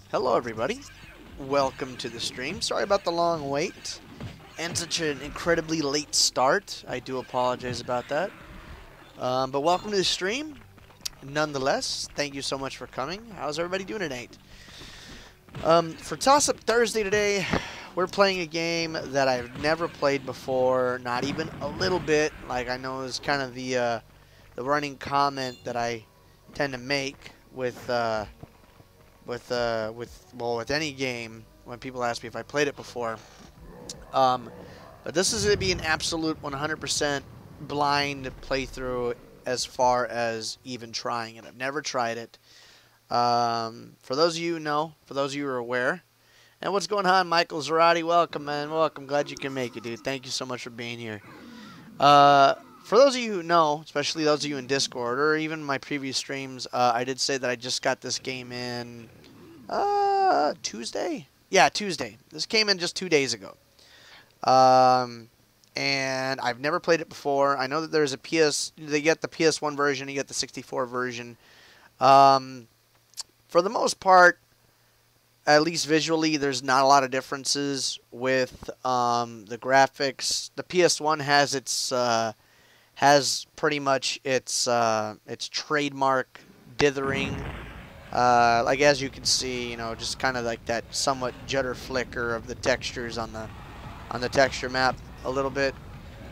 Hello everybody, welcome to the stream. Sorry about the long wait and such an incredibly late start. I do apologize about that. But welcome to the stream. Nonetheless, thank you so much for coming. How's everybody doing tonight? For Toss Up Thursday today, we're playing a game that I've never played before, not even a little bit. Like I know is kind of the running comment that I tend to make with any game when people ask me if I played it before. But this is going to be an absolute 100% blind playthrough as far as even trying it. I've never tried it. For those of you who know, for those of you who are aware, and what's going on, Michael Zarati? Welcome, man. Welcome. Glad you can make it, dude. Thank you so much for being here. For those of you who know, especially those of you in Discord or even my previous streams, I did say that I just got this game in Tuesday? Yeah, Tuesday. This came in just 2 days ago. And I've never played it before. I know that there's they get the PS1 version, you get the 64 version. For the most part, at least visually, there's not a lot of differences with the graphics. The PS1 has pretty much its trademark dithering. Like as you can see, just kind of like that somewhat judder flicker of the textures on the texture map a little bit,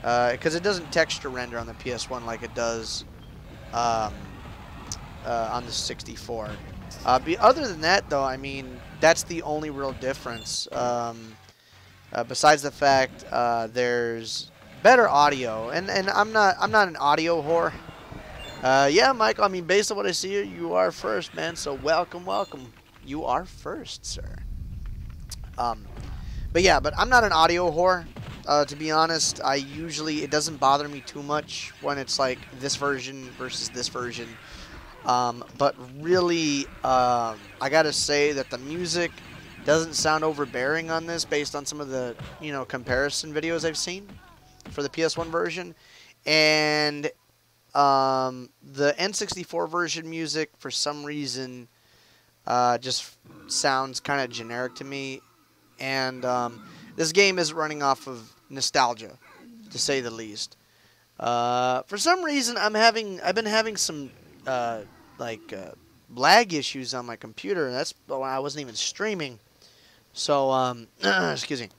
because it doesn't texture render on the PS1 like it does on the 64. Other than that, though, I mean that's the only real difference. Besides the fact there's better audio, and I'm not an audio whore. Yeah, Michael, I mean, based on what I see here, you are first, man, so welcome. You are first, sir. But I'm not an audio whore, to be honest. It doesn't bother me too much when it's like this version versus this version. But really, I gotta say that the music doesn't sound overbearing on this based on some of the, comparison videos I've seen for the PS1 version. And the N64 version music, for some reason, just sounds kind of generic to me. And this game is running off of nostalgia, to say the least. For some reason, I've been having some lag issues on my computer. That's when I wasn't even streaming. So excuse me.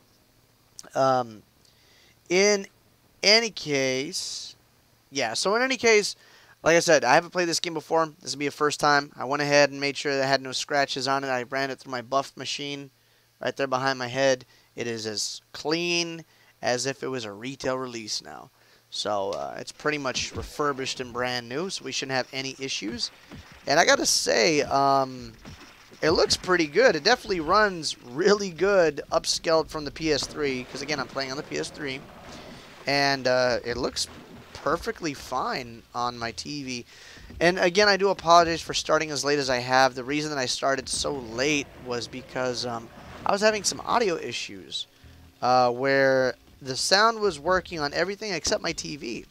In any case. Yeah, so in any case, like I said, I haven't played this game before. This will be a first time. I went ahead and made sure that I had no scratches on it. I ran it through my buff machine right there behind my head. It is as clean as if it was a retail release now. So it's pretty much refurbished and brand new, so we shouldn't have any issues. And I got to say, it looks pretty good. It definitely runs really good, upscaled from the PS3, because again, I'm playing on the PS3. And it looks perfectly fine on my TV. And again, I do apologize for starting as late as I have. The reason that I started so late was because I was having some audio issues where the sound was working on everything except my TV.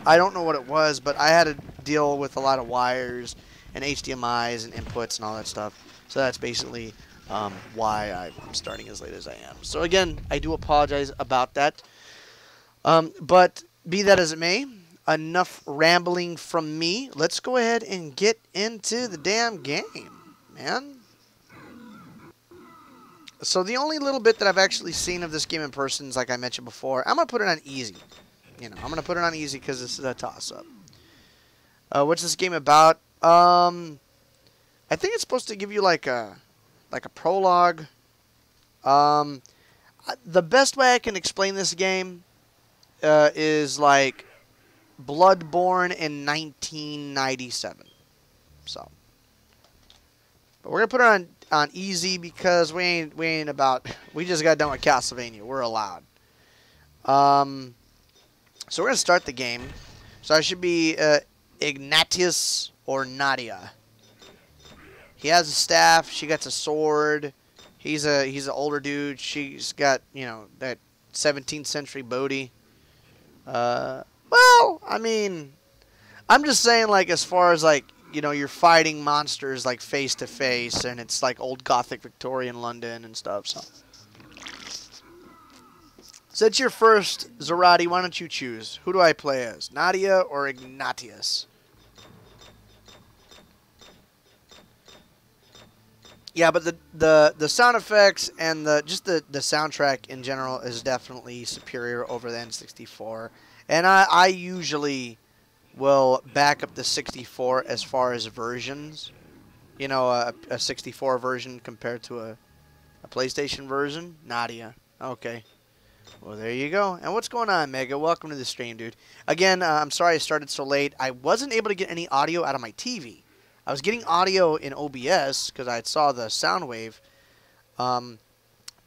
I don't know what it was, but I had to deal with a lot of wires and HDMIs and inputs and all that stuff. So that's basically why I'm starting as late as I am. So again, I do apologize about that. But be that as it may, enough rambling from me. Let's go ahead and get into the damn game, man. So the only little bit that I've actually seen of this game in person is, like I mentioned before, I'm going to put it on easy. I'm going to put it on easy because this is a toss-up. What's this game about? I think it's supposed to give you like a prologue. The best way I can explain this game is like Bloodborne in 1997. So, but we're gonna put it on easy because we just got done with Castlevania. We're allowed. So we're gonna start the game. So I should be Ignatius or Nadia. He has a staff. She gets a sword. He's an older dude. She's got that 17th century Bodhi. Well, I mean, I'm just saying, like, as far as, like, you know, you're fighting monsters like face to face, and it's like old Gothic Victorian London and stuff. So it's your first, Zarati. Why don't you choose? Who do I play as? Nadia or Ignatius? Yeah, but the sound effects and the soundtrack in general is definitely superior over the N64. And I usually will back up the 64 as far as versions. You know, a 64 version compared to a PlayStation version. Nadia. Okay. Well, there you go. And what's going on, Mega? Welcome to the stream, dude. Again, I'm sorry I started so late. I wasn't able to get any audio out of my TV. I was getting audio in OBS because I saw the sound wave, but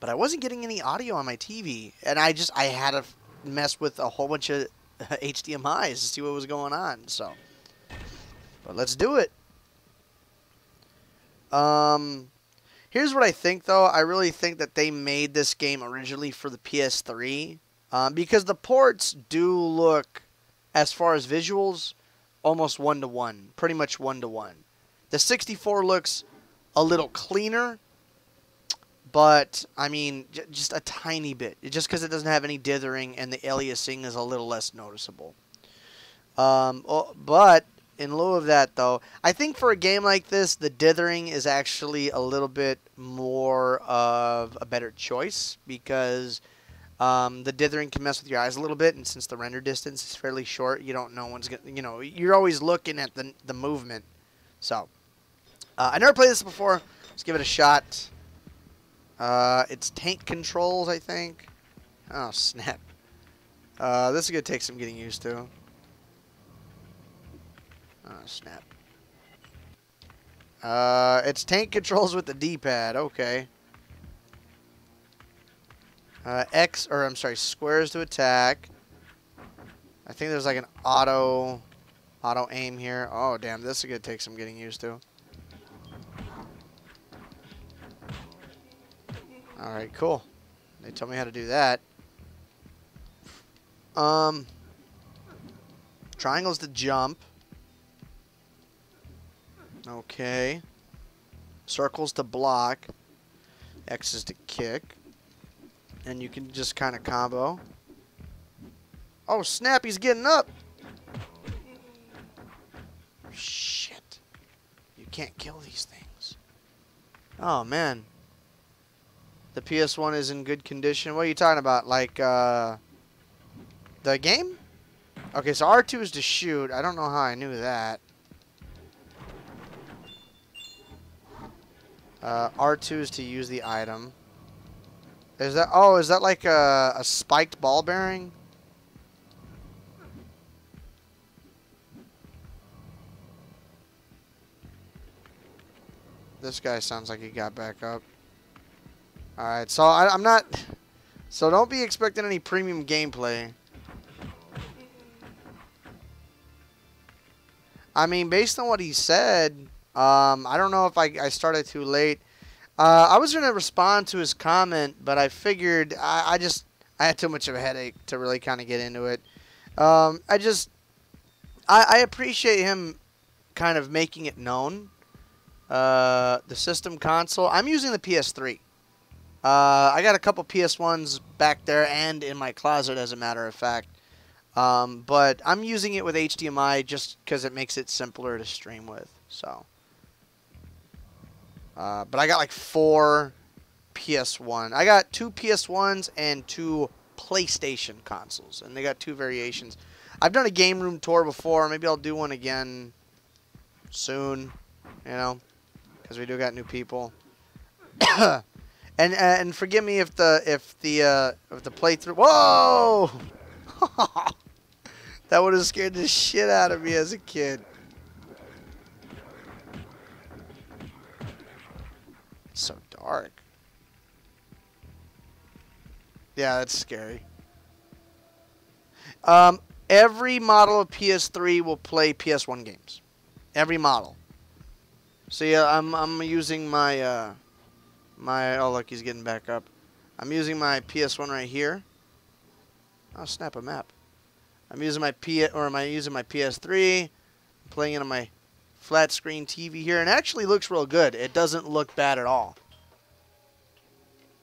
I wasn't getting any audio on my TV. And I had to mess with a whole bunch of HDMIs to see what was going on. So, but let's do it. Here's what I think, though. I really think that they made this game originally for the PS3 because the ports do look, as far as visuals, almost one-to-one, pretty much one-to-one. The 64 looks a little cleaner, but, I mean, just a tiny bit. Just because it doesn't have any dithering and the aliasing is a little less noticeable. But in lieu of that, though, I think for a game like this, the dithering is actually a little bit more of a better choice because the dithering can mess with your eyes a little bit, and since the render distance is fairly short, you don't know when's gonna, you know, you're always looking at the movement. So, I never played this before. Let's give it a shot. It's tank controls, I think. Oh, snap. This is gonna take some getting used to. Oh, snap. It's tank controls with the D-pad. Okay. Squares to attack. I think there's like an auto aim here. Oh, damn. This is going to take some getting used to. Alright, cool. They told me how to do that. Triangle's to jump. Okay. Circle's to block. X is to kick. And you can just kind of combo. Oh, snap, he's getting up. Shit. You can't kill these things. Oh, man. The PS1 is in good condition. What are you talking about? Like, the game? Okay, so R2 is to shoot. I don't know how I knew that. R2 is to use the item. Is that like a spiked ball bearing? This guy sounds like he got back up. Alright, so I'm not... So don't be expecting any premium gameplay. I mean, based on what he said, I don't know if I started too late. I was going to respond to his comment, but I figured I had too much of a headache to really kind of get into it. I appreciate him kind of making it known. The system console. I'm using the PS3. I got a couple PS1s back there and in my closet, as a matter of fact. But I'm using it with HDMI just because it makes it simpler to stream with. So. But I got like 4 PS1. I got 2 PS1s and 2 PlayStation consoles. And they got 2 variations. I've done a game room tour before. Maybe I'll do one again soon. You know. Because we do got new people. and forgive me if the playthrough... Whoa! That would have scared the shit out of me as a kid. It's so dark. Yeah, that's scary. Every model of PS3 will play PS1 games. Every model. So yeah, I'm using my oh look, he's getting back up. I'm using my PS1 right here. Oh snap, a map. I'm using my PS3. I'm playing it on my flat screen TV here, and it actually looks real good. It doesn't look bad at all.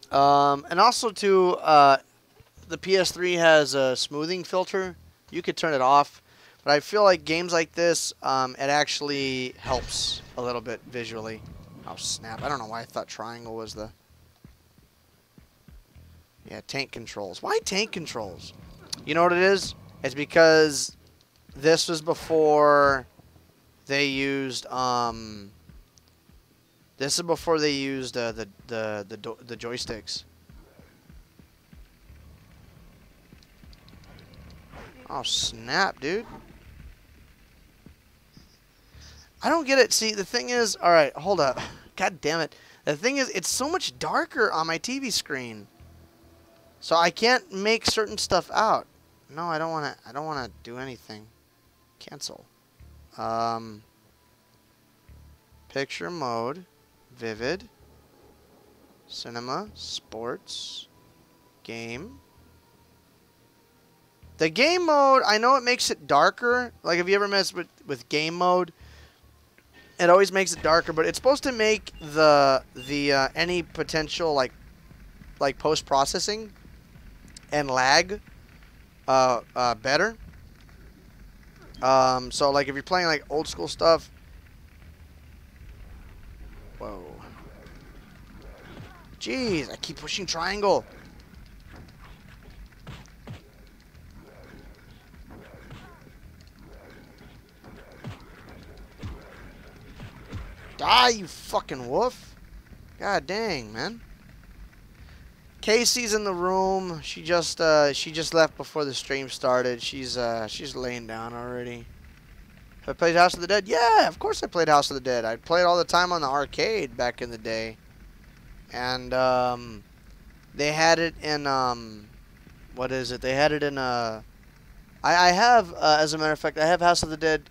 And also too, the PS3 has a smoothing filter. You could turn it off, but I feel like games like this, it actually helps a little bit visually. Oh snap! I don't know why I thought triangle was the... Yeah, tank controls. Why tank controls? You know what it is? It's because this was before they used this is before they used the joysticks. Oh snap, dude! I don't get it. See, the thing is, all right, hold up. God damn it! The thing is, it's so much darker on my TV screen, so I can't make certain stuff out. No, I don't want to. I don't want to do anything. Cancel. Picture mode, vivid, cinema, sports, game. The game mode, I know it makes it darker. Like, have you ever messed with game mode? It always makes it darker, but it's supposed to make the any potential like post processing and lag better. So like if you're playing like old school stuff. Whoa. Jeez, I keep pushing triangle. Die, you fucking wolf. God dang, man. Casey's in the room. She just left before the stream started. She's laying down already. Have I played House of the Dead? Yeah, of course I played House of the Dead. I played all the time on the arcade back in the day. And they had it in what is it? They had it in I have as a matter of fact, I have House of the Dead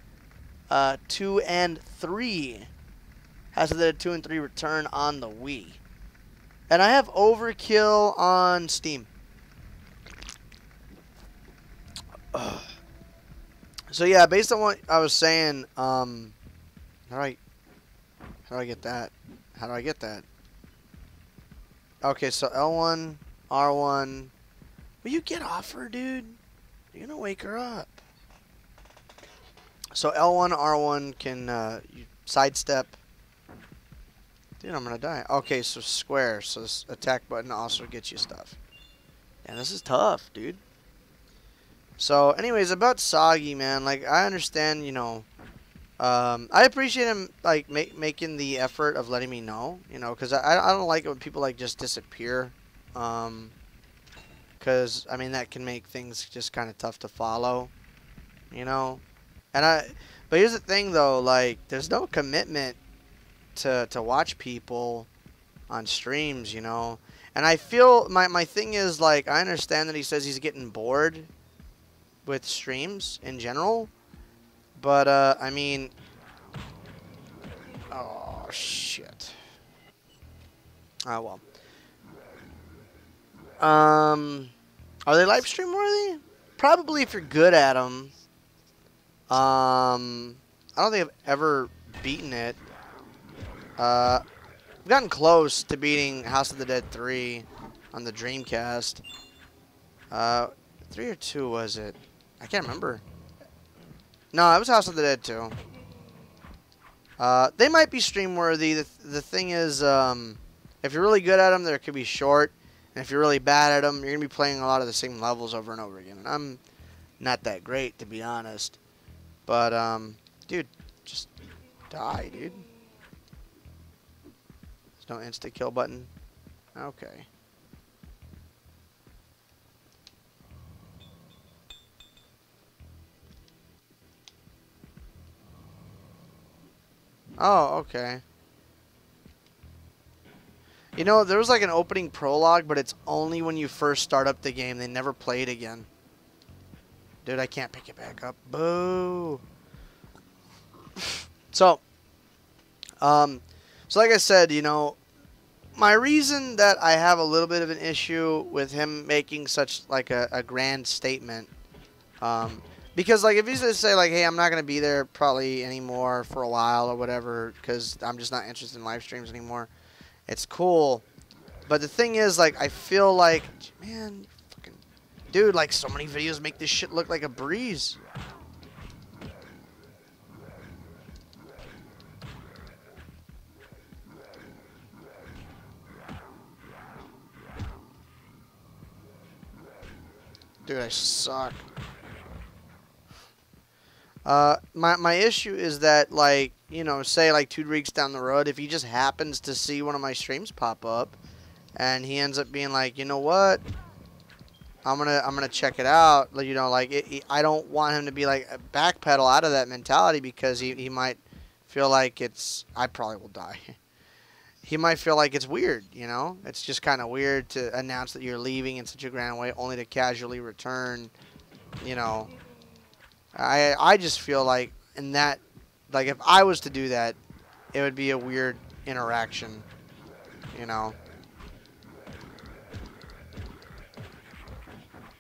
2 and 3. House of the Dead 2 and 3 Return on the Wii. And I have Overkill on Steam. Ugh. So yeah, based on what I was saying, how do I get that? How do I get that? Okay, so L1, R1. Will you get off her, dude? You're gonna wake her up. So L1, R1 can you sidestep. Dude, I'm gonna die. Okay, so square. So this attack button also gets you stuff. And this is tough, dude. So, anyways, about Soggy, man. Like, I understand, you know. I appreciate him, like, making the effort of letting me know, you know, because I don't like it when people, like, just disappear. Because, I mean, that can make things just kind of tough to follow, you know. But here's the thing, though. Like, there's no commitment to watch people on streams, you know. And I feel, my thing is, like, I understand that he says he's getting bored with streams in general, but I mean, oh shit. Oh well. Are they live stream worthy? Probably if you're good at them. I don't think I've ever beaten it. I've gotten close to beating House of the Dead 3 on the Dreamcast. 3 or 2 was it? I can't remember. No, it was House of the Dead 2. They might be stream worthy. The thing is, if you're really good at them, they could be short. And if you're really bad at them, you're going to be playing a lot of the same levels over and over again. And I'm not that great, to be honest. But, dude, just die, dude. There's no insta-kill button. Okay. Oh, okay. You know, there was like an opening prologue, but it's only when you first start up the game. They never play it again. Dude, I can't pick it back up. Boo. So like I said, you know, my reason that I have a little bit of an issue with him making such like a grand statement, Because, like, if you just say, like, hey, I'm not going to be there probably anymore for a while or whatever because I'm just not interested in live streams anymore, it's cool. But the thing is, like, I feel like, man, fucking, dude, like, so many videos make this shit look like a breeze. Dude, I suck. My issue is that, like, you know, say like 2 weeks down the road, if he just happens to see one of my streams pop up, and he ends up being like, you know what, I'm gonna check it out. Like, you know, like I don't want him to be like backpedal out of that mentality because he might feel like I probably will die. He might feel like it's weird, you know. It's just kind of weird to announce that you're leaving in such a grand way, only to casually return, you know. I just feel like in that, like if I was to do that, it would be a weird interaction, you know.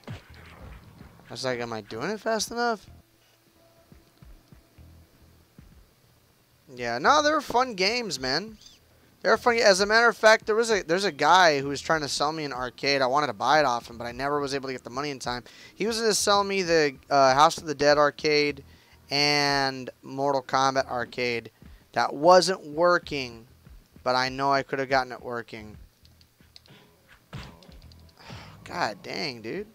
I was like, am I doing it fast enough? Yeah, no, they were fun games, man. They were fun. As a matter of fact, there's a guy who was trying to sell me an arcade. I wanted to buy it off him, but I never was able to get the money in time. He was going to sell me the House of the Dead arcade and Mortal Kombat arcade. That wasn't working, but I know I could have gotten it working. God dang, dude.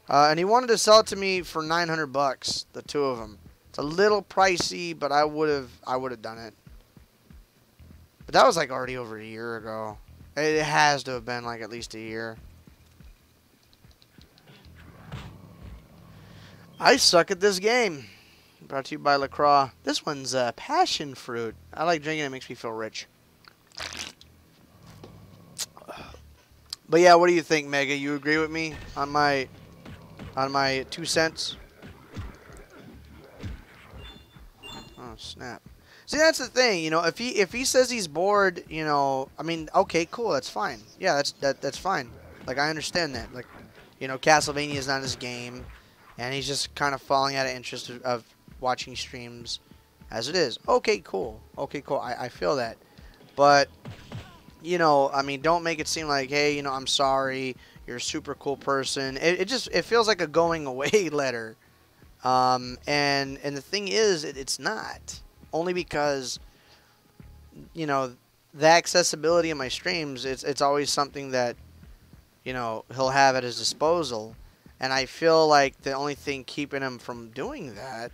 And he wanted to sell it to me for 900 bucks, the two of them. It's a little pricey, but I would have done it. But that was like already over a year ago. It has to have been like at least a year. I suck at this game. Brought to you by LaCroix. This one's passion fruit. I like drinking it. It makes me feel rich. But yeah, what do you think, Mega? You agree with me on my 2 cents? Oh, snap. See, that's the thing, you know, if he says he's bored, you know, I mean, okay, cool, that's fine. Yeah, that's fine. Like, I understand that. Like, you know, Castlevania is not his game, and he's just kind of falling out of interest of watching streams as it is. Okay, cool. Okay, cool. I feel that. But, you know, I mean, don't make it seem like, hey, you know, I'm sorry, you're a super cool person. It feels like a going away letter. And the thing is, it's not. Only because, you know, the accessibility of my streams, it's always something that, you know, he'll have at his disposal. And I feel like the only thing keeping him from doing that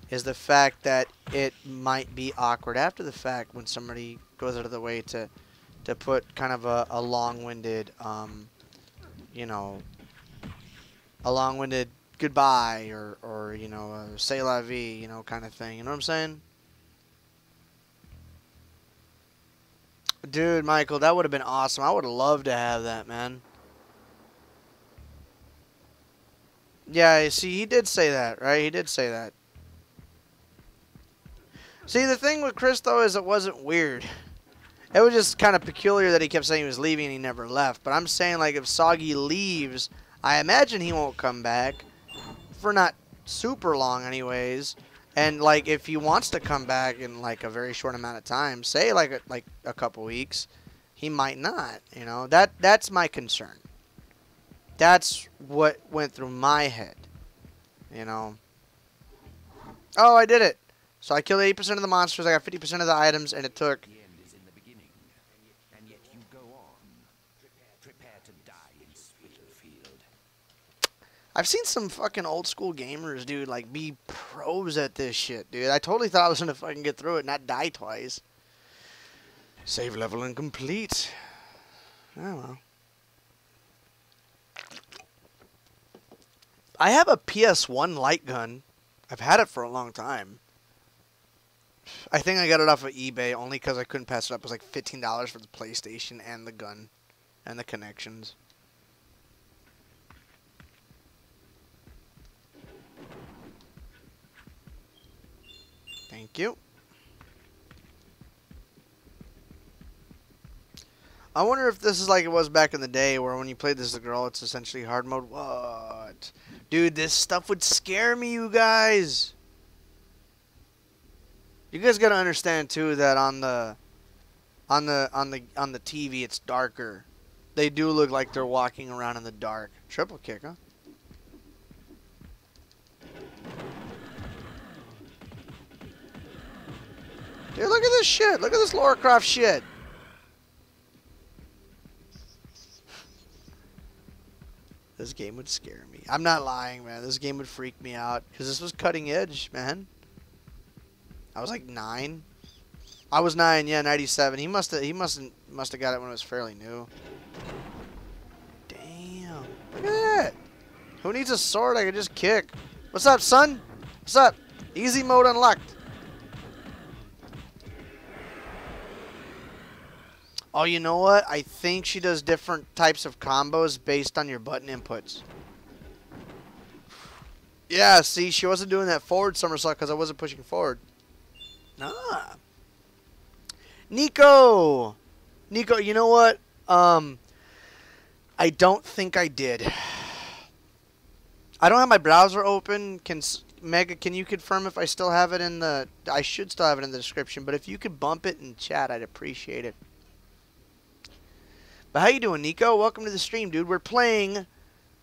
is the fact that it might be awkward after the fact when somebody goes out of the way to put kind of a long-winded, you know, a long-winded goodbye or you know, say la vie, you know, kind of thing. You know what I'm saying? Dude, Michael, that would have been awesome. I would have loved to have that, man. Yeah, see, he did say that, right? He did say that. See, the thing with Chris, though, is it wasn't weird. It was just kind of peculiar that he kept saying he was leaving and he never left. But I'm saying, like, if Soggy leaves, I imagine he won't come back. For not super long, anyways. And, like, if he wants to come back in, like, a very short amount of time, say, like a couple weeks, he might not, you know. That's my concern. That's what went through my head, you know. Oh, I did it. So I killed 80% of the monsters, I got 50% of the items, and it took... The end is in the beginning, and yet you go on. Prepare to die in Spitalfield. I've seen some fucking old school gamers, dude, like, be pros at this shit, dude. I totally thought I was gonna fucking get through it, not die twice. Save level incomplete. Oh, well. I have a PS1 light gun. I've had it for a long time. I think I got it off of eBay only because I couldn't pass it up. It was like $15 for the PlayStation and the gun and the connections. Thank you. I wonder if this is like it was back in the day where when you played this as a girl, it's essentially hard mode. What? Dude, this stuff would scare me, you guys. You guys gotta understand too that on the TV it's darker. They do look like they're walking around in the dark. Triple kick, huh? Dude, look at this shit. Look at this Lara Croft shit. This game would scare me. I'm not lying, man. This game would freak me out because this was cutting edge, man. I was like 9. I was 9, yeah, 97. He must have got it when it was fairly new. Damn. Look at that. Who needs a sword I can just kick? What's up, son? What's up? Easy mode unlocked. Oh, you know what? I think she does different types of combos based on your button inputs. Yeah, see, she wasn't doing that forward somersault because I wasn't pushing forward. Nah. Nico! Nico, you know what? I don't think I did. I don't have my browser open. Mega, can you confirm if I still have it in the... I should still have it in the description, but if you could bump it in chat, I'd appreciate it. But how you doing, Nico? Welcome to the stream, dude. We're playing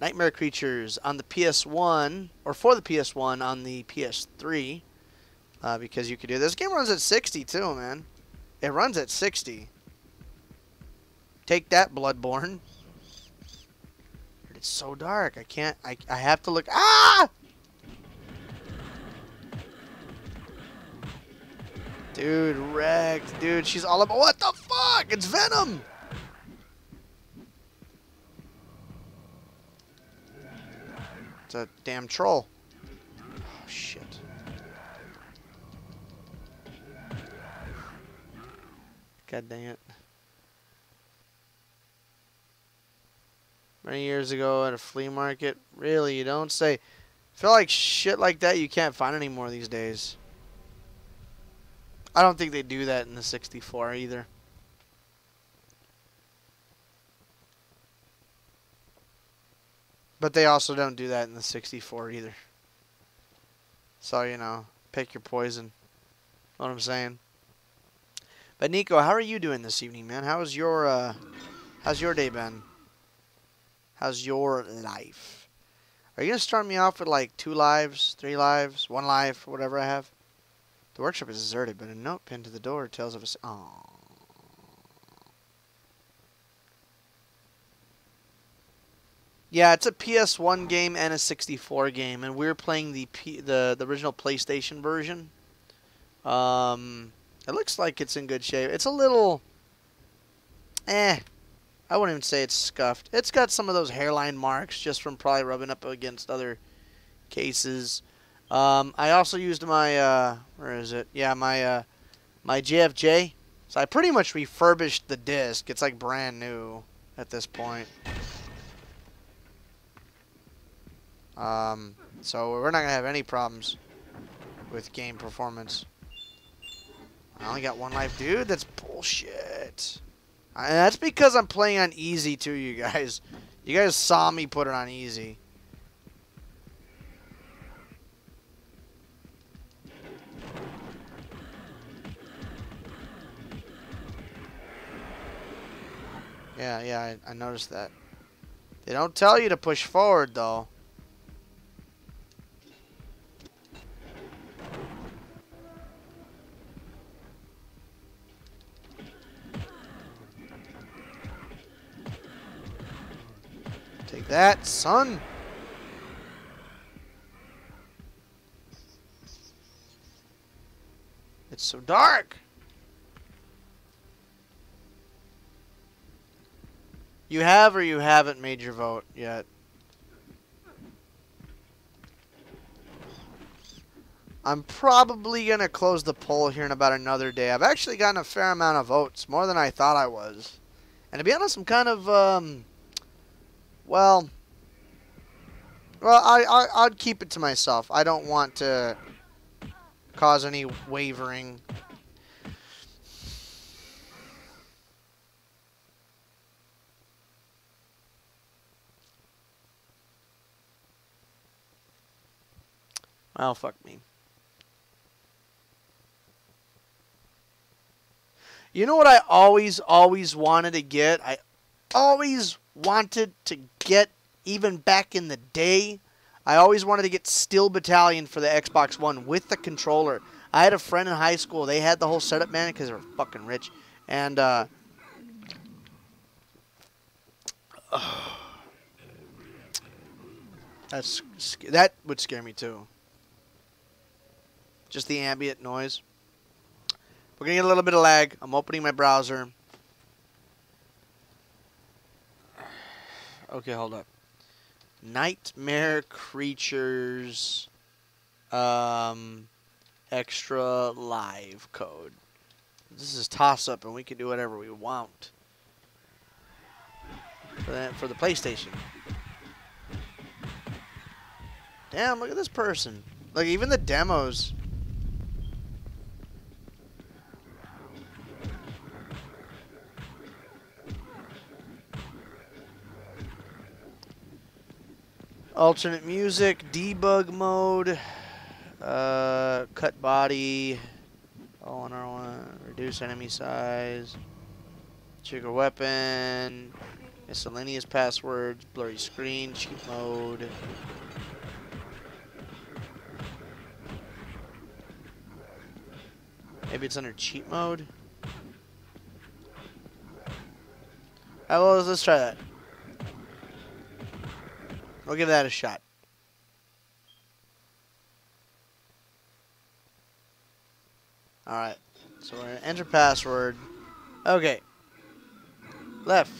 Nightmare Creatures on the PS1, or for the PS1 on the PS3, because you could do this. This game runs at 60 too, man. It runs at 60. Take that, Bloodborne. It's so dark. I can't. I have to look. Ah! Dude, wrecked. Dude, she's all about. What the fuck? It's Venom. It's a damn troll. Oh, shit. God dang it. Many years ago at a flea market. Really, you don't say. I feel like shit like that you can't find anymore these days. I don't think they do that in the 64 either. But they also don't do that in the 64 either. So, you know, pick your poison. Know what I'm saying? But Nico, how are you doing this evening, man? How's your day been? How's your life? Are you gonna start me off with like 2 lives, 3 lives, 1 life, whatever I have? The workshop is deserted, but a note pinned to the door tells of us. Oh. Yeah, it's a PS1 game and a 64 game, and we're playing the original PlayStation version. It looks like it's in good shape. It's a little, I wouldn't even say it's scuffed. It's got some of those hairline marks just from probably rubbing up against other cases. I also used my, where is it? Yeah, my JFJ. So I pretty much refurbished the disc. It's like brand new at this point. So we're not going to have any problems with game performance. I only got 1 life. Dude, that's bullshit. And that's because I'm playing on easy too, you guys. You guys saw me put it on easy. Yeah, I noticed that. They don't tell you to push forward, though. Take that, son. It's so dark. You have or you haven't made your vote yet? I'm probably going to close the poll here in about another day. I've actually gotten a fair amount of votes, more than I thought I was. And to be honest, I'm kind of, well, I'd keep it to myself. I don't want to cause any wavering. Well, fuck me. You know what I always wanted to get? I always wanted to get, even back in the day, I always wanted to get Steel Battalion for the Xbox One with the controller. I had a friend in high school. They had the whole setup, man, because they were fucking rich. And, that would scare me, too. Just the ambient noise. We're going to get a little bit of lag. I'm opening my browser. Okay, hold up. Nightmare Creatures extra live code. This is toss-up, and we can do whatever we want for the PlayStation. Damn, look at this person. Like, even the demos. Alternate music, debug mode, cut body, R1, R1, reduce enemy size, trigger weapon, miscellaneous passwords, blurry screen, cheat mode. Maybe it's under cheat mode. Alright, well, let's try that. We'll give that a shot. Alright. So we're going to enter password. Okay. Left,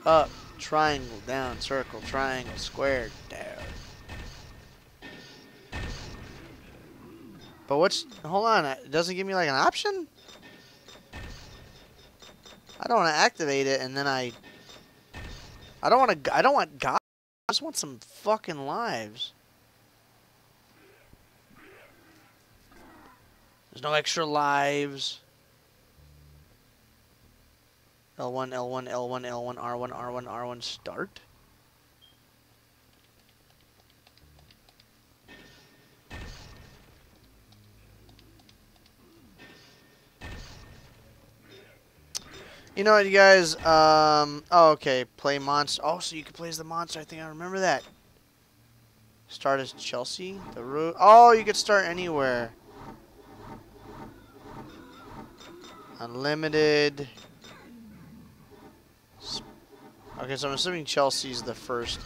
up, triangle, down, circle, triangle, square, down. But what's... Hold on. It doesn't give me like an option? I don't want to activate it and then I don't want God. I just want some fucking lives. There's no extra lives. L1, L1, L1, L1, R1, R1, R1, start. You know what, you guys, oh, okay, play monster. Oh, so you can play as the monster. I think I remember that. Start as Chelsea, the root. Oh, you could start anywhere. Unlimited. Okay, so I'm assuming Chelsea's the first.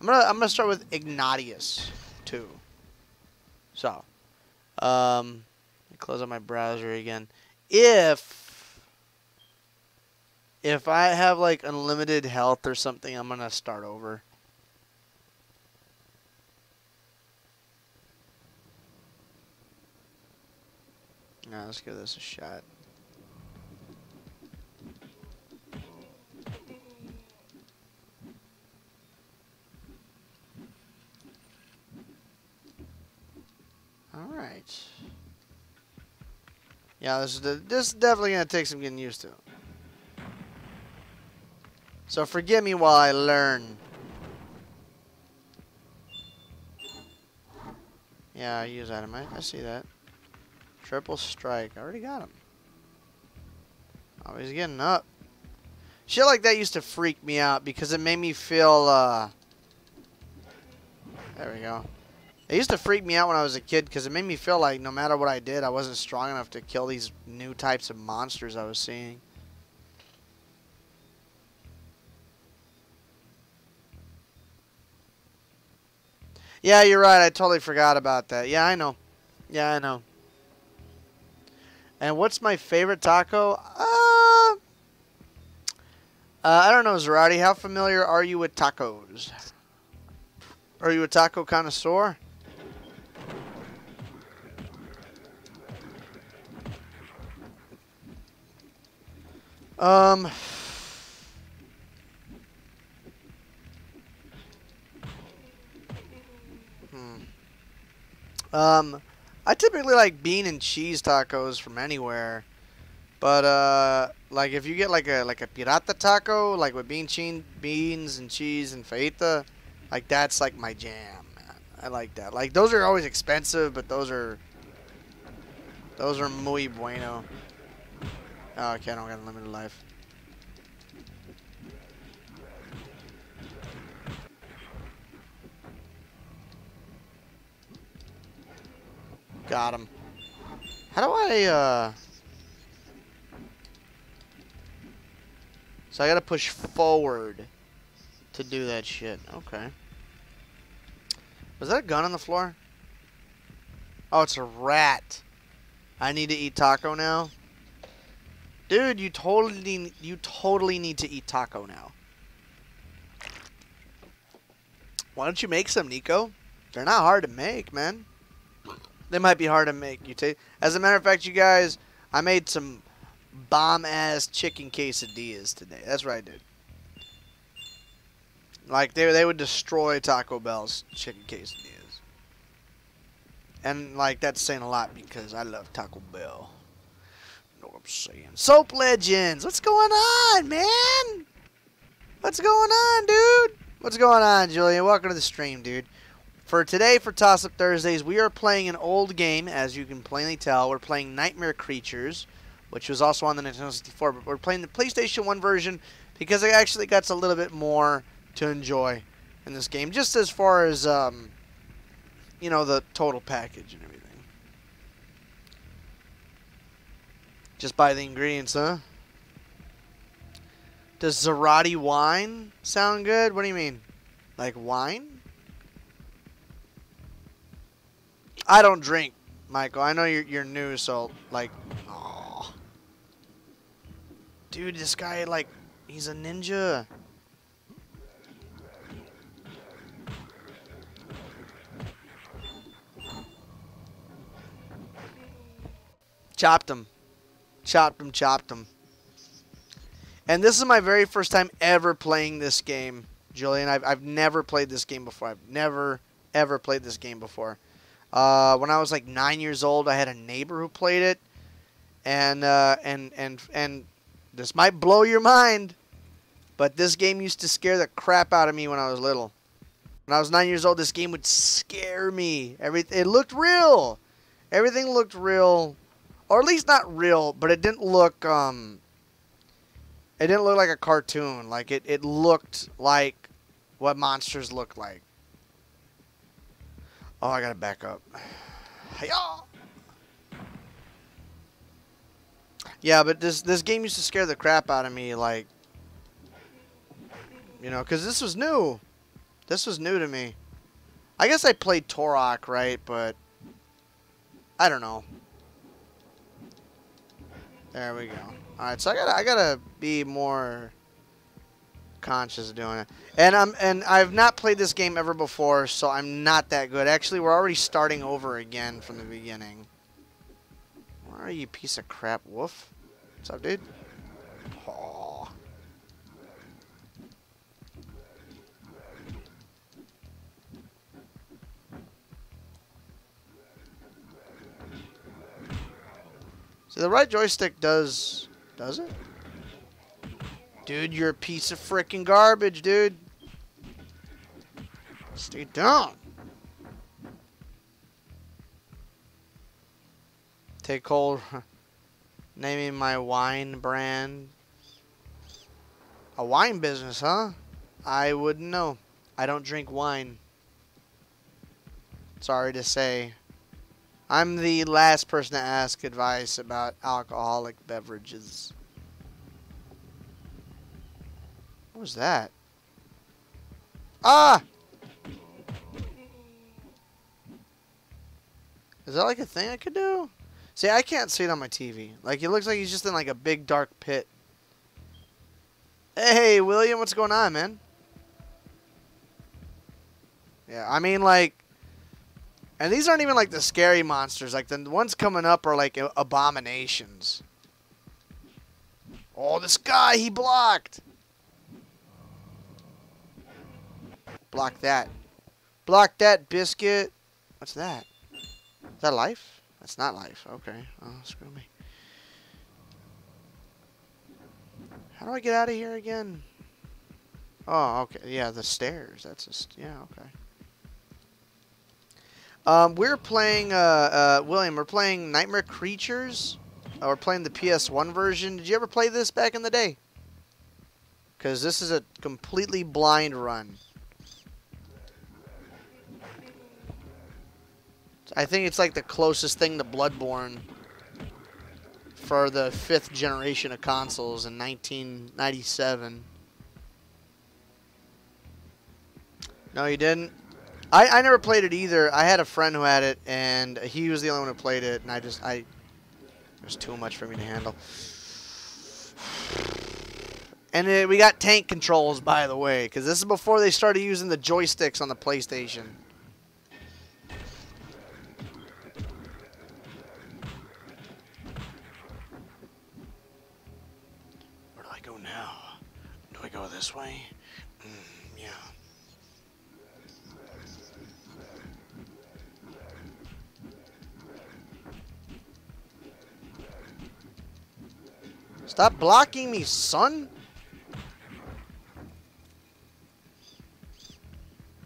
I'm gonna start with Ignatius too. So, close up my browser again. If I have like unlimited health or something, I'm gonna start over. Now let's give this a shot. All right. Yeah, this is definitely gonna take some getting used to. So forgive me while I learn. Yeah, I use Dynamite. I see that. Triple strike. I already got him. Oh, he's getting up. Shit like that used to freak me out because it made me feel, there we go. It used to freak me out when I was a kid because it made me feel like no matter what I did, I wasn't strong enough to kill these new types of monsters I was seeing. Yeah, you're right. I totally forgot about that. Yeah, I know. Yeah, I know. And what's my favorite taco? I don't know, Zerati. How familiar are you with tacos? Are you a taco connoisseur? I typically like bean and cheese tacos from anywhere. But like if you get like a pirata taco, like with beans and cheese and fajita, like that's like my jam, man. I like that. Like, those are always expensive, but those are muy bueno. Oh, okay, I don't got unlimited life. Got him. How do I, So I gotta push forward to do that shit. Okay. Was that a gun on the floor? Oh, it's a rat. I need to eat taco now? Dude, you totally need to eat taco now. Why don't you make some, Nico? They're not hard to make, man. They might be hard to make. As a matter of fact, you guys, I made some bomb-ass chicken quesadillas today. That's what I did. Like, they would destroy Taco Bell's chicken quesadillas. And, like, that's saying a lot because I love Taco Bell. You know what I'm saying? Soap Legends! What's going on, man? What's going on, dude? What's going on, Julian? Welcome to the stream, dude. For today, for Toss Up Thursdays, we are playing an old game, as you can plainly tell. We're playing Nightmare Creatures, which was also on the Nintendo 64, but we're playing the PlayStation 1 version because it actually gets a little bit more to enjoy in this game, just as far as, you know, the total package and everything. Just buy the ingredients, huh? Does Zerati wine sound good? What do you mean? Like wine? I don't drink, Michael. I know you're new, so, like, aw. Dude, this guy, like, he's a ninja. Chopped him. Chopped him, chopped him. And this is my very first time ever playing this game, Julian. I've never played this game before. I've never, ever played this game before. When I was like 9 years old, I had a neighbor who played it. And this might blow your mind, but this game used to scare the crap out of me when I was little. When I was 9 years old, this game would scare me. It looked real. Everything looked real. Or at least not real, but it didn't look, it didn't look like a cartoon. Like, it looked like what monsters look like. Oh, I gotta back up. Hi-yah! Yeah, but this game used to scare the crap out of me, like, you know, because this was new. This was new to me. I guess I played Turok, right, but I don't know. There we go. Alright, so I gotta be more conscious of doing it. And I've not played this game ever before, so I'm not that good. Actually, we're already starting over again from the beginning. Where are you, piece of crap wolf? What's up, dude? Oh. See, the right joystick does it? Dude, you're a piece of freaking garbage, dude. Stay down. Take hold. Naming my wine brand. A wine business, huh? I wouldn't know. I don't drink wine. Sorry to say. I'm the last person to ask advice about alcoholic beverages. What was that? Ah! Is that like a thing I could do? See, I can't see it on my TV. Like, it looks like he's just in like a big dark pit. Hey, William, what's going on, man? Yeah, I mean, like, and these aren't even like the scary monsters. Like, the ones coming up are like abominations. Oh, this guy, he blocked. Block that. Block that, biscuit. What's that? Is that life? That's not life. Okay. Oh, screw me. How do I get out of here again? Oh, okay. Yeah, the stairs. That's just, yeah, okay. We're playing, William, we're playing Nightmare Creatures. We're playing the PS1 version. Did you ever play this back in the day? Because this is a completely blind run. I think it's like the closest thing to Bloodborne for the 5th generation of consoles in 1997. No, you didn't? I never played it either. I had a friend who had it, and he was the only one who played it, and it was too much for me to handle. And we got tank controls, by the way, because this is before they started using the joysticks on the PlayStation. Where do I go now? Do I go this way? Yeah. Stop blocking me, son!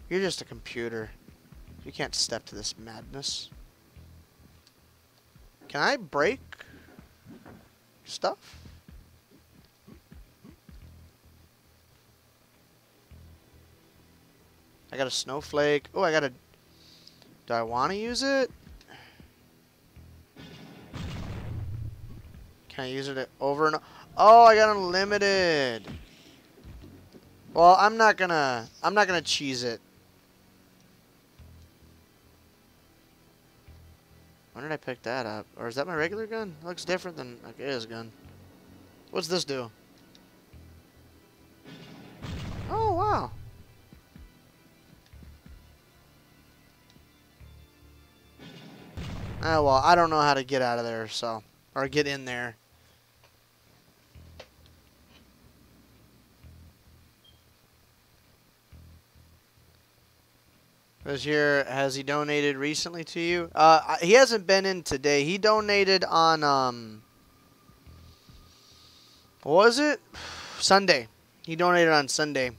You're just a computer. You can't step to this madness. Can I break stuff? I got a snowflake. Oh, I got a... Do I want to use it? Can I use it over and... Oh, I got unlimited. Well, I'm not gonna cheese it. When did I pick that up? Or is that my regular gun? It looks different than Ikea's gun. What's this do? Oh, wow. Oh, well, I don't know how to get out of there, so... Or get in there. Has he donated recently to you? He hasn't been in today. He donated on, what was it? Sunday. He donated on Sunday.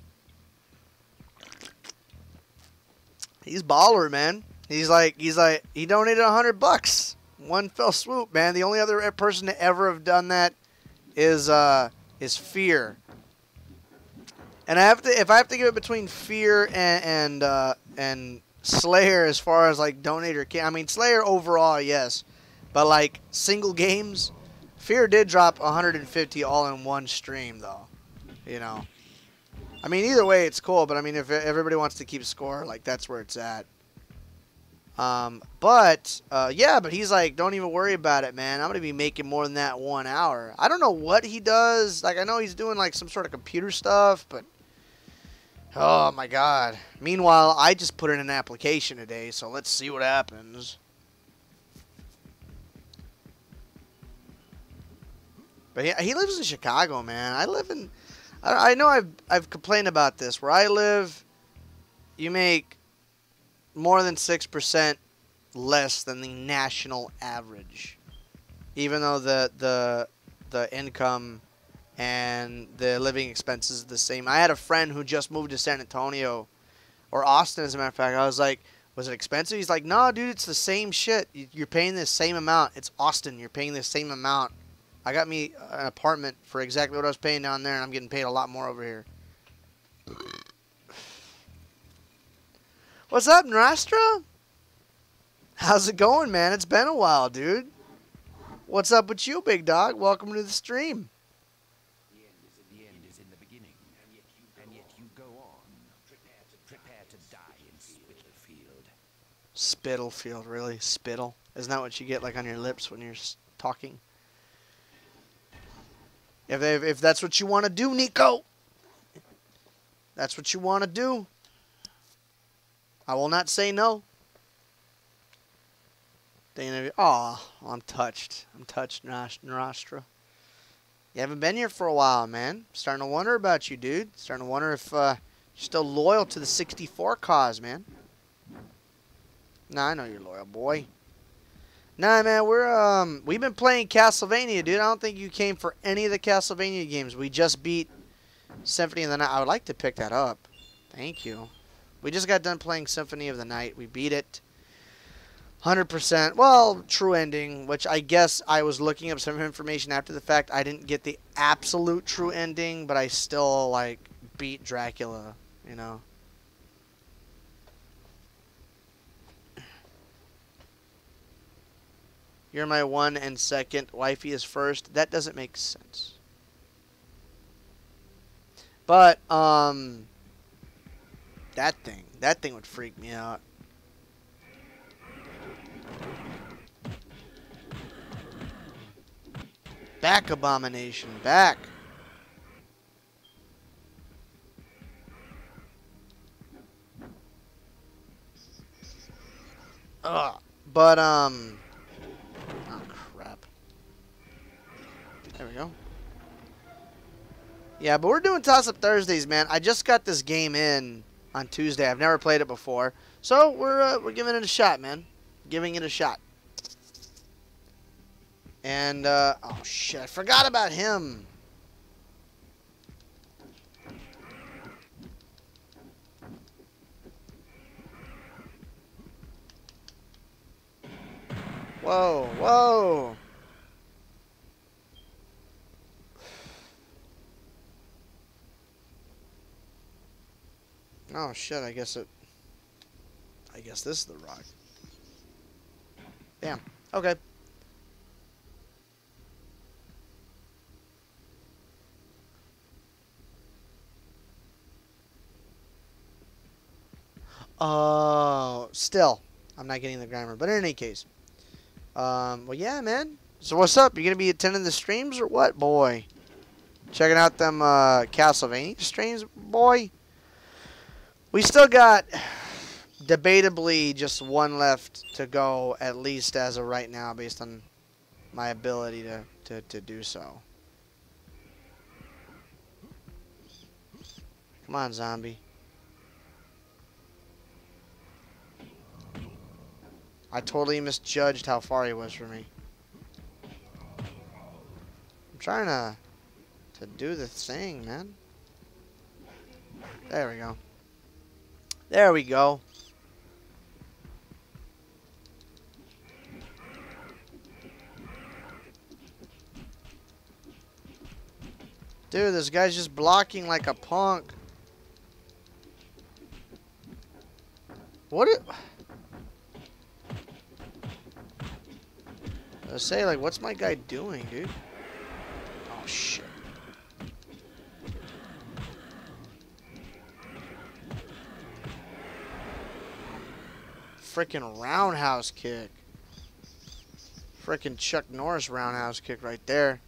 He's baller, man. He donated $100. One fell swoop, man. The only other person to ever have done that is Fear. And if I have to give it between Fear and Slayer as far as like donator, I mean Slayer overall, yes, but like single games, Fear did drop 150 all in one stream though, you know. I mean either way it's cool, but I mean if everybody wants to keep score, like that's where it's at. Yeah, but he's like, don't even worry about it, man. I'm gonna be making more than that 1 hour. I don't know what he does. Like I know he's doing like some sort of computer stuff, but. Oh my god. Meanwhile, I just put in an application today, so let's see what happens. But he lives in Chicago, man. I know I've complained about this. Where I live, you make more than 6% less than the national average. Even though the income and the living expenses are the same. I had a friend who just moved to San Antonio, or Austin as a matter of fact. I was like, was it expensive? He's like, no, dude, it's the same shit. You're paying the same amount. It's Austin. You're paying the same amount. I got me an apartment for exactly what I was paying down there, and I'm getting paid a lot more over here. What's up, Nostra? How's it going, man? It's been a while, dude. What's up with you, big dog? Welcome to the stream. The end is in the beginning, and yet you go on. Prepare to die in Spittlefield. Spittlefield, really? Spittle? Isn't that what you get like on your lips when you're talking? If that's what you want to do, Nico, that's what you want to do. I will not say no. Oh, I'm touched. I'm touched, Nostra. You haven't been here for a while, man. Starting to wonder about you, dude. Starting to wonder if you're still loyal to the 64 cause, man. Nah, I know you're loyal, boy. Nah, man, we've been playing Castlevania, dude. I don't think you came for any of the Castlevania games. We just beat Symphony of the Night. I would like to pick that up. Thank you. We just got done playing Symphony of the Night. We beat it. 100%. Well, true ending, which I guess I was looking up some information after the fact. I didn't get the absolute true ending, but I still, like, beat Dracula, you know? You're my one and second. Wifey is first. That doesn't make sense. But, that thing would freak me out. Back, Abomination, back. Ugh. But, oh, crap. There we go. Yeah, but we're doing Toss-Up Thursdays, man. I just got this game in on Tuesday. I've never played it before. So, we're giving it a shot, man. Giving it a shot. And, oh, shit. I forgot about him. Whoa, whoa. Oh, shit. I guess this is the rock. Damn. Okay. Oh, still. I'm not getting the grammar. But in any case. Well, yeah, man. So what's up? You going to be attending the streams or what, boy? Checking out them Castlevania streams, boy? We still got debatably just one left to go, at least as of right now, based on my ability to do so. Come on, zombie. I totally misjudged how far he was from me. I'm trying to do the thing, man. There we go. There we go. Dude, this guy's just blocking like a punk. What it... I say, like, what's my guy doing, dude? Oh, shit. Frickin' roundhouse kick. Frickin' Chuck Norris roundhouse kick right there.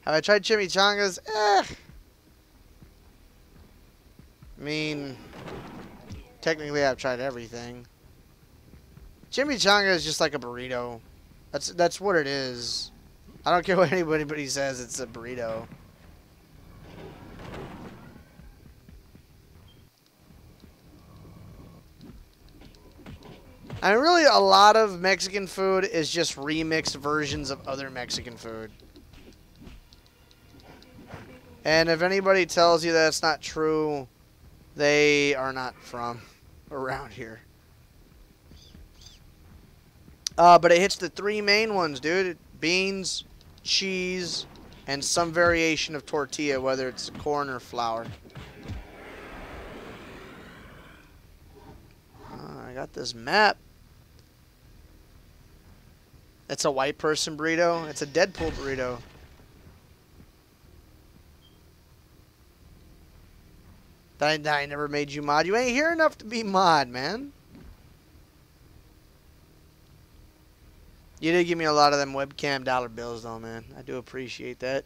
Have I tried chimichangas? I mean, technically I've tried everything. Chimichanga is just like a burrito. That's what it is. I don't care what anybody says, it's a burrito. I mean, really, a lot of Mexican food is just remixed versions of other Mexican food. And if anybody tells you that's not true, they are not from around here. But it hits the three main ones, dude. Beans, cheese, and some variation of tortilla, whether it's corn or flour. I got this map. It's a white person burrito. It's a Deadpool burrito. I never made you mod. You ain't here enough to be mod, man. You did give me a lot of them webcam dollar bills, though, man. I do appreciate that.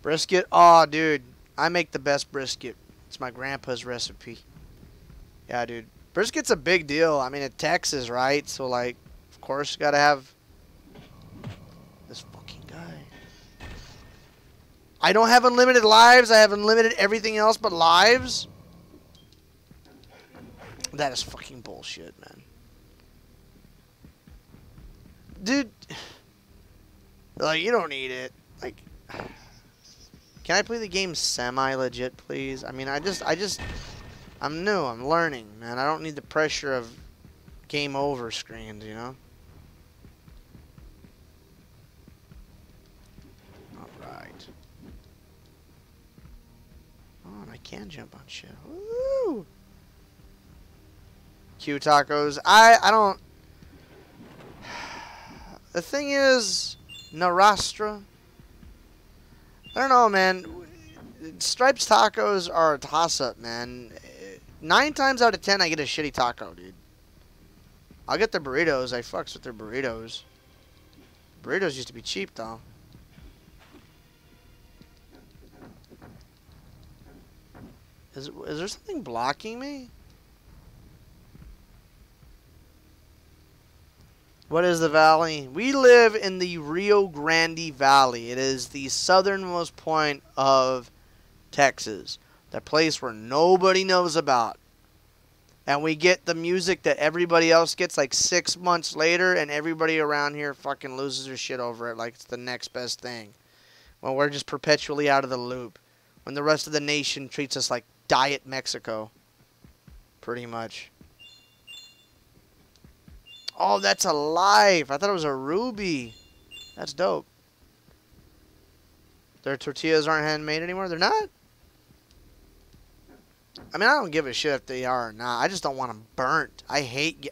Brisket? Oh, dude. I make the best brisket. It's my grandpa's recipe. Yeah, dude. Brisket's a big deal. I mean, in Texas, right? So, like, of course, you gotta have this fucking guy. I don't have unlimited lives. I have unlimited everything else but lives. That is fucking bullshit, man. Dude. Like, you don't need it. Like, Can I play the game semi-legit, please? I mean, I'm new. I'm learning, man. I don't need the pressure of game over screens, you know? Alright. Oh, and I can jump on shit. Woo! Q tacos. I don't... The thing is, Narastra. I don't know, man. Stripes tacos are a toss-up, man. 9 times out of 10, I get a shitty taco, dude. I'll get the burritos. I fucks with their burritos. Burritos used to be cheap, though. Is there something blocking me? What is the valley? We live in the Rio Grande Valley. It is the southernmost point of Texas. The place where nobody knows about. And we get the music that everybody else gets like 6 months later, and everybody around here fucking loses their shit over it like it's the next best thing. Well, we're just perpetually out of the loop. When the rest of the nation treats us like Diet Mexico. Pretty much. Oh, that's a life. I thought it was a ruby. That's dope. Their tortillas aren't handmade anymore? They're not? I mean, I don't give a shit if they are or not. I just don't want them burnt. I hate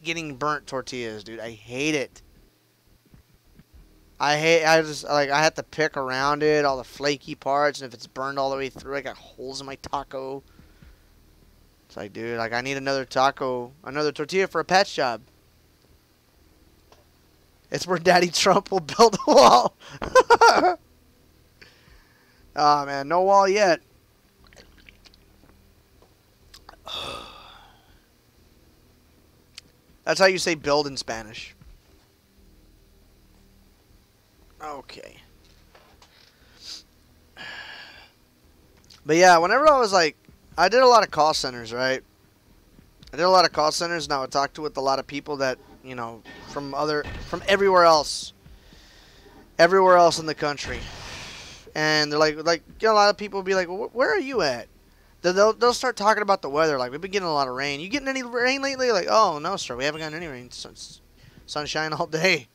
getting burnt tortillas, dude. I hate it. I have to pick around it, all the flaky parts, and if it's burned all the way through, I got holes in my taco. It's like, dude, like, I need another tortilla for a patch job. It's where Daddy Trump will build a wall. Oh, man, no wall yet. That's how you say build in Spanish. Okay. But yeah, whenever I was like, I did a lot of call centers, right? I did a lot of call centers, and I would talk with a lot of people that, you know, from everywhere else in the country. And they're like, you know, a lot of people will be like, well, where are you at? They'll start talking about the weather. Like, we've been getting a lot of rain. You getting any rain lately? Like, oh, no, sir, we haven't gotten any rain. It's sunshine all day.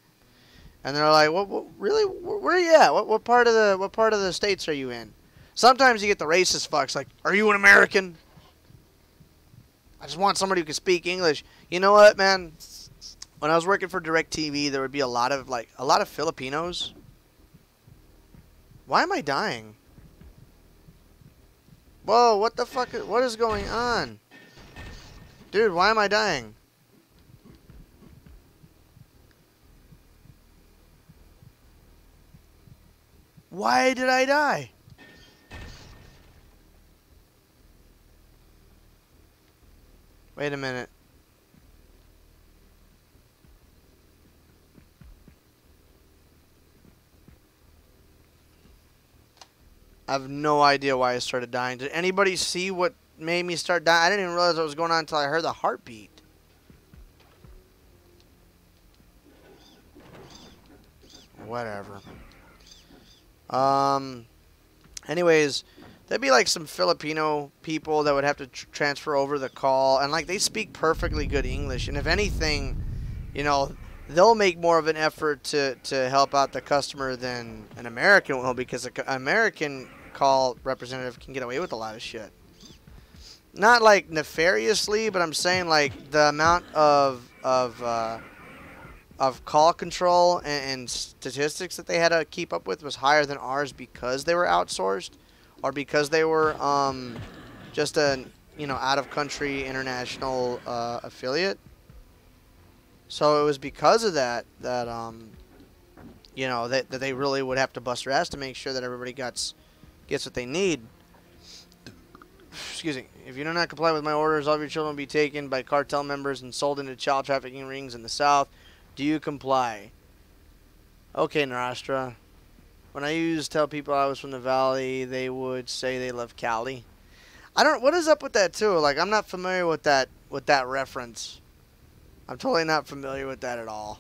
And they're like, what really? Where are you at? What part of the states are you in? Sometimes you get the racist fucks like, are you an American? I just want somebody who can speak English. You know what, man? When I was working for DirecTV, there would be a lot of Filipinos. Why am I dying? Whoa, what the fuck? What is going on? Dude, why am I dying? Why did I die? Wait a minute. I have no idea why I started dying. Did anybody see what made me start dying? I didn't even realize what was going on until I heard the heartbeat. Whatever. Anyways, there'd be like some Filipino people that would have to transfer over the call, and like they speak perfectly good English, and if anything, you know, they'll make more of an effort to help out the customer than an American will, because an American call representative can get away with a lot of shit. Not like nefariously, but I'm saying like the amount of call control and statistics that they had to keep up with was higher than ours because they were outsourced, or because they were just a, you know, out of country international affiliate. So it was because of that you know, that they really would have to bust their ass to make sure that everybody gets what they need. Excuse me. If you do not comply with my orders, all of your children will be taken by cartel members and sold into child trafficking rings in the South. Do you comply? Okay, Narastra. When I used to tell people I was from the Valley, they would say they love Cali. What is up with that too? Like, I'm not familiar with that reference. I'm totally not familiar with that at all.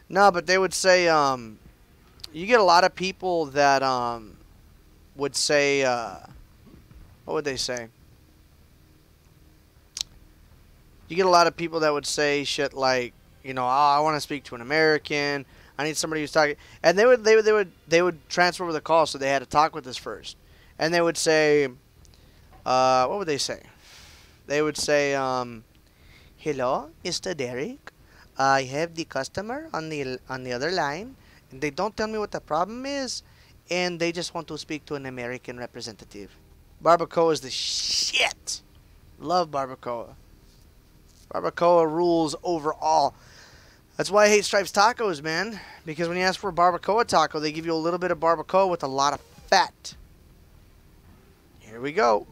No, but they would say, you get a lot of people that would say what would they say? You get a lot of people that would say shit like, you know, oh, I want to speak to an American. I need somebody who's talking, and they would transfer over the call, so they had to talk with us first, and they would say, what would they say? They would say, hello, Mr. Derek. I have the customer on the other line, and they don't tell me what the problem is, and they just want to speak to an American representative. Barbacoa is the shit. Love barbacoa. Barbacoa rules over all. That's why I hate Stripes Tacos, man. Because when you ask for a barbacoa taco, they give you a little bit of barbacoa with a lot of fat. Here we go.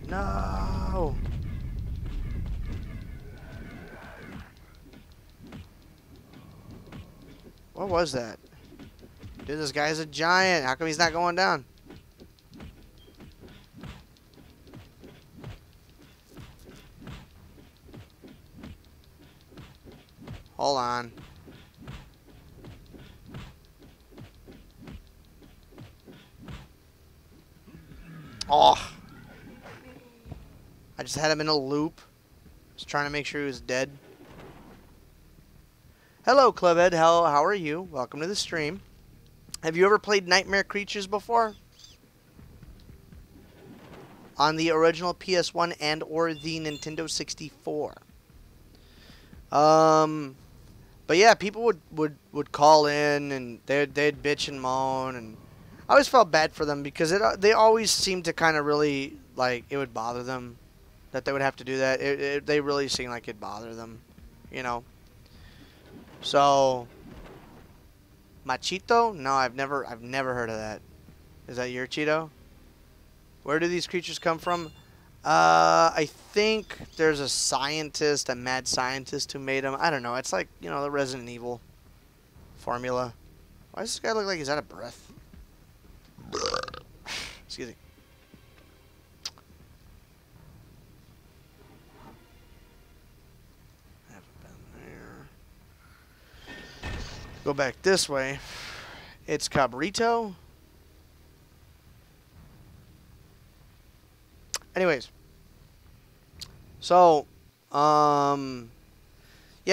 No. What was that? Dude, this guy's a giant. How come he's not going down? Hold on. Oh. I just had him in a loop. Just trying to make sure he was dead. Hello, Clubhead. How are you? Welcome to the stream. Have you ever played Nightmare Creatures before? On the original PS1 and or the Nintendo 64. But yeah, people would call in and they'd bitch and moan, and I always felt bad for them because they always seemed to kind of really, like, it would bother them that they would have to do that. They really seemed like it'd bother them, you know. So, Machito? No, I've never heard of that. Is that your Cheeto? Where do these creatures come from? I think there's a scientist, a mad scientist who made them. I don't know. It's like, you know, the Resident Evil formula. Why does this guy look like he's out of breath? Excuse me. Haven't been there. Go back this way. It's Cabrito. Anyways. So, yeah,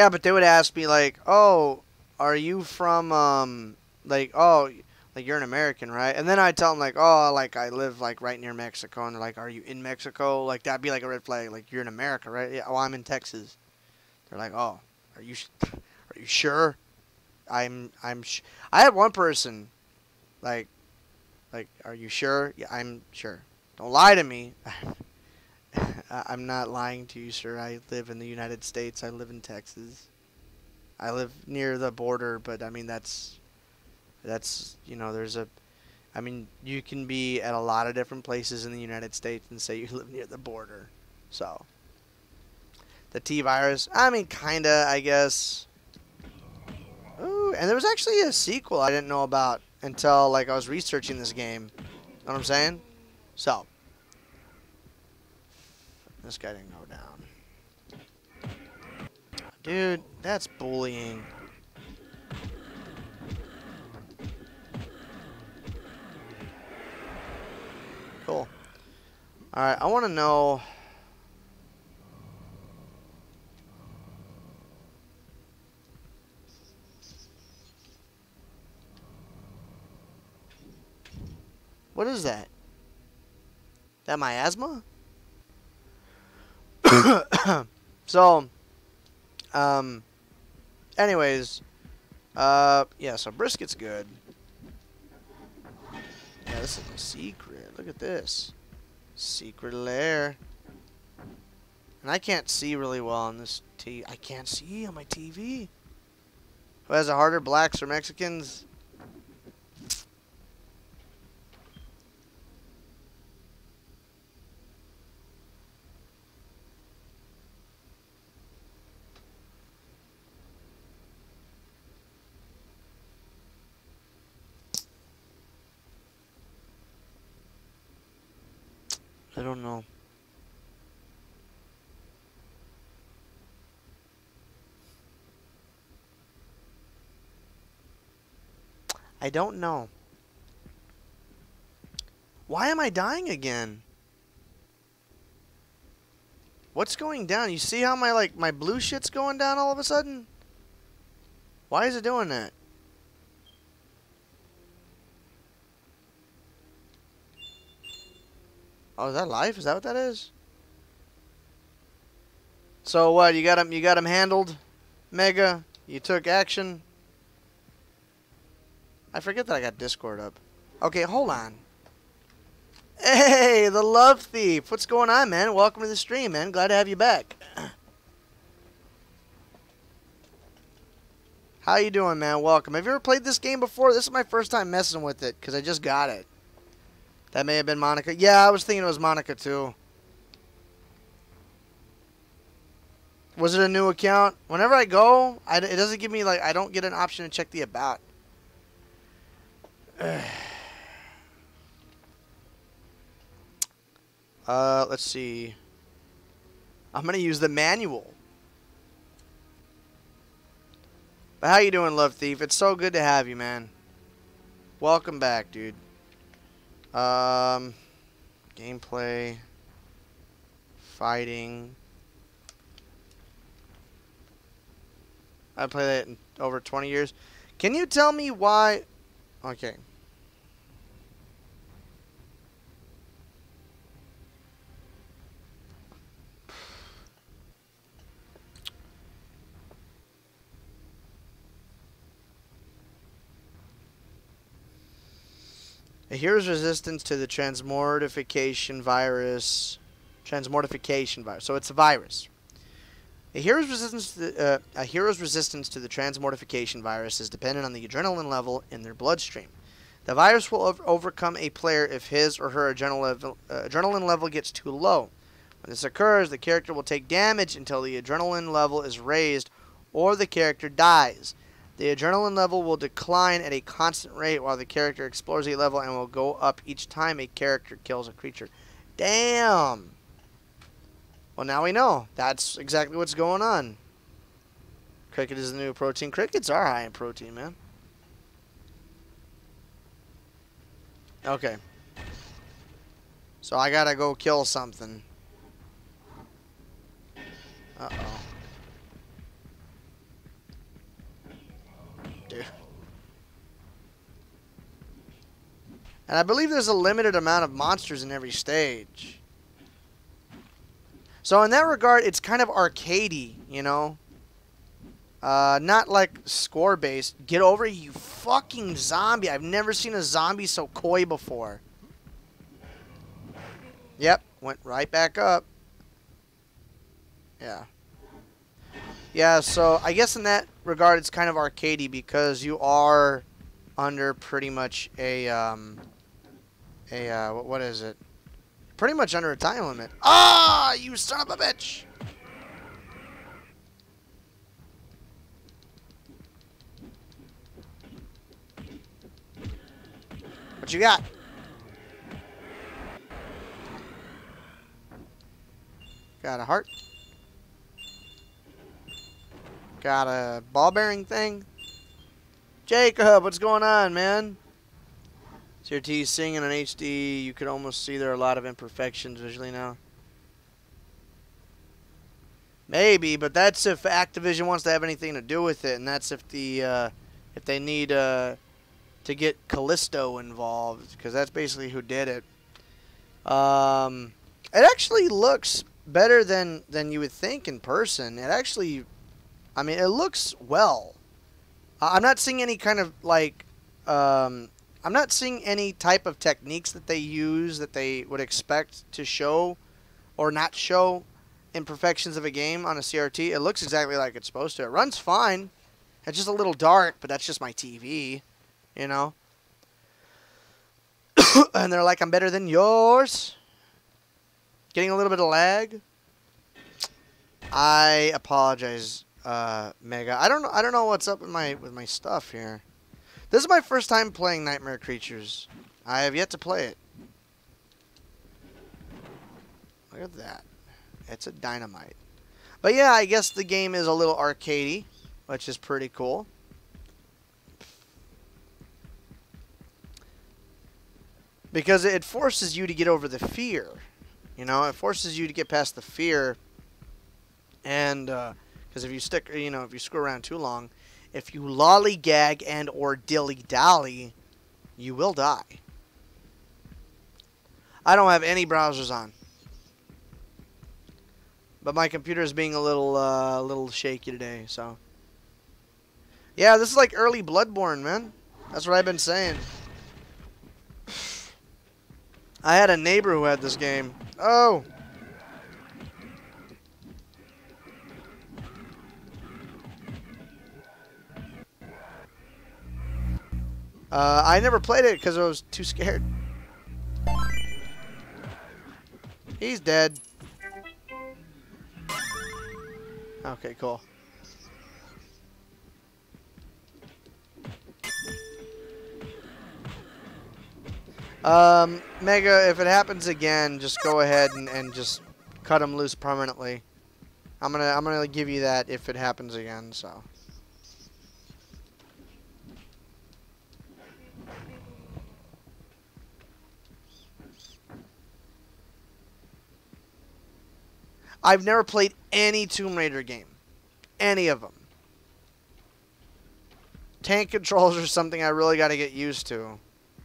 but they would ask me like, "Oh, are you from like, oh, like you're an American, right?" And then I'd tell them like, "Oh, like I live like right near Mexico." And they're like, "Are you in Mexico?" Like that'd be like a red flag. Like you're in America, right? Yeah. Oh, I'm in Texas. They're like, "Oh, are you are you sure?" I had one person like "Are you sure?" Yeah, I'm sure. Don't lie to me. I'm not lying to you, sir. I live in the United States. I live in Texas. I live near the border, but I mean that's you know, I mean, you can be at a lot of different places in the United States and say you live near the border. So, the T virus, I mean, kinda, I guess. Ooh, and there was actually a sequel I didn't know about until like I was researching this game. Know what I'm saying? So, this guy didn't go down. Dude, that's bullying. Cool. Alright, I want to know... What is that? That my asthma? So, anyways, yeah, so brisket's good. Yeah, this is a secret. Look at this. Secret lair. And I can't see really well on this I can't see on my TV. Who has it harder, blacks or Mexicans? I don't know. I don't know. Why am I dying again? What's going down? You see how my blue shit's going down all of a sudden? Why is it doing that? Oh, is that life? Is that what that is? So what? You got him handled, Mega. You took action. I forget that I got Discord up. Okay, hold on. Hey, the Love Thief. What's going on, man? Welcome to the stream, man. Glad to have you back. How you doing, man? Welcome. Have you ever played this game before? This is my first time messing with it, because I just got it. That may have been Monica. Yeah, I was thinking it was Monica, too. Was it a new account? Whenever I go, it doesn't give me, like, I don't get an option to check the about. Let's see. I'm going to use the manual. But how you doing, Love Thief? It's so good to have you, man. Welcome back, dude. Gameplay. Fighting. I played that in over 20 years. Can you tell me why... Okay. A hero's resistance to the transmortification virus. So it's a virus. A hero's resistance to the transmortification virus is dependent on the adrenaline level in their bloodstream. The virus will overcome a player if his or her adrenaline level gets too low. When this occurs, the character will take damage until the adrenaline level is raised or the character dies. The adrenaline level will decline at a constant rate while the character explores a level and will go up each time a character kills a creature. Damn! Well, now we know. That's exactly what's going on. Cricket is the new protein. Crickets are high in protein, man. Okay. So I gotta go kill something. Uh-oh. Dude. And I believe there's a limited amount of monsters in every stage. So in that regard, it's kind of arcadey, you know? Not like score-based. Get over it, you fucking zombie. I've never seen a zombie so coy before. Yep, went right back up. Yeah. Yeah, so I guess in that regard, it's kind of arcadey because you are under pretty much what is it? Pretty much under a time limit. Ah, you son of a bitch! What you got? Got a heart. Got a ball bearing thing. Jacob, what's going on, man? CRT singing in HD. You could almost see there are a lot of imperfections visually now. Maybe, but that's if Activision wants to have anything to do with it, and that's if they need to get Callisto involved, because that's basically who did it. It actually looks better than you would think in person. It actually, I mean, it looks well. I'm not seeing any kind of like, I'm not seeing any type of techniques that they use that they would expect to show or not show imperfections of a game on a CRT. It looks exactly like it's supposed to. It runs fine. It's just a little dark, but that's just my TV, you know. And they're like, I'm better than yours. Getting a little bit of lag. I apologize, Mega. I don't know what's up with my stuff here. This is my first time playing Nightmare Creatures. I have yet to play it. Look at that. It's a dynamite. But yeah, I guess the game is a little arcadey, which is pretty cool. Because it forces you to get over the fear. You know, it forces you to get past the fear. And because if you stick, you know, if you screw around too long, if you lollygag and or dilly-dally, you will die. I don't have any browsers on. But my computer is being a little shaky today, so. Yeah, this is like early Bloodborne, man. That's what I've been saying. I had a neighbor who had this game. Oh! I never played it because I was too scared. He's dead. Okay, cool. Mega, if it happens again, just go ahead and just cut him loose permanently. I'm gonna give you that if it happens again, so. I've never played any Tomb Raider game. Any of them. Tank controls are something I really got to get used to.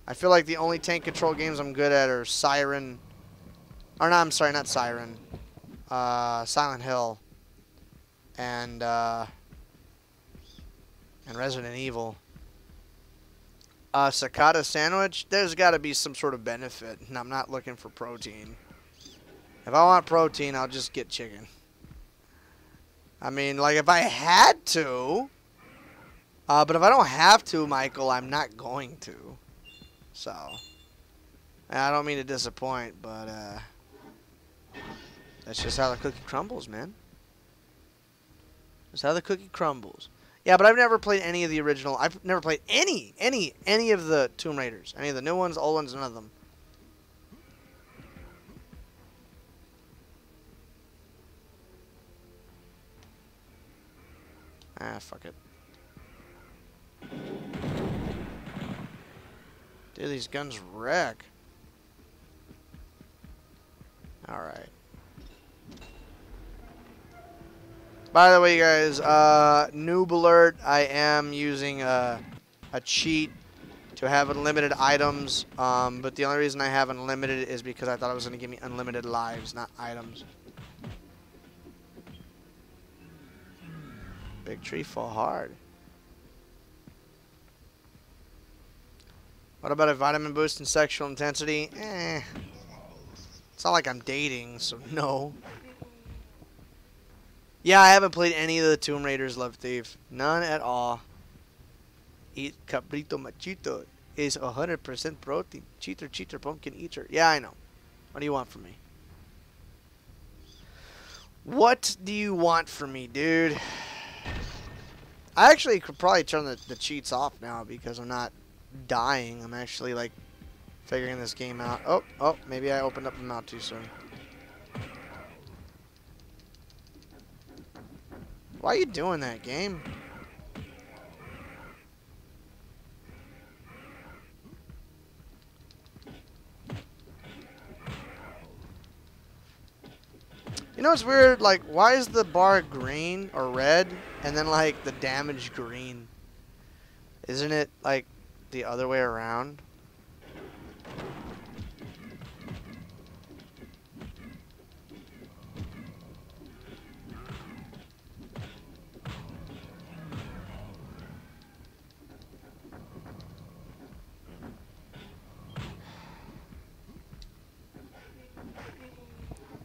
I feel like the only tank control games I'm good at are Siren. Or no, I'm sorry, not Siren. Silent Hill. And Resident Evil. Cicada sandwich, there's got to be some sort of benefit, and I'm not looking for protein. If I want protein, I'll just get chicken. I mean, like, if I had to. But if I don't have to, Michael, I'm not going to. So. And I don't mean to disappoint, but, that's just how the cookie crumbles, man. That's how the cookie crumbles. Yeah, but I've never played any of the original. I've never played any of the Tomb Raiders. Any of the new ones, old ones, none of them. Ah, fuck it. Dude, these guns wreck. Alright. By the way, guys, noob alert, I am using a cheat to have unlimited items, but the only reason I have unlimited is because I thought it was going to give me unlimited lives, not items. Big tree fall hard. What about a vitamin boost in sexual intensity? It's not like I'm dating, so no. Yeah, I haven't played any of the Tomb Raiders, Love Thief. None at all. Eat cabrito machito is 100% protein. Cheater, pumpkin eater. Yeah, I know. What do you want from me? What do you want from me, dude? I actually could probably turn the cheats off now because I'm not dying. I'm actually, like, figuring this game out. Oh, maybe I opened up the mouth too soon. Why are you doing that, game? You know what's weird? Like, why is the bar green or red and then, like, the damage green? Isn't it, like, the other way around?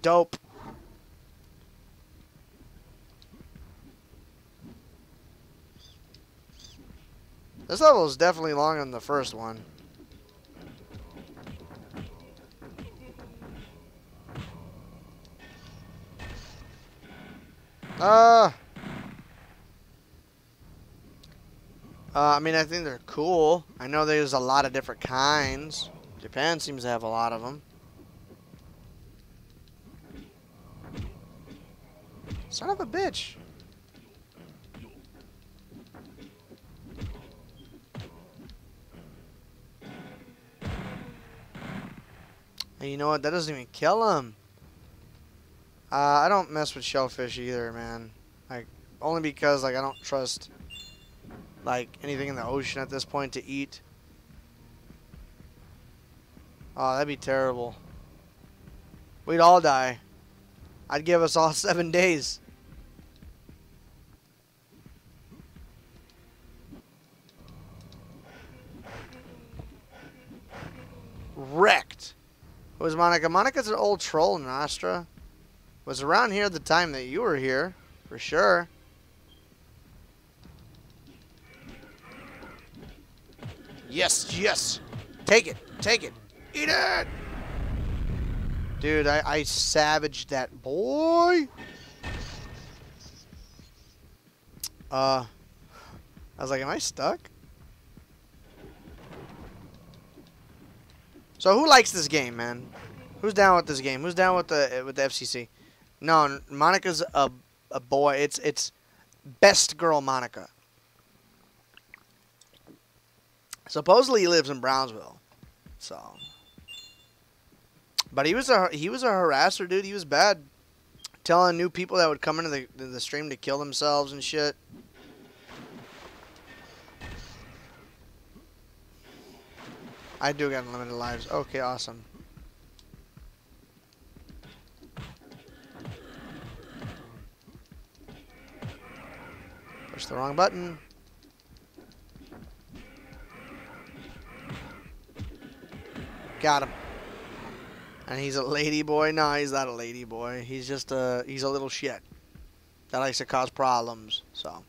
Dope. This level is definitely longer than the first one. I mean, I think they're cool. I know there's a lot of different kinds. Japan seems to have a lot of them. Son of a bitch. And you know what? That doesn't even kill him. I don't mess with shellfish either, man. Like, only because, like, I don't trust, like, anything in the ocean at this point to eat. Oh, that'd be terrible. We'd all die. I'd give us all 7 days. Wrecked. Who was Monica? Monica's an old troll, Nostra. Was around here the time that you were here, for sure. Yes, yes. Take it, take it. Eat it! Dude, I savaged that boy. I was like, am I stuck? So who likes this game, man? Who's down with this game? Who's down with the FCC? No, Monica's a boy. It's best girl Monica. Supposedly he lives in Brownsville. So, but he was a harasser, dude. He was bad, telling new people that would come into the stream to kill themselves and shit. I do got unlimited lives. Okay, awesome. Push the wrong button. Got him. And he's a lady boy? No, he's not a lady boy. He's just he's a little shit that likes to cause problems. So,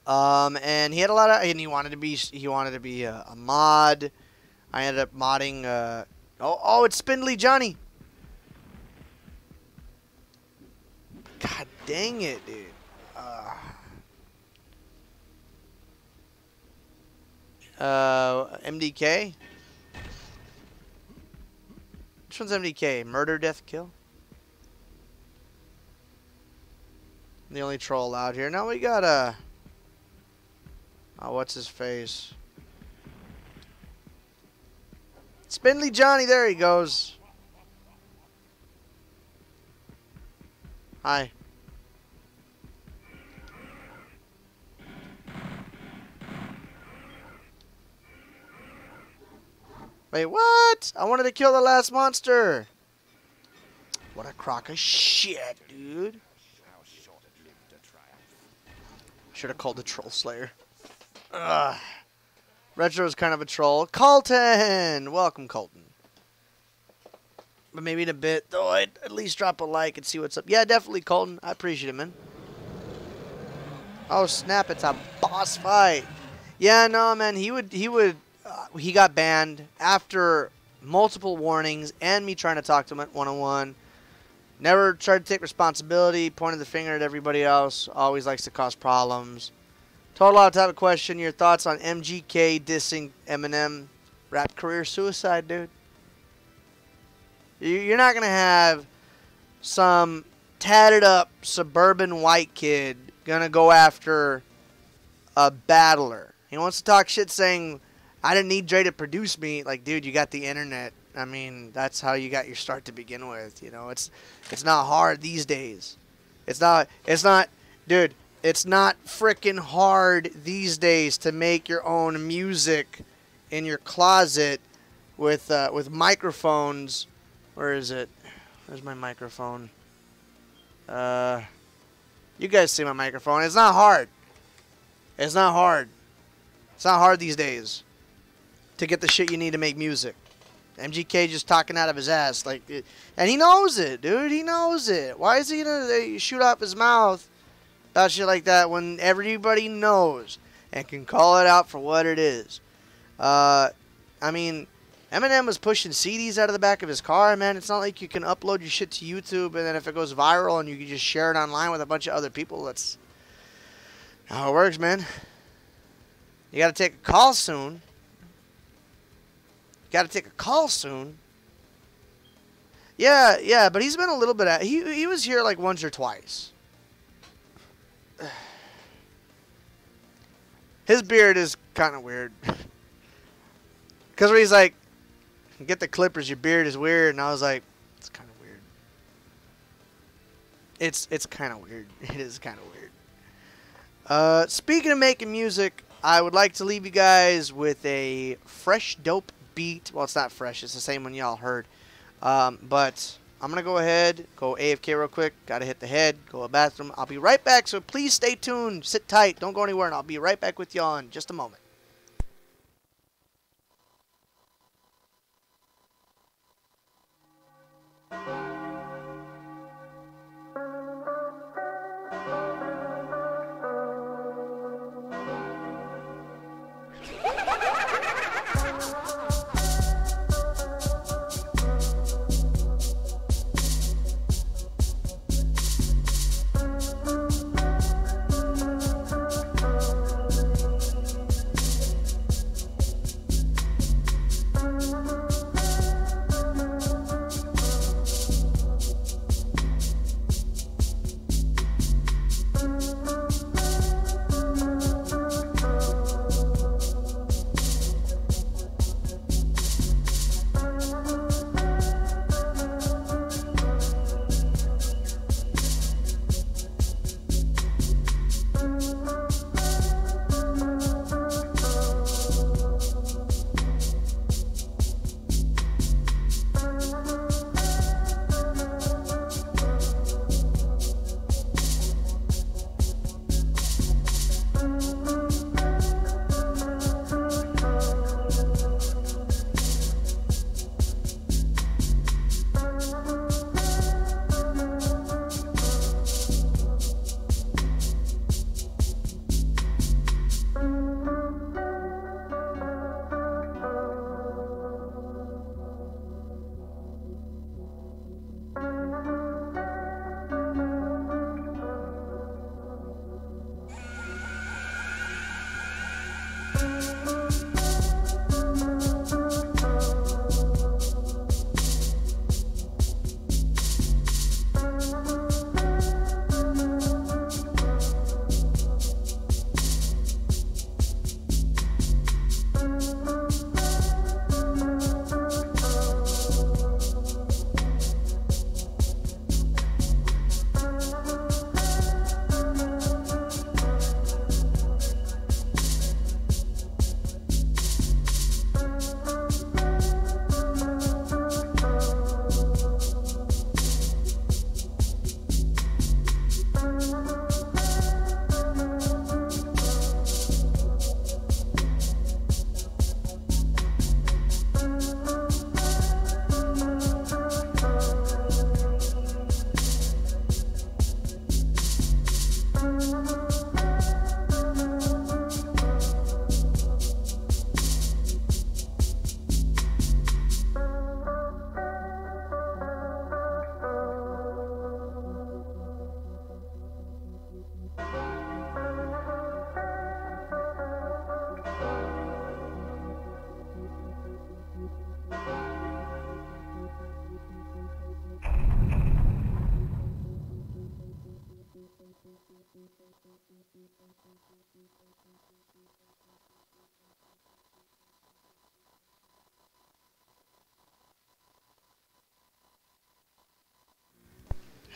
and he had a lot of, and he wanted to be a mod. I ended up modding. Oh, it's Spindly Johnny. God dang it, dude. MDK. Which one's MDK? Murder, death, kill? I'm the only troll out here. Now we got oh, what's his face? Spindly Johnny, there he goes. Hi. Wait, what? I wanted to kill the last monster. What a crock of shit, dude. Should have called the Troll Slayer. Ugh. Retro is kind of a troll. Colton! Welcome, Colton. But maybe in a bit, though, I'd at least drop a like and see what's up. Yeah, definitely, Colton. I appreciate it, man. Oh, snap. It's a boss fight. Yeah, no, man. He got banned after multiple warnings and me trying to talk to him at one-on-one. Never tried to take responsibility, pointed the finger at everybody else, always likes to cause problems. Total Out type of question, your thoughts on MGK dissing Eminem, rap career suicide, dude? You're not going to have some tatted up suburban white kid going to go after a battler. He wants to talk shit saying, I didn't need Dre to produce me. Like, dude, you got the internet. I mean, that's how you got your start to begin with. You know, it's not hard these days. It's not, dude, it's not freaking hard these days to make your own music in your closet with microphones. Where is it? Where's my microphone? You guys see my microphone. It's not hard. It's not hard. It's not hard these days to get the shit you need to make music. MGK just talking out of his ass, like, and he knows it, dude. He knows it. Why is he gonna shoot off his mouth about shit like that when everybody knows and can call it out for what it is? I mean, Eminem was pushing CDs out of the back of his car, man. It's not like you can upload your shit to YouTube and then if it goes viral and you can just share it online with a bunch of other people. That's how it works, man. You got to take a call soon. Got to take a call soon. Yeah, but he's been a little bit he was here like once or twice. His beard is kind of weird. Cuz he's like Get the clippers. Your beard is weird. And I was like, it's kind of weird. It's kind of weird. It is kind of weird. Speaking of making music, I would like to leave you guys with a fresh, dope beat. Well, it's not fresh. It's the same one y'all heard. But I'm going to go ahead, go AFK real quick. Got to hit the head, go to the bathroom. I'll be right back, so please stay tuned. Sit tight. Don't go anywhere, and I'll be right back with y'all in just a moment.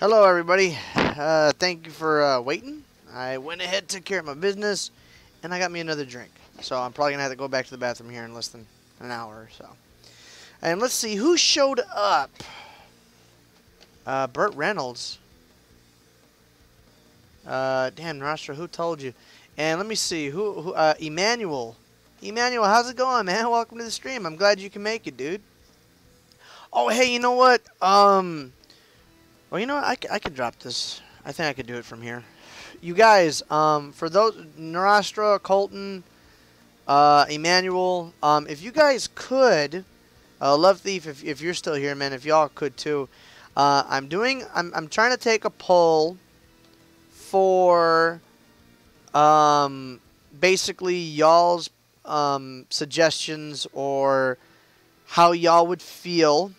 Hello, everybody. Thank you for waiting. I went ahead, took care of my business, and I got me another drink. So I'm probably going to have to go back to the bathroom here in less than an hour or so. And let's see, who showed up? Burt Reynolds. Damn, Nostra, who told you? And let me see, Emmanuel. Emmanuel, how's it going, man? Welcome to the stream. I'm glad you can make it, dude. Oh, hey, you know what? Well, you know what? I could drop this. I think I could do it from here. You guys, for those, Narastra, Colton, Emmanuel, if you guys could, Love Thief, if you're still here, man, if y'all could too, I'm trying to take a poll for, basically y'all's, suggestions or how y'all would feel,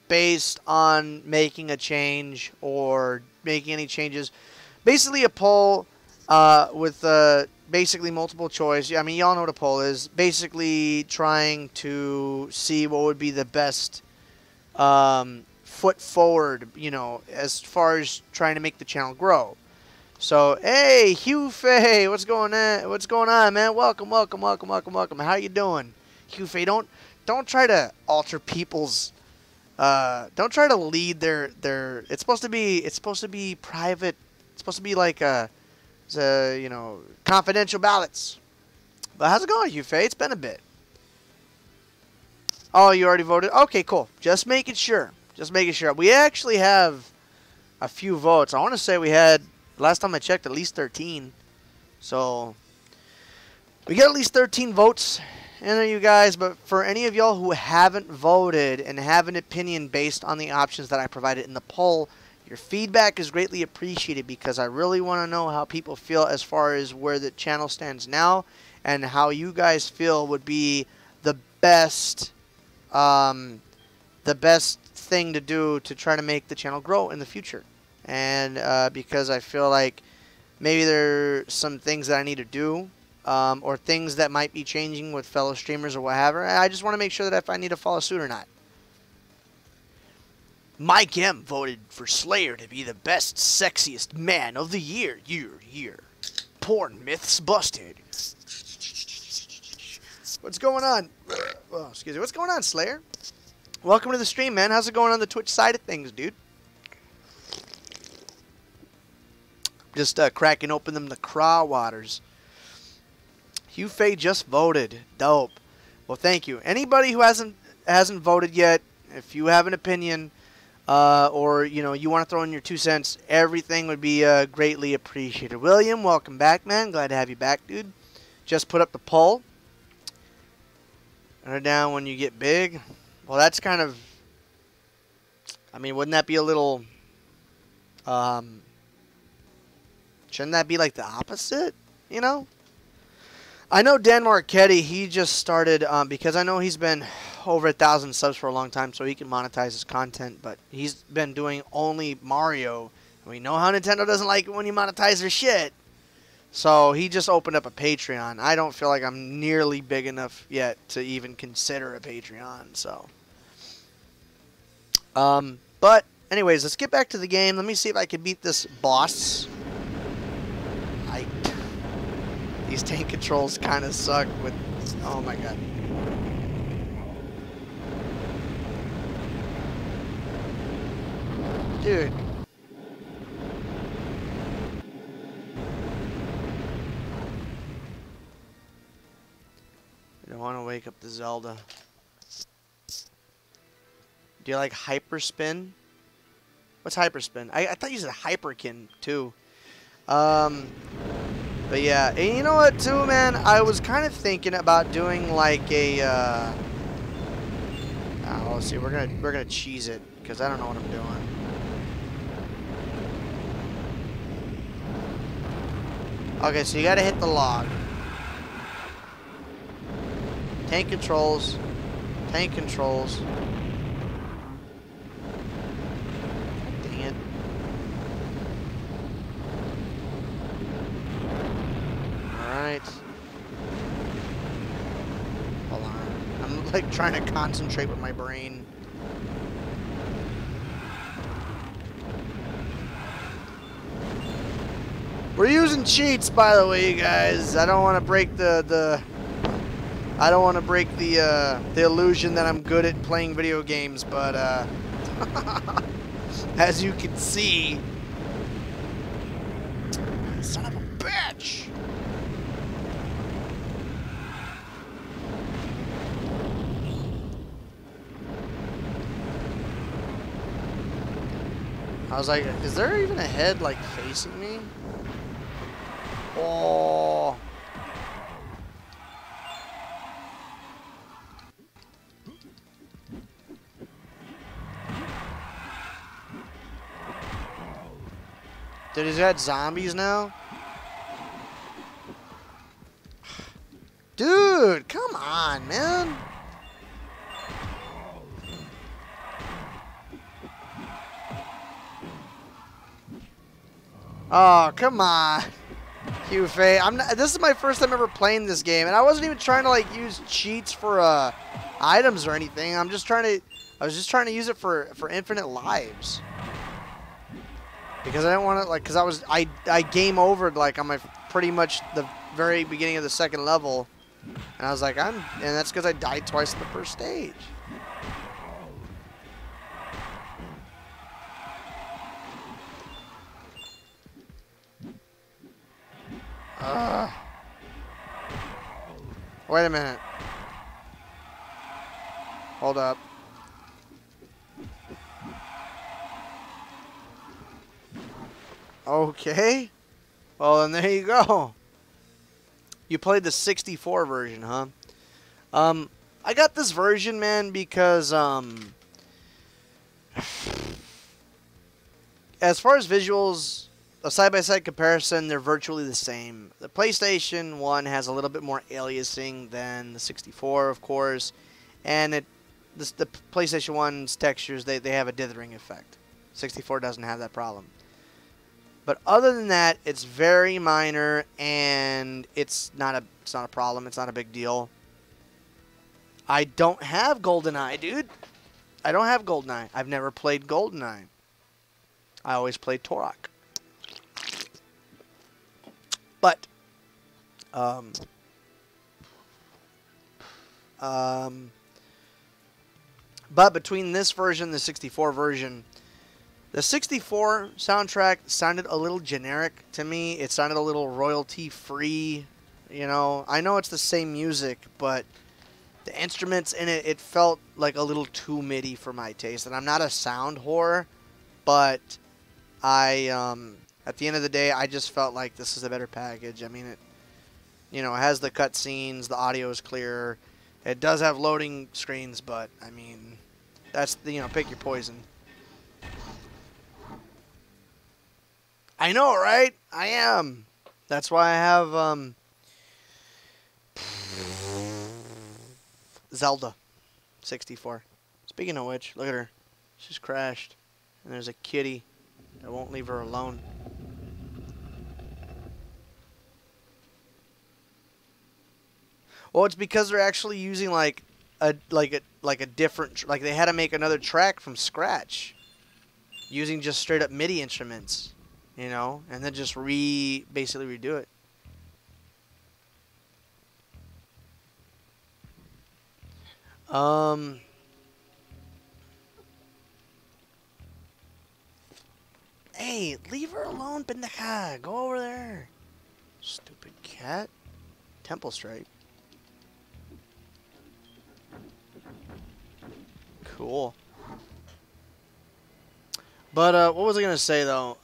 based on making a change or making any changes. Basically a poll with basically multiple choice. I mean, y'all know what a poll is. Basically trying to see what would be the best foot forward, you know, as far as trying to make the channel grow. So, hey, Hugh Fay, what's going on? What's going on, man? Welcome, welcome, welcome, welcome, welcome. How you doing, Hugh Fay? Don't try to alter people's. Don't try to lead their. It's supposed to be private. It's supposed to be like you know, confidential ballots. But how's it going, Hugh Fay? It's been a bit. Oh, you already voted? Okay, cool. Just making sure. Just making sure. We actually have a few votes. I want to say we had, last time I checked, at least 13. So, we got at least 13 votes in there, you guys. But for any of y'all who haven't voted and have an opinion based on the options that I provided in the poll, your feedback is greatly appreciated because I really want to know how people feel as far as where the channel stands now and how you guys feel would be the best thing to do to try to make the channel grow in the future. And because I feel like maybe there's some things that I need to do or things that might be changing with fellow streamers or whatever. I just want to make sure that if I need to follow suit or not. Mike M voted for Slayer to be the best, sexiest man of the year. Porn myths busted. What's going on? Oh, excuse me. What's going on, Slayer? Welcome to the stream, man. How's it going on the Twitch side of things, dude? Just cracking open them the craw waters. Hugh Fay just voted. Dope. Well, thank you. Anybody who hasn't voted yet, if you have an opinion or you know you want to throw in your 2 cents, everything would be greatly appreciated. William, welcome back, man. Glad to have you back, dude. Just put up the poll. Or down when you get big. Well, that's kind of, I mean, wouldn't that be a little, shouldn't that be like the opposite, you know? I know Dan Marchetti, he just started, because I know he's been over 1,000 subs for a long time, so he can monetize his content, but he's been doing only Mario. We know how Nintendo doesn't like it when you monetize their shit. So he just opened up a Patreon. I don't feel like I'm nearly big enough yet to even consider a Patreon. So, but anyways, let's get back to the game. Let me see if I can beat this boss. These tank controls kind of suck with. Oh my god. Dude. I don't want to wake up the Zelda. Do you like hyperspin? What's hyperspin? I thought you said hyperkin too. But yeah, and you know what too, man? I was kind of thinking about doing like a. Oh, let's see. We're gonna cheese it because I don't know what I'm doing. Okay, so you gotta hit the log. Tank controls. Tank controls. Dang it. Alright. Hold on. I'm like trying to concentrate with my brain. We're using cheats, by the way, you guys. I don't want to break the illusion that I'm good at playing video games, but as you can see, son of a bitch. I was like, is there even a head like facing me? Oh. Dude, he's got zombies now? Dude, come on, man. Oh, come on. you, Faye. This is my first time ever playing this game, and I wasn't even trying to like use cheats for items or anything. I was just trying to use it for infinite lives. Because I didn't want to, like, because I game overed, like, on my pretty much the very beginning of the second level. And I was like, and that's because I died twice in the first stage. Wait a minute. Hold up. Okay. Well, then there you go. You played the 64 version, huh? I got this version, man, because, as far as visuals, a side-by-side comparison, they're virtually the same. The PlayStation 1 has a little bit more aliasing than the 64, of course, and the PlayStation 1's textures, they have a dithering effect. 64 doesn't have that problem. But other than that, it's very minor, and it's not a problem. It's not a big deal. I don't have GoldenEye, dude. I don't have GoldenEye. I've never played GoldenEye. I always played Turok. But, but between this version and the 64 version, the 64 soundtrack sounded a little generic to me. It sounded a little royalty-free, you know. I know it's the same music, but the instruments in it, it felt like a little too MIDI for my taste. And I'm not a sound whore, but at the end of the day, I just felt like this is a better package. I mean, it has the cutscenes, the audio is clear. It does have loading screens, but, I mean, that's, pick your poison. I know, right? I am. That's why I have Zelda 64. Speaking of which, look at her. She's crashed. And there's a kitty that won't leave her alone. Well, it's because they're actually using like a different, like they had to make another track from scratch using just straight up MIDI instruments. And then just basically redo it. Hey, leave her alone, pendeja. Go over there. Stupid cat. Temple Stripe. Cool. But, what was I going to say, though?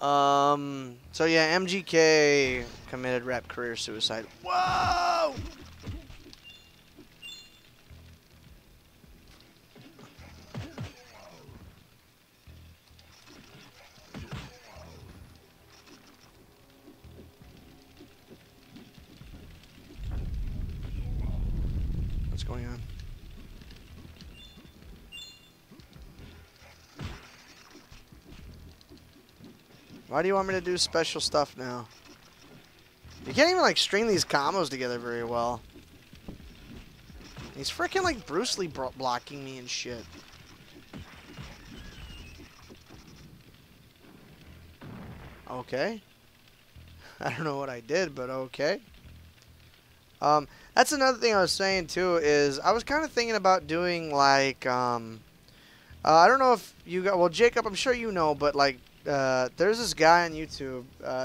So, yeah, MGK committed rap career suicide. Whoa! What's going on? Why do you want me to do special stuff now? You can't even, like, string these combos together very well. He's freaking, like, Bruce Lee blocking me and shit. Okay. I don't know what I did, but okay. That's another thing I was saying, too, is I was kind of thinking about doing, like, I don't know if you got, well, Jacob, I'm sure you know, but, like, there's this guy on YouTube.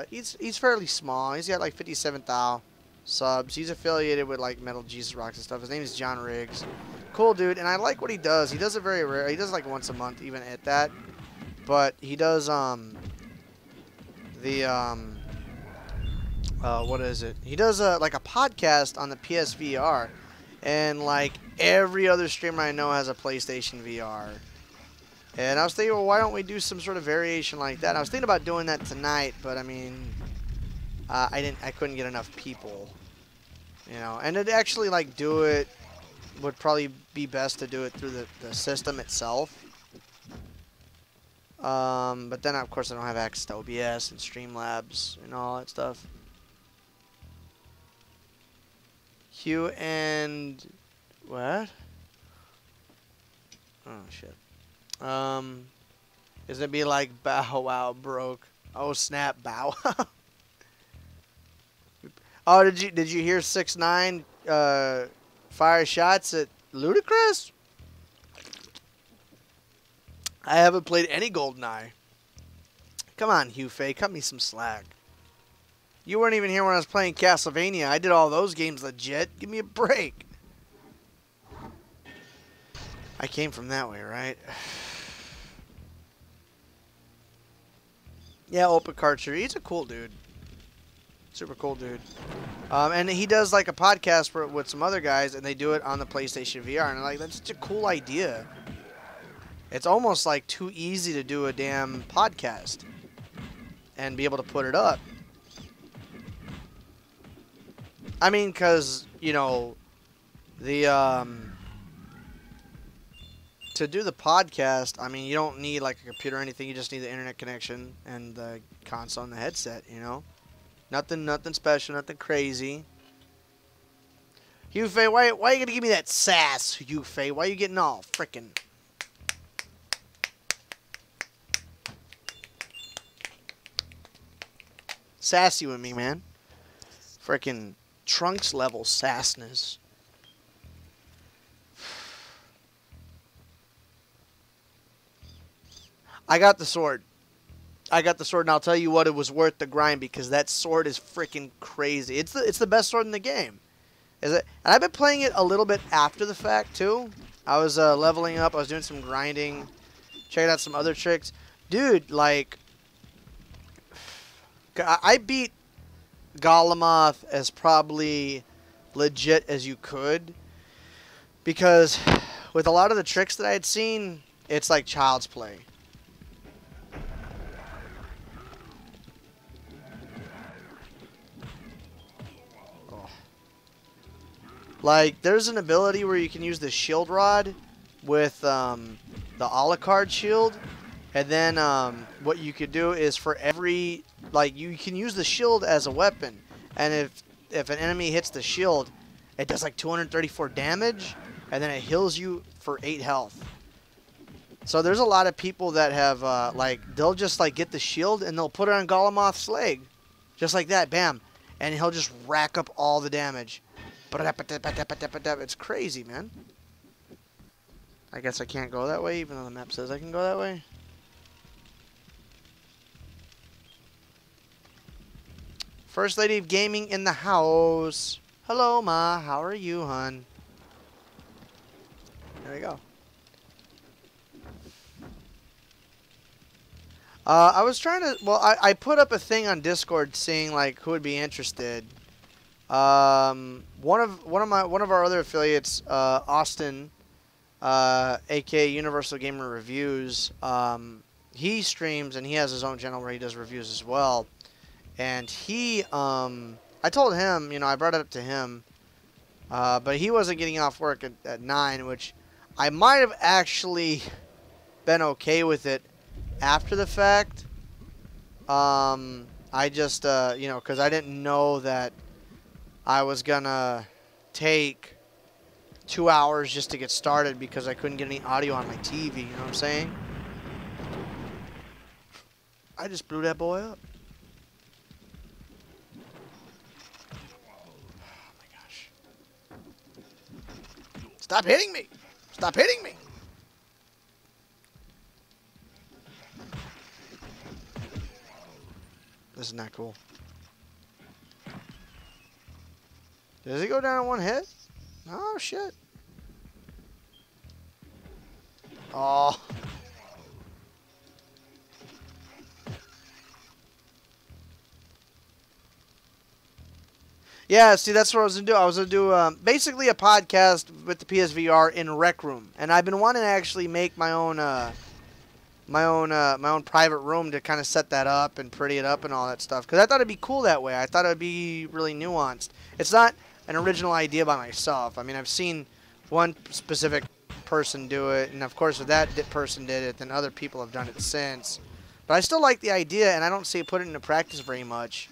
He's fairly small. He's got like 57,000 subs. He's affiliated with like Metal Jesus Rocks and stuff. His name is John Riggs. Cool dude, and I like what he does. He does it very rare. He does like once a month, even at that. But he does what is it? He does like a podcast on the PSVR, and like every other streamer I know has a PlayStation VR. And I was thinking, well, why don't we do some sort of variation like that? I was thinking about doing that tonight, but I mean, I couldn't get enough people, And to actually like do it would probably be best to do it through the system itself. But then of course I don't have access to OBS and Streamlabs and all that stuff. Hugh and what? Oh shit. Is it be like Bow Wow broke? Oh snap, Bow. Oh, did you hear 6ix9ine fire shots at Ludacris? I haven't played any GoldenEye. Come on, Hugh Faye, cut me some slack. You weren't even here when I was playing Castlevania. I did all those games legit. Give me a break. I came from that way, right? Yeah, Open Karcher. He's a cool dude. Super cool dude. And he does like a podcast with some other guys, and they do it on the PlayStation VR. And I'm like, that's such a cool idea. It's almost like too easy to do a damn podcast and be able to put it up. I mean, because, you know, the, to do the podcast, I mean, you don't need like a computer or anything. You just need the internet connection and the console and the headset, you know? Nothing special, nothing crazy. Hugh Faye, why you gonna give me that sass, Hugh Faye? Why you getting all frickin'... sassy with me, man? Frickin' Trunks level sassness. I got the sword. And I'll tell you what, it was worth the grind because that sword is freaking crazy. It's the best sword in the game. Is it? And I've been playing it a little bit after the fact too. I was leveling up. I was doing some grinding, checking out some other tricks. Dude, like, I beat Golomoth as probably legit as you could because with a lot of the tricks that I had seen, it's like child's play. Like, there's an ability where you can use the shield rod with the Alucard shield. And then what you could do is for every... Like, you can use the shield as a weapon. And if an enemy hits the shield, it does like 234 damage. And then it heals you for 8 health. So there's a lot of people that have, like, they'll just, like, get the shield and they'll put it on Golomoth's leg. Just like that, bam. And he'll just rack up all the damage. It's crazy, man. I guess I can't go that way, even though the map says I can go that way. First Lady of Gaming in the house. Hello, Ma. How are you, hun? There we go. I was trying to... Well, I put up a thing on Discord seeing, like, who would be interested. One of our other affiliates, Austin, aka Universal Gamer Reviews, he streams and he has his own channel where he does reviews as well. And he, I told him, you know, I brought it up to him, but he wasn't getting off work at 9, which I might have actually been okay with it after the fact. I just, you know, because I didn't know that I was gonna take 2 hours just to get started because I couldn't get any audio on my TV, you know what I'm saying? I just blew that boy up. Oh my gosh. Stop hitting me! Stop hitting me! This is not cool. Does he go down in one hit? Oh, shit. Oh. Yeah, see, that's what I was going to do. I was going to do basically a podcast with the PSVR in Rec Room. And I've been wanting to actually make my own my own private room to kind of set that up and pretty it up and all that stuff. Because I thought it'd be cool that way. I thought it'd be really nuanced. It's not an original idea by myself. I mean, I've seen one specific person do it, and of course if that person did it, then other people have done it since. But I still like the idea, and I don't see it put it into practice very much.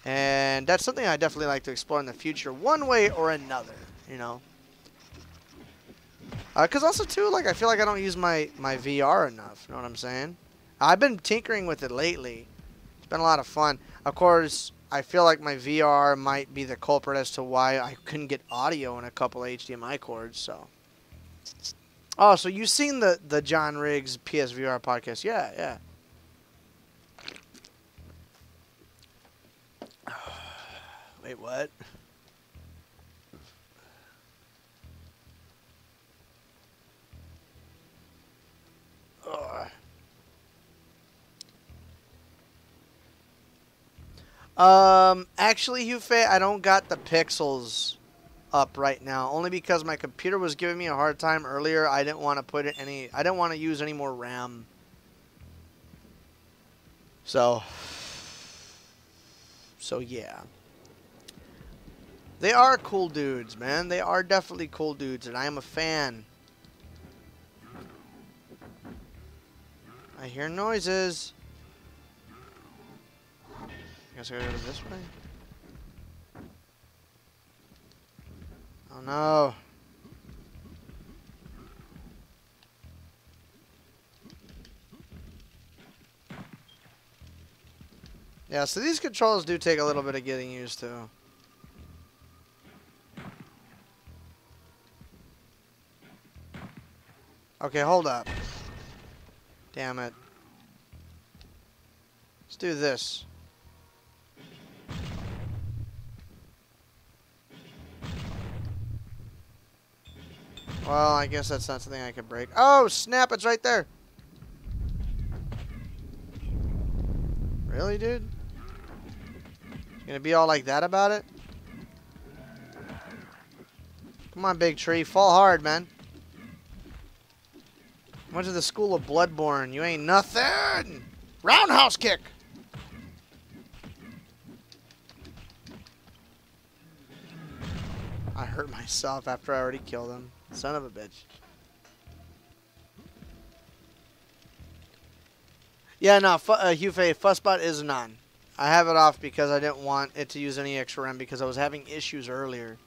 And that's something I definitely like to explore in the future, one way or another, you know. Because also, too, like, I feel like I don't use my VR enough, you know what I'm saying? I've been tinkering with it lately. It's been a lot of fun. Of course, I feel like my VR might be the culprit as to why I couldn't get audio in a couple HDMI cords, so. Oh, so you've seen the John Riggs PSVR podcast? Yeah, yeah. Wait, what? Ugh. Actually, Hufe, I don't got the pixels up right now, only because my computer was giving me a hard time earlier. I didn't want to I didn't want to use any more RAM. So yeah. They are cool dudes, man. They are definitely cool dudes, and I am a fan. I hear noises. I guess I gotta go this way. Oh no. Yeah, so these controls do take a little bit of getting used to. Okay, hold up. Damn it. Let's do this. Well, I guess that's not something I could break. Oh, snap, it's right there. Really, dude? You gonna be all like that about it? Come on, big tree. Fall hard, man. Went to the school of Bloodborne. You ain't nothing. Roundhouse kick. I hurt myself after I already killed him. Son of a bitch. Yeah, no, Hufe, Fussbot is none. I have it off because I didn't want it to use any extra RAM because I was having issues earlier.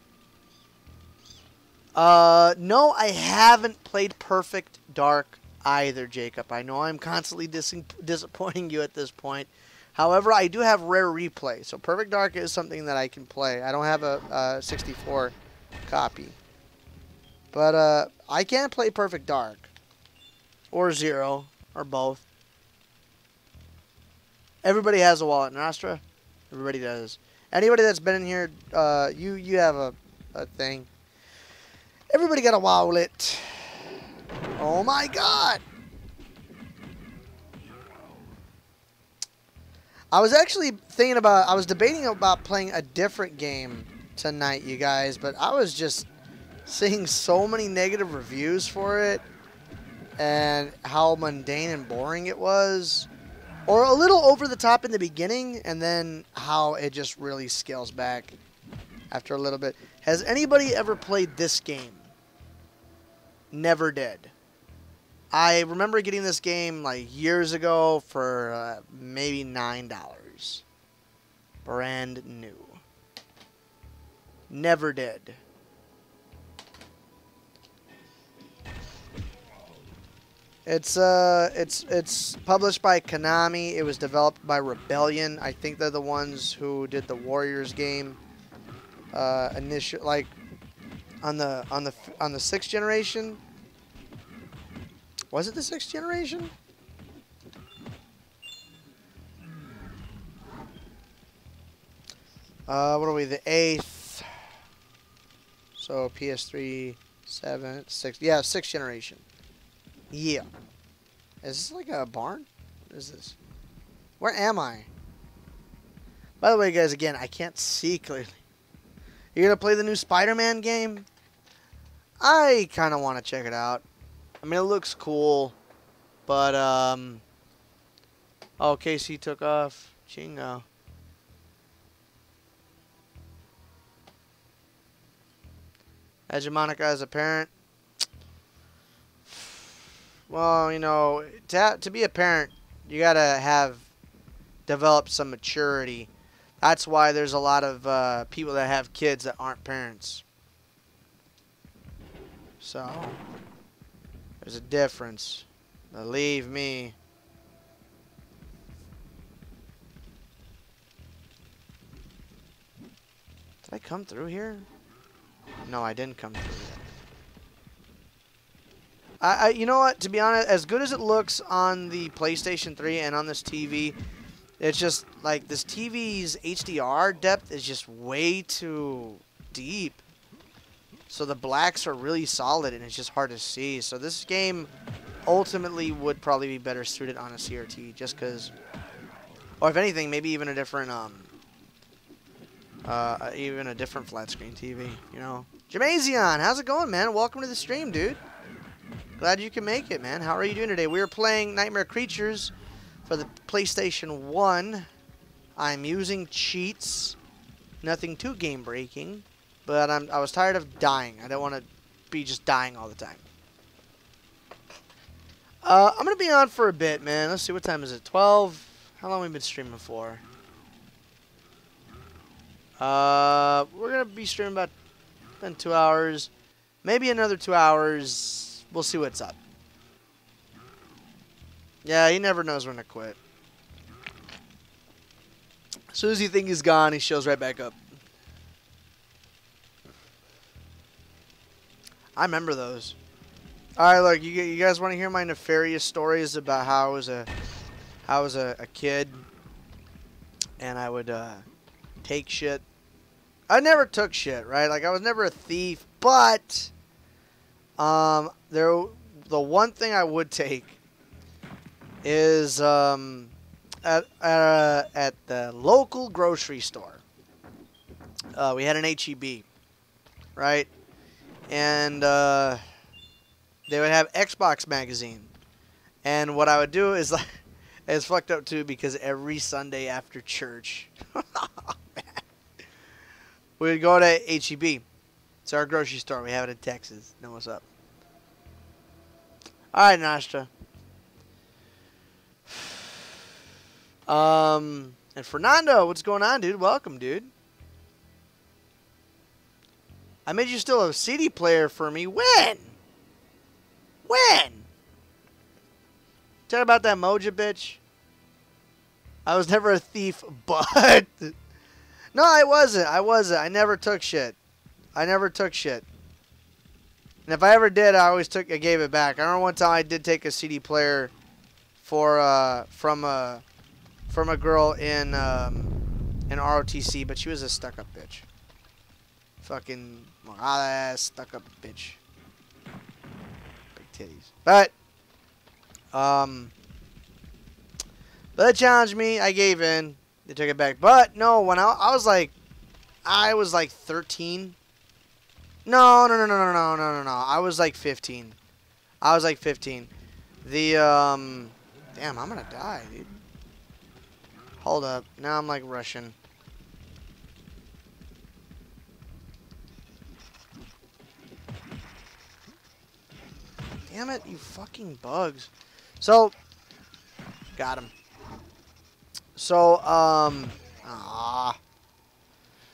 No, I haven't played Perfect Dark either, Jacob. I know I'm constantly disappointing you at this point. However, I do have Rare Replay, so Perfect Dark is something that I can play. I don't have a 64 copy. But I can play Perfect Dark. Or Zero. Or both. Everybody has a wallet in Astra. Everybody does. Anybody that's been in here, you have a thing. Everybody got a wallet. Oh my god! I was actually I was debating about playing a different game tonight, you guys, but I was just seeing so many negative reviews for it and how mundane and boring it was. Or a little over the top in the beginning, and then how it just really scales back after a little bit. Has anybody ever played this game? Never did. I remember getting this game like years ago for maybe $9. Brand new. Never did. It's published by Konami. It was developed by Rebellion. I think they're the ones who did the Warriors game. Initial like on the sixth generation. Was it the sixth generation? What are we? The eighth. So PS3, 7, 6. Yeah, sixth generation. Yeah. Is this like a barn? What is this? Where am I? By the way, guys, again, I can't see clearly. You gonna play the new Spider-Man game? I kind of want to check it out. I mean, it looks cool, but oh, Casey took off. Chingo. Hegemonica as a parent. Well, you know, to be a parent, you gotta have developed some maturity That's why there's a lot of people that have kids that aren't parents. So, there's a difference. Believe me. Did I come through here? No, I didn't come through yet. You know what? To be honest, as good as it looks on the PlayStation 3 and on this TV, it's just like this TV's HDR depth is just way too deep. So the blacks are really solid and it's just hard to see. So this game ultimately would probably be better suited on a CRT just because, or if anything, maybe even a different flat screen TV, you know. Jamazion, how's it going, man? Welcome to the stream, dude. Glad you can make it, man. How are you doing today? We are playing Nightmare Creatures for the PlayStation 1. I'm using cheats. Nothing too game-breaking. But I was tired of dying. I don't want to be just dying all the time. I'm going to be on for a bit, man. Let's see, what time is it? 12? How long have we been streaming for? We're going to be streaming about 2 hours. Maybe another 2 hours. We'll see what's up. Yeah, he never knows when to quit. As soon as you think he's gone, he shows right back up. I remember those. Alright, look, you guys want to hear my nefarious stories about how I was a kid and I would take shit. I never took shit, right? Like, I was never a thief, but the one thing I would take is at the local grocery store. We had an HEB, right? And they would have Xbox magazine. And what I would do is, like, it's fucked up too because every Sunday after church, we would go to HEB. It's our grocery store. We have it in Texas. Know what's up? All right, Nastra. And Fernando, what's going on, dude? Welcome, dude. I made you still a CD player for me. When? When? Talk about that Moja bitch. I was never a thief, but no, I wasn't. I never took shit. And if I ever did, I gave it back. I remember one time I did take a CD player from a girl in ROTC, but she was a stuck-up bitch. Fucking stuck-up bitch. Big titties. But they challenged me. I gave in. They took it back. But no, when I was like 13. No. I was like 15. The damn, I'm gonna die, dude. Hold up. Now I'm like rushing. Damn it, you fucking bugs. So, got him. So,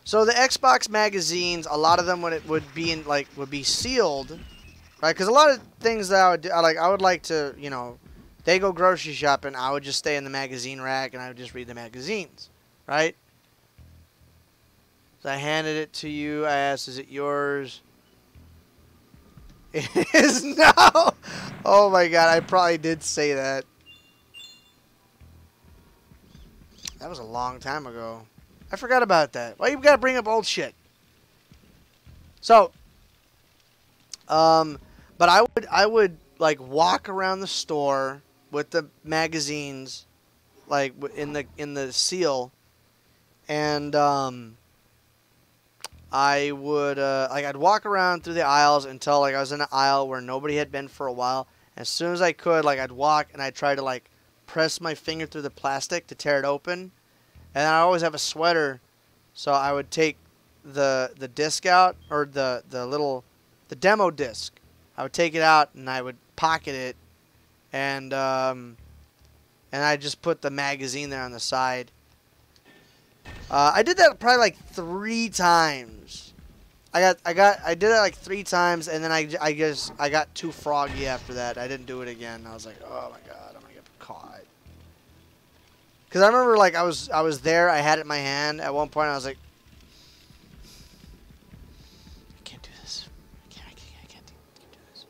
so the Xbox magazines, a lot of them would be sealed, right? Because a lot of things that I would do, I would like to, you know, they go grocery shopping, I would just stay in the magazine rack and I would just read the magazines, right? So I handed it to you. I asked, "Is it yours?" It is now. Oh my god, I probably did say that. That was a long time ago. I forgot about that. Why you gotta bring up old shit? So, but I would like walk around the store with the magazines, like in the seal, and I would I'd walk around through the aisles until like I was in an aisle where nobody had been for a while. As soon as I could, like I'd walk and I'd try to like press my finger through the plastic to tear it open. And I always have a sweater, so I would take the disc out, or the demo disc. I would take it out and I would pocket it, and I just put the magazine there on the side. I did that probably like 3 times. I did it like 3 times, and then I guess I got too froggy after that. I didn't do it again. I was like, oh my god, I'm gonna get caught. Cause I remember like I was there. I had it in my hand at one point. I was like, I can't do this. I can't do this.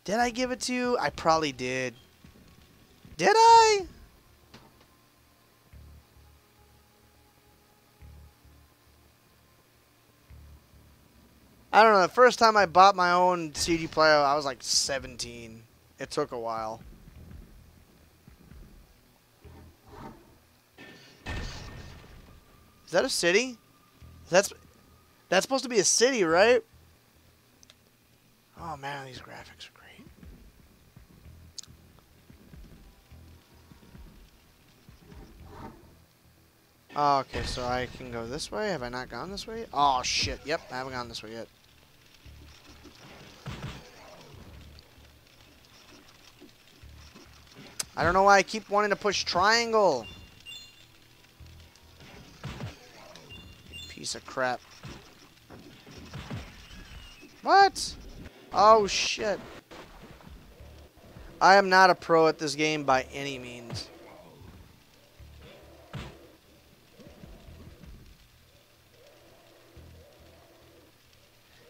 Did I give it to you? I probably did. Did I? I don't know. The first time I bought my own CD player, I was like 17. It took a while. Is that a city? That's supposed to be a city, right? Oh man, these graphics are great. Oh, okay, so I can go this way. Have I not gone this way? Oh shit. Yep, I haven't gone this way yet. I don't know why I keep wanting to push triangle. Piece of crap. What? Oh, shit. I am not a pro at this game by any means.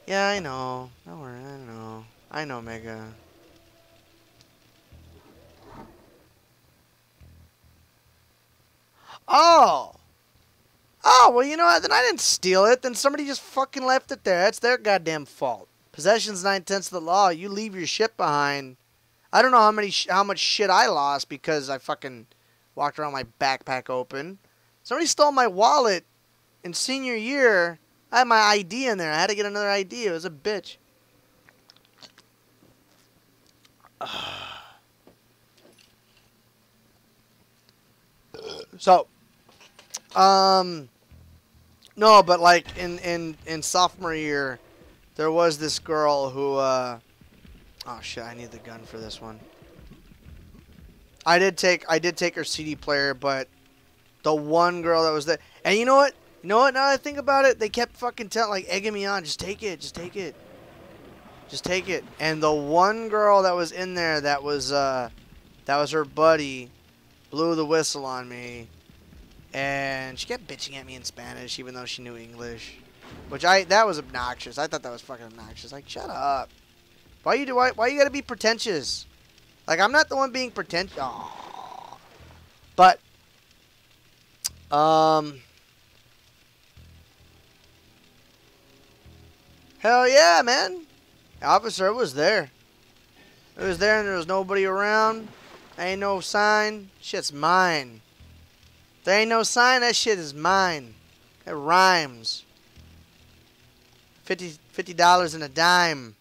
Yeah, I know. Don't worry, I know. I know, Mega. Oh! Oh, well, you know what? Then I didn't steal it. Then somebody just fucking left it there. That's their goddamn fault. Possession's 9/10 of the law. You leave your shit behind. I don't know how much shit I lost because I fucking walked around my backpack open. Somebody stole my wallet in senior year. I had my ID in there. I had to get another ID. It was a bitch. So, no, but like in sophomore year, there was this girl who, oh shit, I need the gun for this one. I did take her CD player, but the one girl that was there, and you know what? You know what? Now that I think about it, they kept fucking egging me on. Just take it. Just take it. Just take it. And the one girl that was in there, that was her buddy, blew the whistle on me, and she kept bitching at me in Spanish, even though she knew English, that was obnoxious. I thought that was fucking obnoxious. Like, shut up. Why you gotta be pretentious? Like, I'm not the one being pretentious. Aww. But, hell yeah, man. The officer was there. It was there and there was nobody around. Ain't no sign. Shit's mine. There ain't no sign. That shit is mine. It rhymes. $50 and a dime.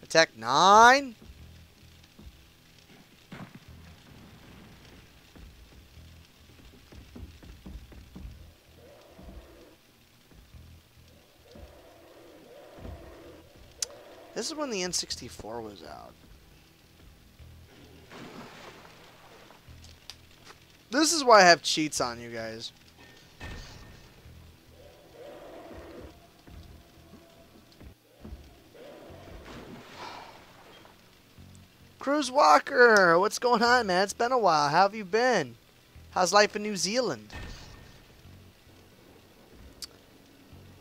Attack 9. This is when the N64 was out. This is why I have cheats on you guys. Cruz Walker, what's going on, man? It's been a while. How have you been? How's life in New Zealand?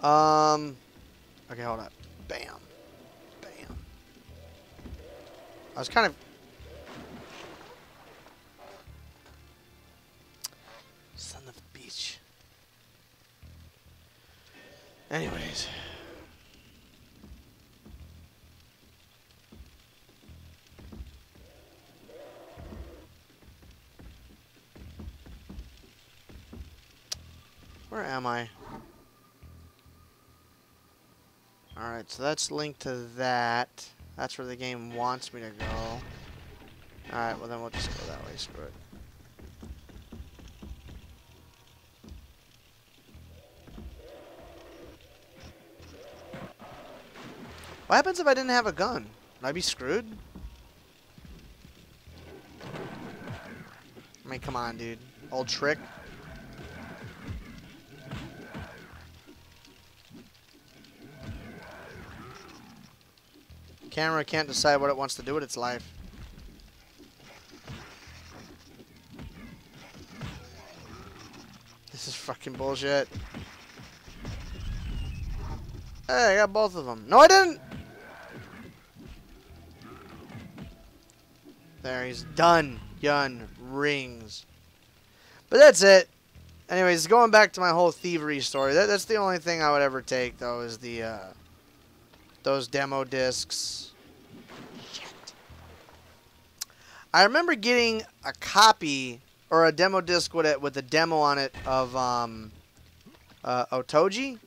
Okay, hold up. Bam. Bam. I was kind of... Son of a bitch. Anyways. Where am I? Alright, so that's linked to that. That's where the game wants me to go. Alright, well then we'll just go that way. Screw it. What happens if I didn't have a gun? Would I be screwed? I mean, come on, dude. Old trick. Camera can't decide what it wants to do with its life. This is fucking bullshit. Hey, I got both of them. No, I didn't! There, he's done. Yun rings. But that's it. Anyways, going back to my whole thievery story. That's the only thing I would ever take, though, is the, those demo discs. Shit. I remember getting a copy, or a demo disc with a demo on it of, Otoji.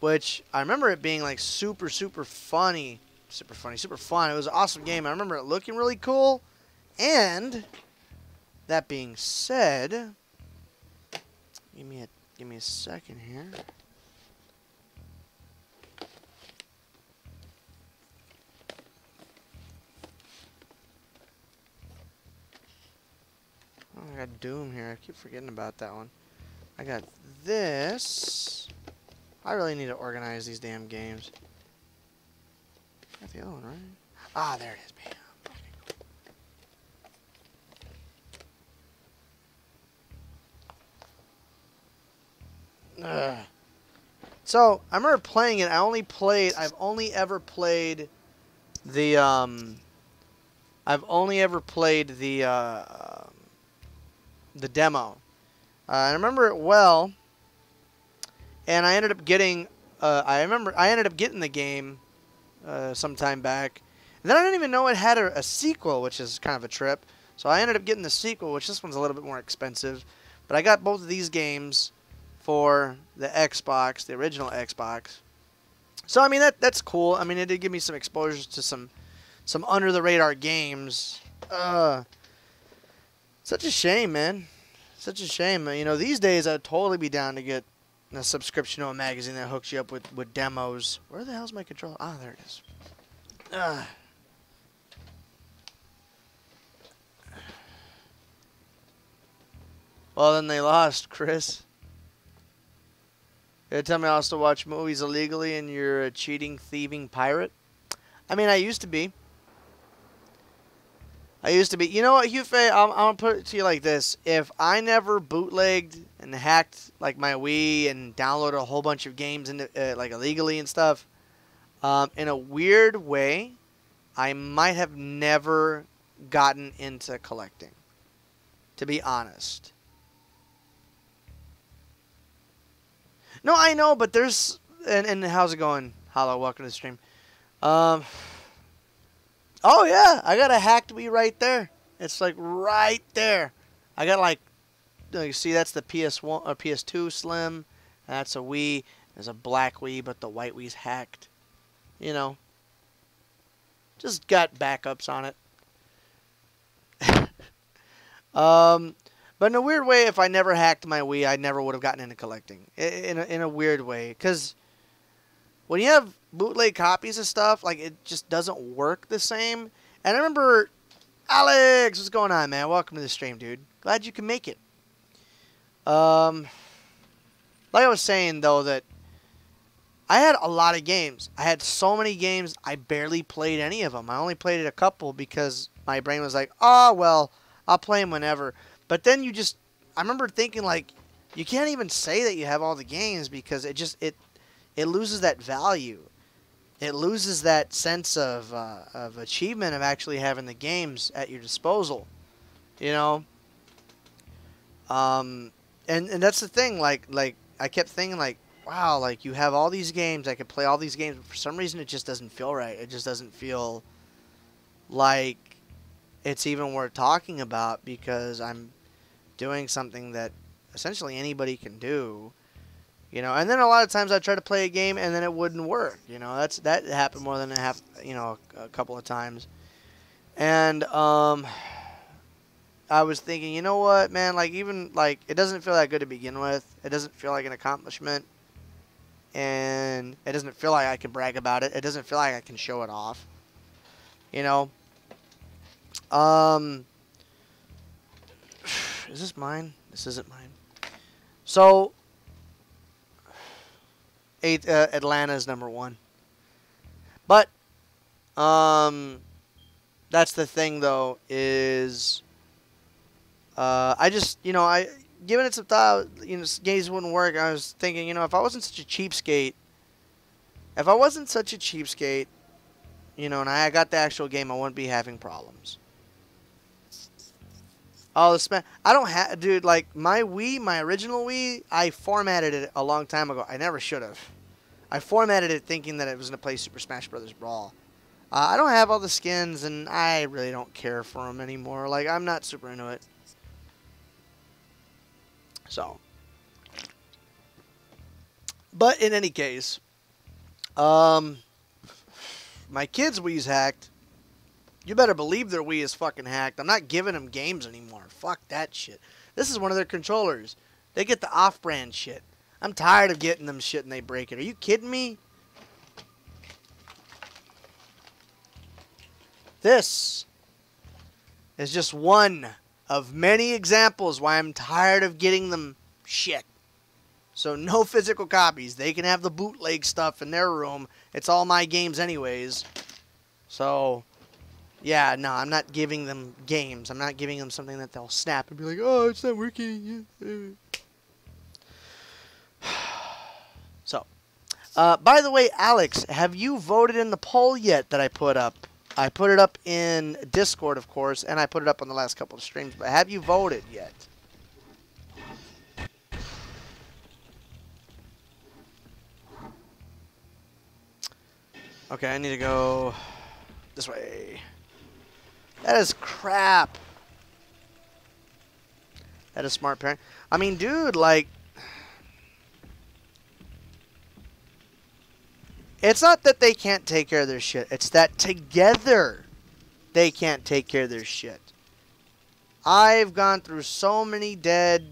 Which, I remember it being, like, super, super funny. Super funny, super fun. It was an awesome game. I remember it looking really cool. And, that being said, give me a second here. Oh, I got Doom here. I keep forgetting about that one. I got this. I really need to organize these damn games. Got the other one, right? Ah, there it is, bam. Ugh. So, I remember playing it. I've only ever played the, the demo. I remember it well. And I ended up getting, I ended up getting the game some time back. And then I didn't even know it had a sequel, which is kind of a trip. So I ended up getting the sequel, which this one's a little bit more expensive. But I got both of these games for the Xbox, the original Xbox. So, I mean, that's cool. I mean, it did give me some exposure to some under-the-radar games. Such a shame, man. Such a shame. You know, these days I'd totally be down to get a subscription to a magazine that hooks you up with demos. Where the hell's my controller? Ah, there it is. Well, then they lost, Chris. You're tell me I also watch movies illegally and you're a cheating, thieving pirate? I mean, I used to be. You know what, Hugh-Fei? I'm going to put it to you like this. If I never bootlegged and hacked, like, my Wii and downloaded a whole bunch of games into, like, illegally and stuff, in a weird way, I might have never gotten into collecting, to be honest. No, I know, but there's... And how's it going? Hello, welcome to the stream. Oh, yeah, I got a hacked Wii right there. It's, like, right there. I got, like, you see, that's the PS1 or PS2 Slim. That's a Wii. There's a black Wii, but the white Wii's hacked. You know. Just got backups on it. But in a weird way, if I never hacked my Wii, I never would have gotten into collecting. In a weird way. Because when you have bootleg copies of stuff, like, it just doesn't work the same. And I remember, Alex, what's going on, man? Welcome to the stream, dude. Glad you can make it. Like I was saying, though, that I had a lot of games. I had so many games, I barely played any of them. I only played a couple because my brain was like, oh, well, I'll play them whenever. But then I remember thinking, like, you can't even say that you have all the games because it loses that value. It loses that sense of achievement of actually having the games at your disposal, you know. And that's the thing. Like I kept thinking, like, wow, like you have all these games, I could play all these games, but for some reason it just doesn't feel right. It just doesn't feel like it's even worth talking about because I'm doing something that essentially anybody can do. You know, and then a lot of times I try to play a game and then it wouldn't work. You know, that happened more than a couple of times. And I was thinking, you know what, man, like even like it doesn't feel that good to begin with. It doesn't feel like an accomplishment. And it doesn't feel like I can brag about it. It doesn't feel like I can show it off. You know? Is this mine? This isn't mine. So, Atlanta is number one. But, that's the thing, though, is I just, giving it some thought, games wouldn't work. I was thinking, if I wasn't such a cheapskate, and I got the actual game, I wouldn't be having problems. Oh, I don't have, dude, like, my Wii, my original Wii, I formatted it a long time ago. I never should have. I formatted it thinking that it was going to play Super Smash Bros. Brawl. I don't have all the skins, and I really don't care for them anymore. Like, I'm not super into it. So. But in any case, my kid's Wii's hacked. You better believe their Wii is fucking hacked. I'm not giving them games anymore. Fuck that shit. This is one of their controllers. They get the off-brand shit. I'm tired of getting them shit and they break it. Are you kidding me? This is just one of many examples why I'm tired of getting them shit. So no physical copies. They can have the bootleg stuff in their room. It's all my games anyways. So, yeah, no, I'm not giving them games. I'm not giving them something that they'll snap and be like, oh, it's not working. So, by the way, Alex, have you voted in the poll yet that I put up? I put it up in Discord, of course, and I put it up on the last couple of streams. But have you voted yet? Okay, I need to go this way. That is crap. That is smart parent. I mean, dude, like, it's not that they can't take care of their shit. It's that together they can't take care of their shit. I've gone through so many dead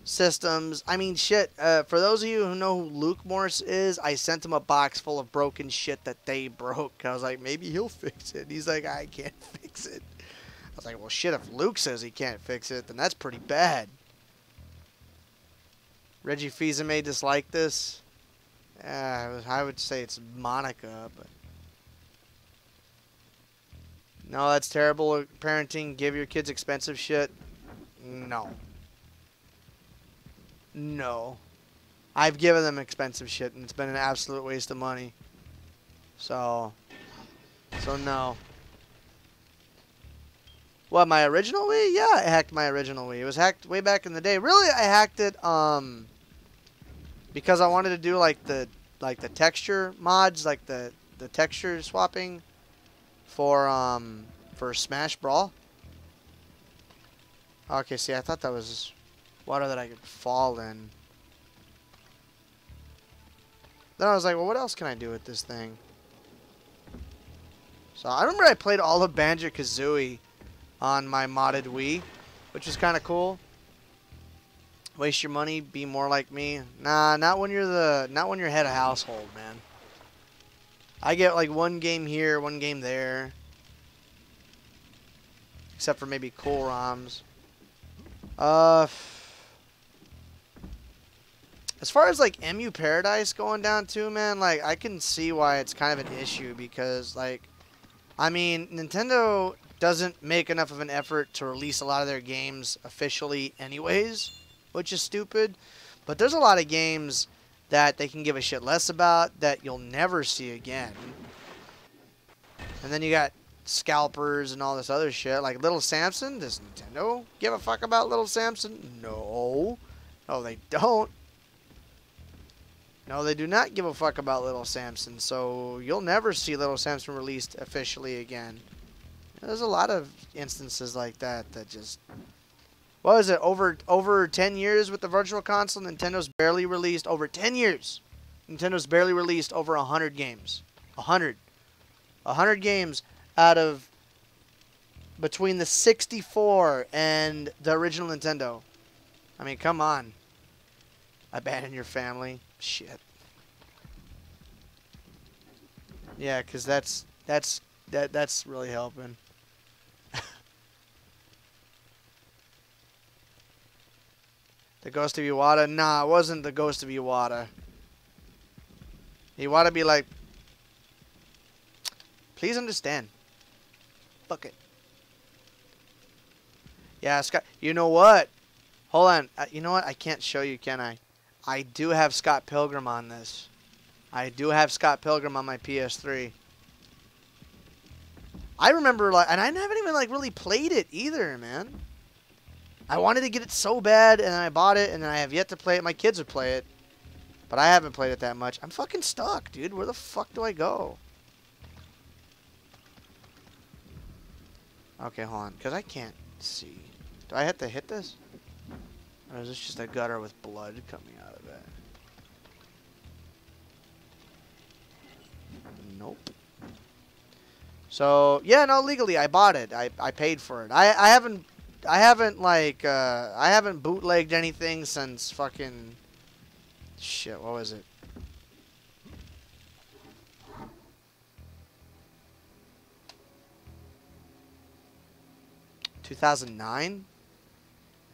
systems. I mean, shit. For those of you who know who Luke Morse is, I sent him a box full of broken shit that they broke. I was like, maybe he'll fix it. And he's like, I can't fix it. I was like, well, shit, if Luke says he can't fix it, then that's pretty bad. Reggie Fils may dislike this. I would say it's Monica, but... No, that's terrible parenting. Give your kids expensive shit. No. No. I've given them expensive shit, and it's been an absolute waste of money. So no. What, my original Wii? Yeah, I hacked my original Wii. It was hacked way back in the day. Really, I hacked it, because I wanted to do, like the texture mods, like the texture swapping for Smash Brawl. Okay, see, I thought that was water that I could fall in. Then I was like, well, what else can I do with this thing? So I remember I played all of Banjo-Kazooie on my modded Wii, which was kind of cool. Waste your money, be more like me. Nah, not when you're head of household, man. I get like one game here, one game there. Except for maybe cool ROMs. As far as like MU Paradise going down too, man, like I can see why it's kind of an issue because like, I mean, Nintendo doesn't make enough of an effort to release a lot of their games officially anyways, which is stupid. But there's a lot of games that they can give a shit less about that you'll never see again. And then you got scalpers and all this other shit. Like Little Samson, does Nintendo give a fuck about Little Samson? No. No, they don't. No, they do not give a fuck about Little Samson. So you'll never see Little Samson released officially again. There's a lot of instances like that that just... What is it? Over 10 years with the Virtual Console, Nintendo's barely released... Over 10 years! Nintendo's barely released over 100 games. 100. 100 games out of between the 64 and the original Nintendo. I mean, come on. Abandon your family. Shit. Yeah, because that's really helping. The Ghost of Iwata? Nah, it wasn't the Ghost of Iwata. Iwata be like, please understand. Fuck it. Yeah, Scott. You know what? Hold on. You know what? I can't show you, can I? I do have Scott Pilgrim on this. I do have Scott Pilgrim on my PS3. I remember, like, and I haven't even, like, really played it either, man. I wanted to get it so bad, and then I bought it, and then I have yet to play it. My kids would play it, but I haven't played it that much. I'm fucking stuck, dude. Where the fuck do I go? Okay, hold on, because I can't see. Do I have to hit this? Or is this just a gutter with blood coming out of it? Nope. So, yeah, no, legally, I bought it. I paid for it. I haven't bootlegged anything since fucking... Shit, what was it? $2009?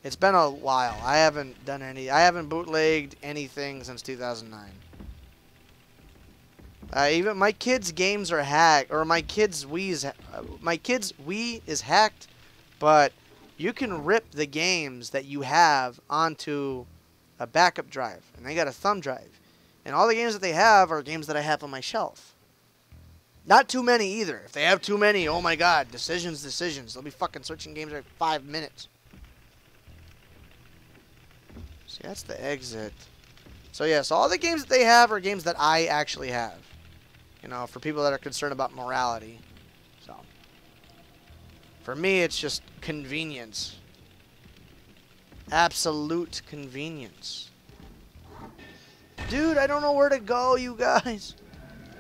It's been a while. I haven't bootlegged anything since 2009. Even my kids' games are hacked, or my kids' Wii is hacked, but you can rip the games that you have onto a backup drive, and they got a thumb drive, and all the games that they have are games that I have on my shelf. Not too many either. If they have too many, oh my god, decisions. They'll be fucking switching games every 5 minutes. See, that's the exit. So yeah, so all the games that they have are games that I actually have. You know, for people that are concerned about morality. So, for me, it's just convenience. Absolute convenience. Dude, I don't know where to go, you guys.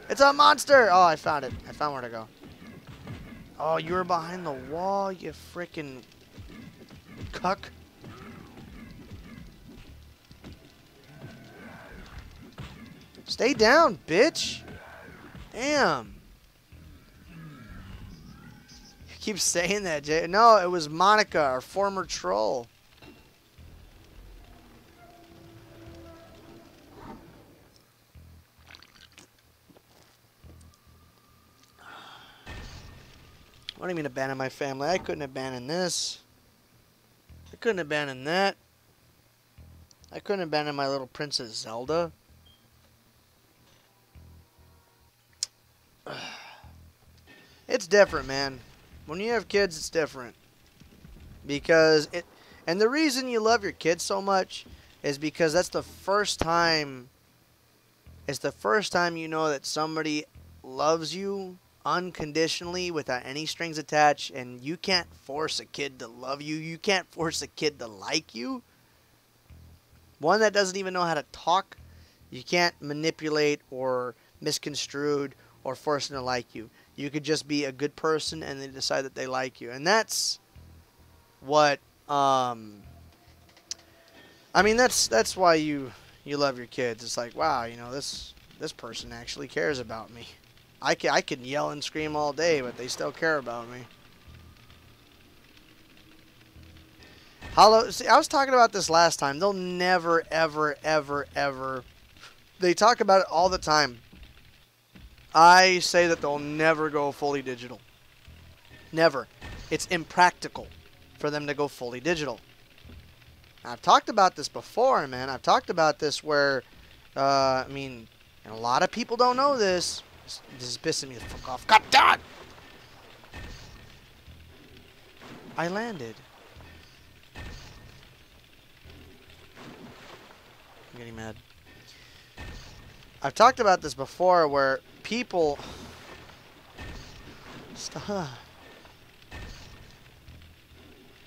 It's a monster! Oh, I found it. I found where to go. Oh, you were behind the wall, you freaking cuck. Stay down, bitch. Damn. You keep saying that, Jay. No, it was Monica, our former troll. What do you mean abandon my family? I couldn't abandon this. I couldn't abandon that. I couldn't abandon my little Princess Zelda. It's different, man. When you have kids, it's different. Because it... And the reason you love your kids so much is because that's the first time... It's the first time you know that somebody loves you unconditionally without any strings attached, and you can't force a kid to love you. You can't force a kid to like you. One that doesn't even know how to talk, you can't manipulate or misconstrued or force them to like you. You could just be a good person and they decide that they like you. And that's what I mean, that's why you love your kids. It's like, wow, you know, this person actually cares about me. I can yell and scream all day, but they still care about me. See, I was talking about this last time. They'll never, ever, ever, ever... They talk about it all the time. I say that they'll never go fully digital. Never. It's impractical for them to go fully digital. I've talked about this before, man. I've talked about this where, I mean, and a lot of people don't know this. This is pissing me the fuck off. God damn it! I landed. I'm getting mad. I've talked about this before where people... Stop.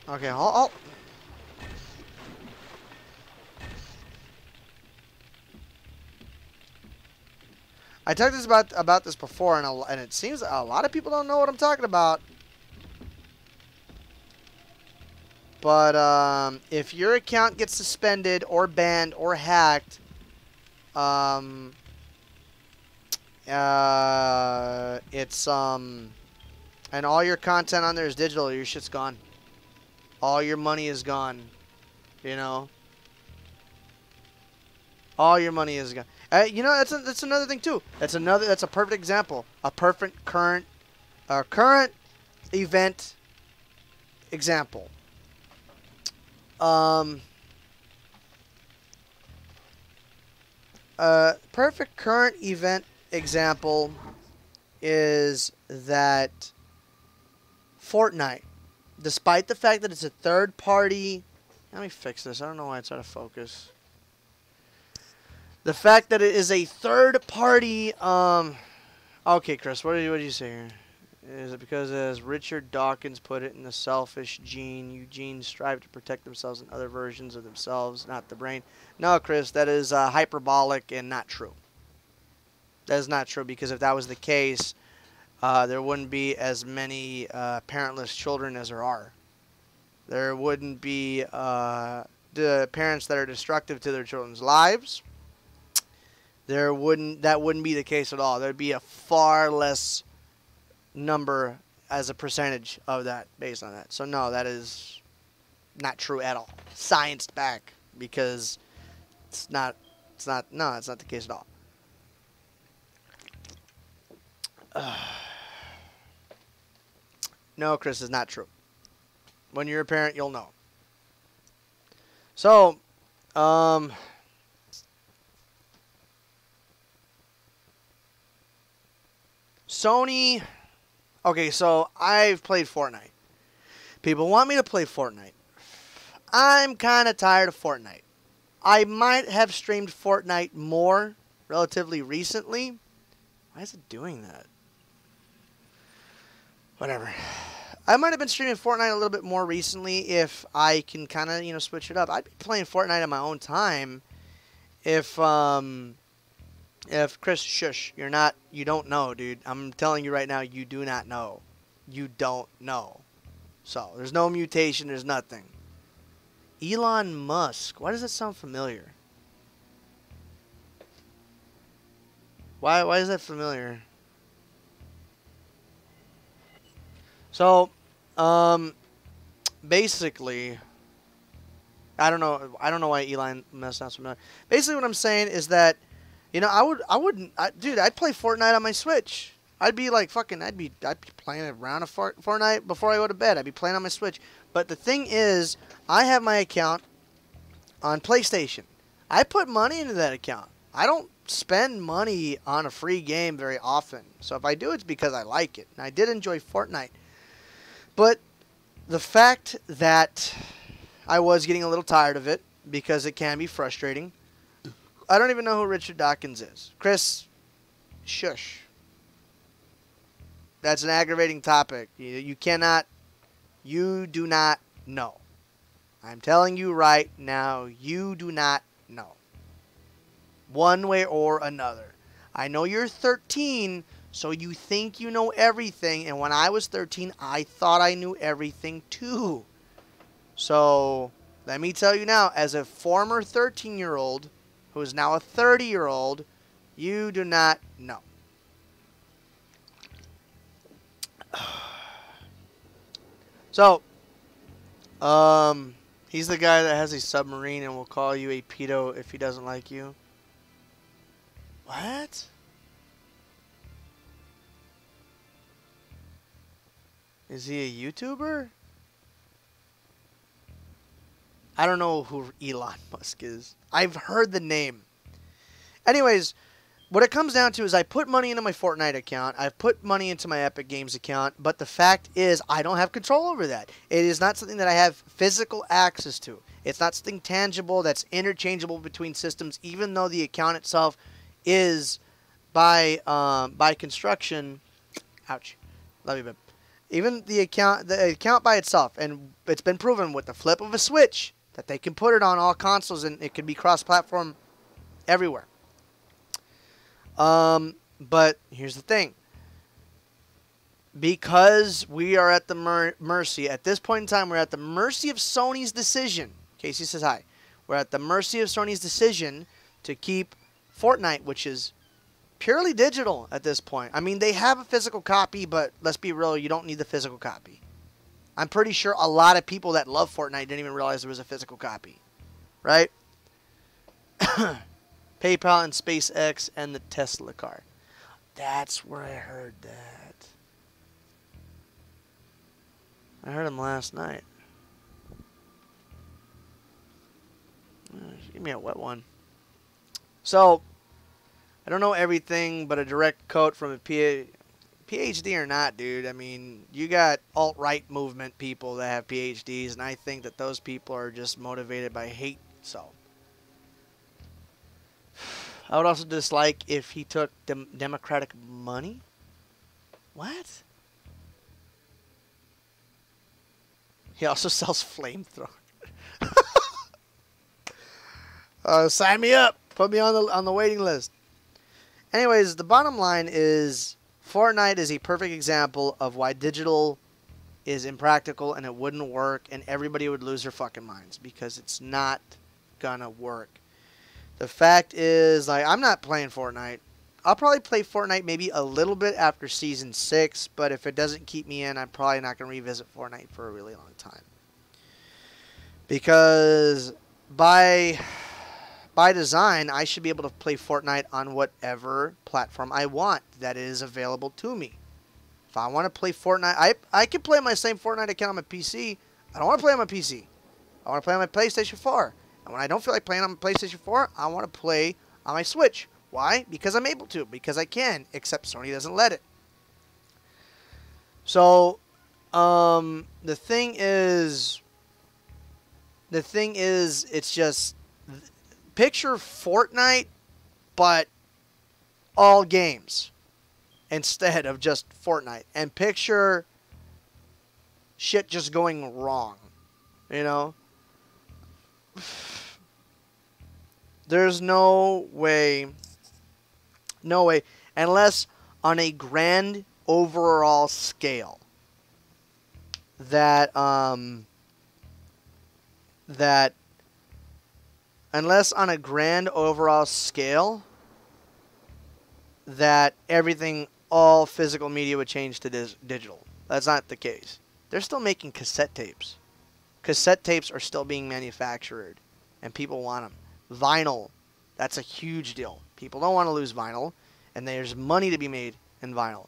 Okay, I'll... I talked about this before, and it seems a lot of people don't know what I'm talking about. But if your account gets suspended or banned or hacked, and all your content on there is digital, your shit's gone. All your money is gone. You know. All your money is gone. You know, that's another thing too. That's a perfect example. A perfect current event example. Um, perfect current event example is that Fortnite, despite the fact that it's a third party, let me fix this. I don't know why it's out of focus. The fact that it is a third party, okay, Chris, what did you say here? Is it because, as Richard Dawkins put it in The Selfish Gene, Eugenes strive to protect themselves and other versions of themselves, not the brain? No, Chris, that is hyperbolic and not true. That is not true, because if that was the case, there wouldn't be as many parentless children as there are. There wouldn't be the parents that are destructive to their children's lives. That wouldn't be the case at all. There'd be a far less number as a percentage of that based on that. So no, that is not true at all. Scienced back, because it's not the case at all. No, Chris, is not true. When you're a parent, you'll know. So, Sony. Okay, so I've played Fortnite. People want me to play Fortnite. I'm kind of tired of Fortnite. I might have streamed Fortnite more relatively recently. Why is it doing that? Whatever. I might have been streaming Fortnite a little bit more recently if I can kind of, switch it up. I'd be playing Fortnite at my own time if Chris, shush, you don't know, dude. I'm telling you right now, you do not know. You don't know. So, there's no mutation, there's nothing. Elon Musk. Why does that sound familiar? Why is that familiar? So, basically, I don't know why Elon Musk sounds familiar. Basically, what I'm saying is that, dude, I'd play Fortnite on my Switch. I'd be playing a round of Fortnite before I go to bed. I'd be playing on my Switch. But the thing is, I have my account on PlayStation. I put money into that account. I don't spend money on a free game very often. So if I do, it's because I like it. And I did enjoy Fortnite. But the fact that I was getting a little tired of it, because it can be frustrating. I don't even know who Richard Dawkins is. Chris, shush. That's an aggravating topic. You do not know. I'm telling you right now, you do not know. One way or another. I know you're 13, so you think you know everything. And when I was 13, I thought I knew everything too. So, let me tell you now, as a former 13-year-old who is now a 30-year-old, you do not know. So, he's the guy that has a submarine and will call you a pedo if he doesn't like you. What? Is he a YouTuber? I don't know who Elon Musk is. I've heard the name. Anyways, what it comes down to is I put money into my Fortnite account. I've put money into my Epic Games account. But the fact is, I don't have control over that. It is not something that I have physical access to. It's not something tangible that's interchangeable between systems, even though the account itself is by construction. Ouch. Love you, babe. Even the account by itself, and it's been proven with the flip of a switch that they can put it on all consoles and it can be cross-platform everywhere. But here's the thing. Because we are at the mercy, at this point in time, we're at the mercy of Sony's decision. Casey says hi. We're at the mercy of Sony's decision to keep Fortnite, which is purely digital at this point. I mean, they have a physical copy, but let's be real, you don't need the physical copy. I'm pretty sure a lot of people that love Fortnite didn't even realize there was a physical copy. Right? PayPal and SpaceX and the Tesla car. That's where I heard that. I heard him last night. Give me a wet one. So, I don't know everything, but a direct quote from a PhD or not, dude. I mean, you got alt-right movement people that have PhDs, and I think that those people are just motivated by hate. So, I would also dislike if he took Democratic money. What? He also sells flamethrower. Sign me up. Put me on the waiting list. Anyways, the bottom line is Fortnite is a perfect example of why digital is impractical and it wouldn't work and everybody would lose their fucking minds because it's not gonna work. The fact is, like, I'm not playing Fortnite. I'll probably play Fortnite maybe a little bit after Season 6, but if it doesn't keep me in, I'm probably not going to revisit Fortnite for a really long time. Because by design, I should be able to play Fortnite on whatever platform I want that is available to me. If I want to play Fortnite, I can play my same Fortnite account on my PC. I don't want to play on my PC. I want to play on my PlayStation 4. And when I don't feel like playing on my PlayStation 4, I want to play on my Switch. Why? Because I'm able to. Because I can. Except Sony doesn't let it. So, the thing is, it's just, picture Fortnite, but all games instead of just Fortnite. And picture shit just going wrong. You know? There's no way, unless on a grand overall scale that unless on a grand overall scale that everything, all physical media would change to digital. That's not the case. They're still making cassette tapes. Cassette tapes are still being manufactured, and people want them. Vinyl, that's a huge deal. People don't want to lose vinyl, and there's money to be made in vinyl.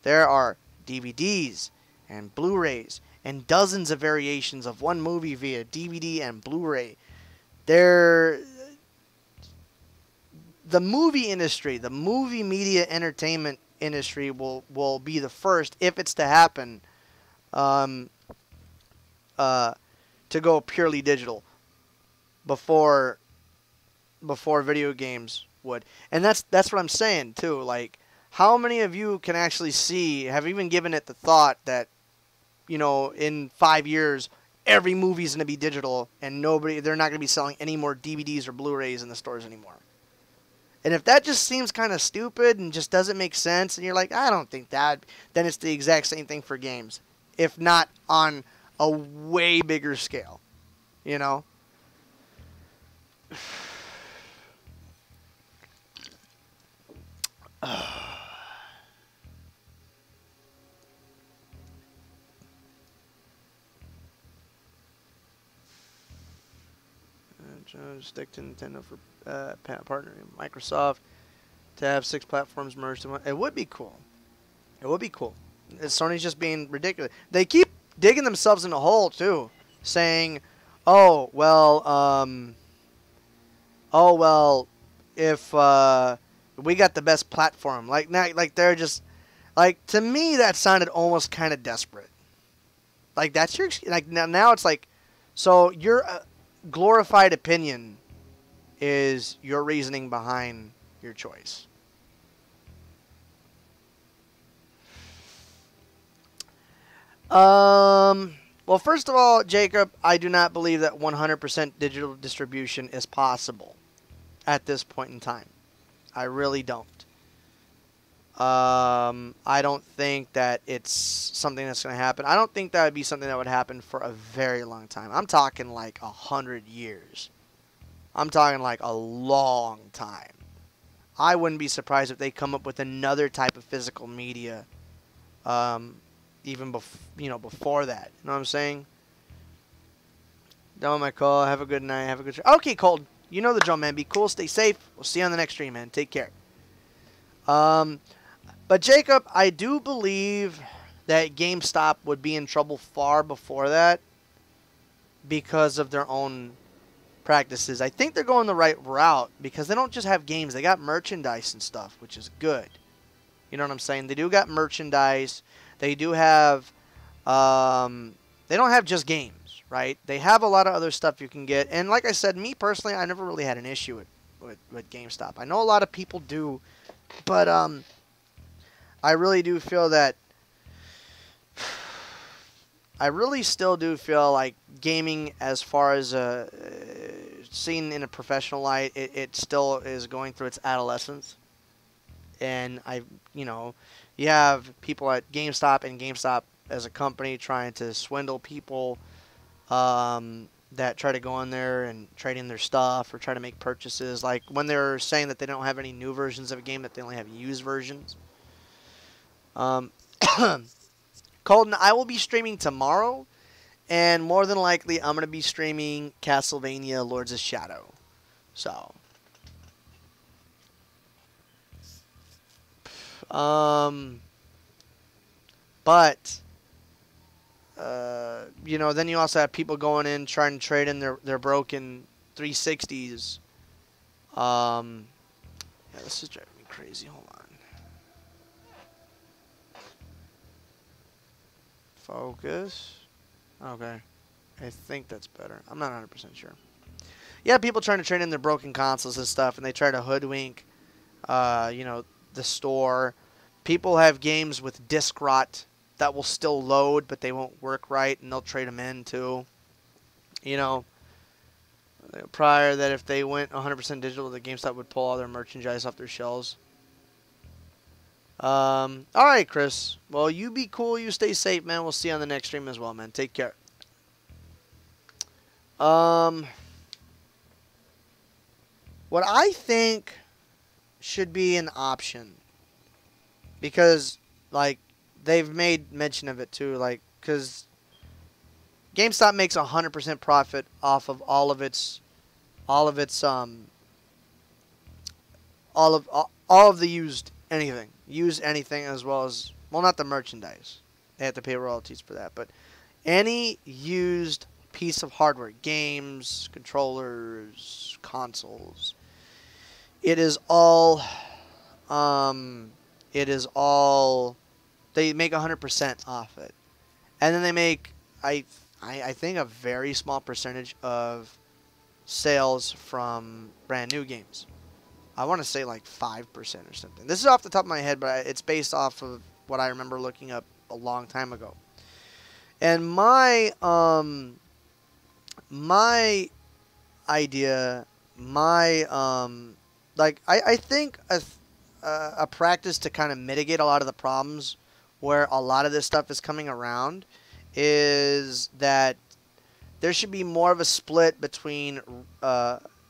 There are DVDs and Blu-rays and dozens of variations of one movie via DVD and Blu-ray. The movie industry, the movie media entertainment industry will be the first, if it's to happen, to go purely digital before video games would. And that's what I'm saying too. Like, how many of you can actually have even given it the thought that, you know, in 5 years every movie's going to be digital and they're not going to be selling any more DVDs or Blu-rays in the stores anymore. And if that just seems kind of stupid and just doesn't make sense and you're like, I don't think that, then it's the exact same thing for games, if not on a way bigger scale, you know? Stick to Nintendo for partnering with Microsoft to have 6 platforms merged in one. It would be cool. It would be cool. Sony's just being ridiculous. They keep digging themselves in a hole too, saying, "Oh well, if we got the best platform." Like they're just like, to me that sounded almost kind of desperate. Like, that's your, like, now it's like, so your glorified opinion is your reasoning behind your choice. Well, first of all, Jacob, I do not believe that 100% digital distribution is possible at this point in time. I really don't. I don't think that it's something that's going to happen. I don't think that would be something that would happen for a very long time. I'm talking like 100 years. I'm talking like a long time. I wouldn't be surprised if they come up with another type of physical media, even before that. You know what I'm saying? Done with my call. Have a good night. Have a good show. Okay, Colton. you know the drill, man. Be cool, stay safe. We'll see you on the next stream, man. Take care. But Jacob, I do believe that GameStop would be in trouble far before that because of their own practices. I think they're going the right route because they don't just have games. They got merchandise and stuff, which is good. You know what I'm saying? They do got merchandise. They do have, they don't have just games, right? They have a lot of other stuff you can get. And like I said, me personally, I never really had an issue with GameStop. I know a lot of people do, but I really do feel that, I really still do feel like gaming, as far as seen in a professional light, it still is going through its adolescence. And you have people at GameStop and GameStop as a company trying to swindle people that try to go in there and trade in their stuff or try to make purchases. Like when they're saying that they don't have any new versions of a game, that they only have used versions. Colton, I will be streaming tomorrow, and more than likely I'm going to be streaming Castlevania Lords of Shadow. So, but then you also have people going in trying to trade in their broken 360s. Yeah, this is driving me crazy. Hold on. Focus. Okay. I think that's better. I'm not 100% sure. Yeah, people trying to trade in their broken consoles and stuff, and they try to hoodwink, the store. People have games with disc rot that will still load, but they won't work right, and they'll trade them in too. Prior that if they went 100% digital, the GameStop would pull all their merchandise off their shelves. All right, Chris. Well, you be cool. You stay safe, man. We'll see you on the next stream as well, man. Take care. What I think should be an option, because like they've made mention of it too, like because GameStop makes 100% profit off of all of the used anything, as well as, well, not the merchandise. They have to pay royalties for that, but any used piece of hardware, games, controllers, consoles, it is all they make 100% off it. And then they make, I think, a very small percentage of sales from brand new games. I want to say like 5% or something. This is off the top of my head, but it's based off of what I remember looking up a long time ago. And my idea, I think a practice to kind of mitigate a lot of the problems where a lot of this stuff is coming around is that there should be more of a split between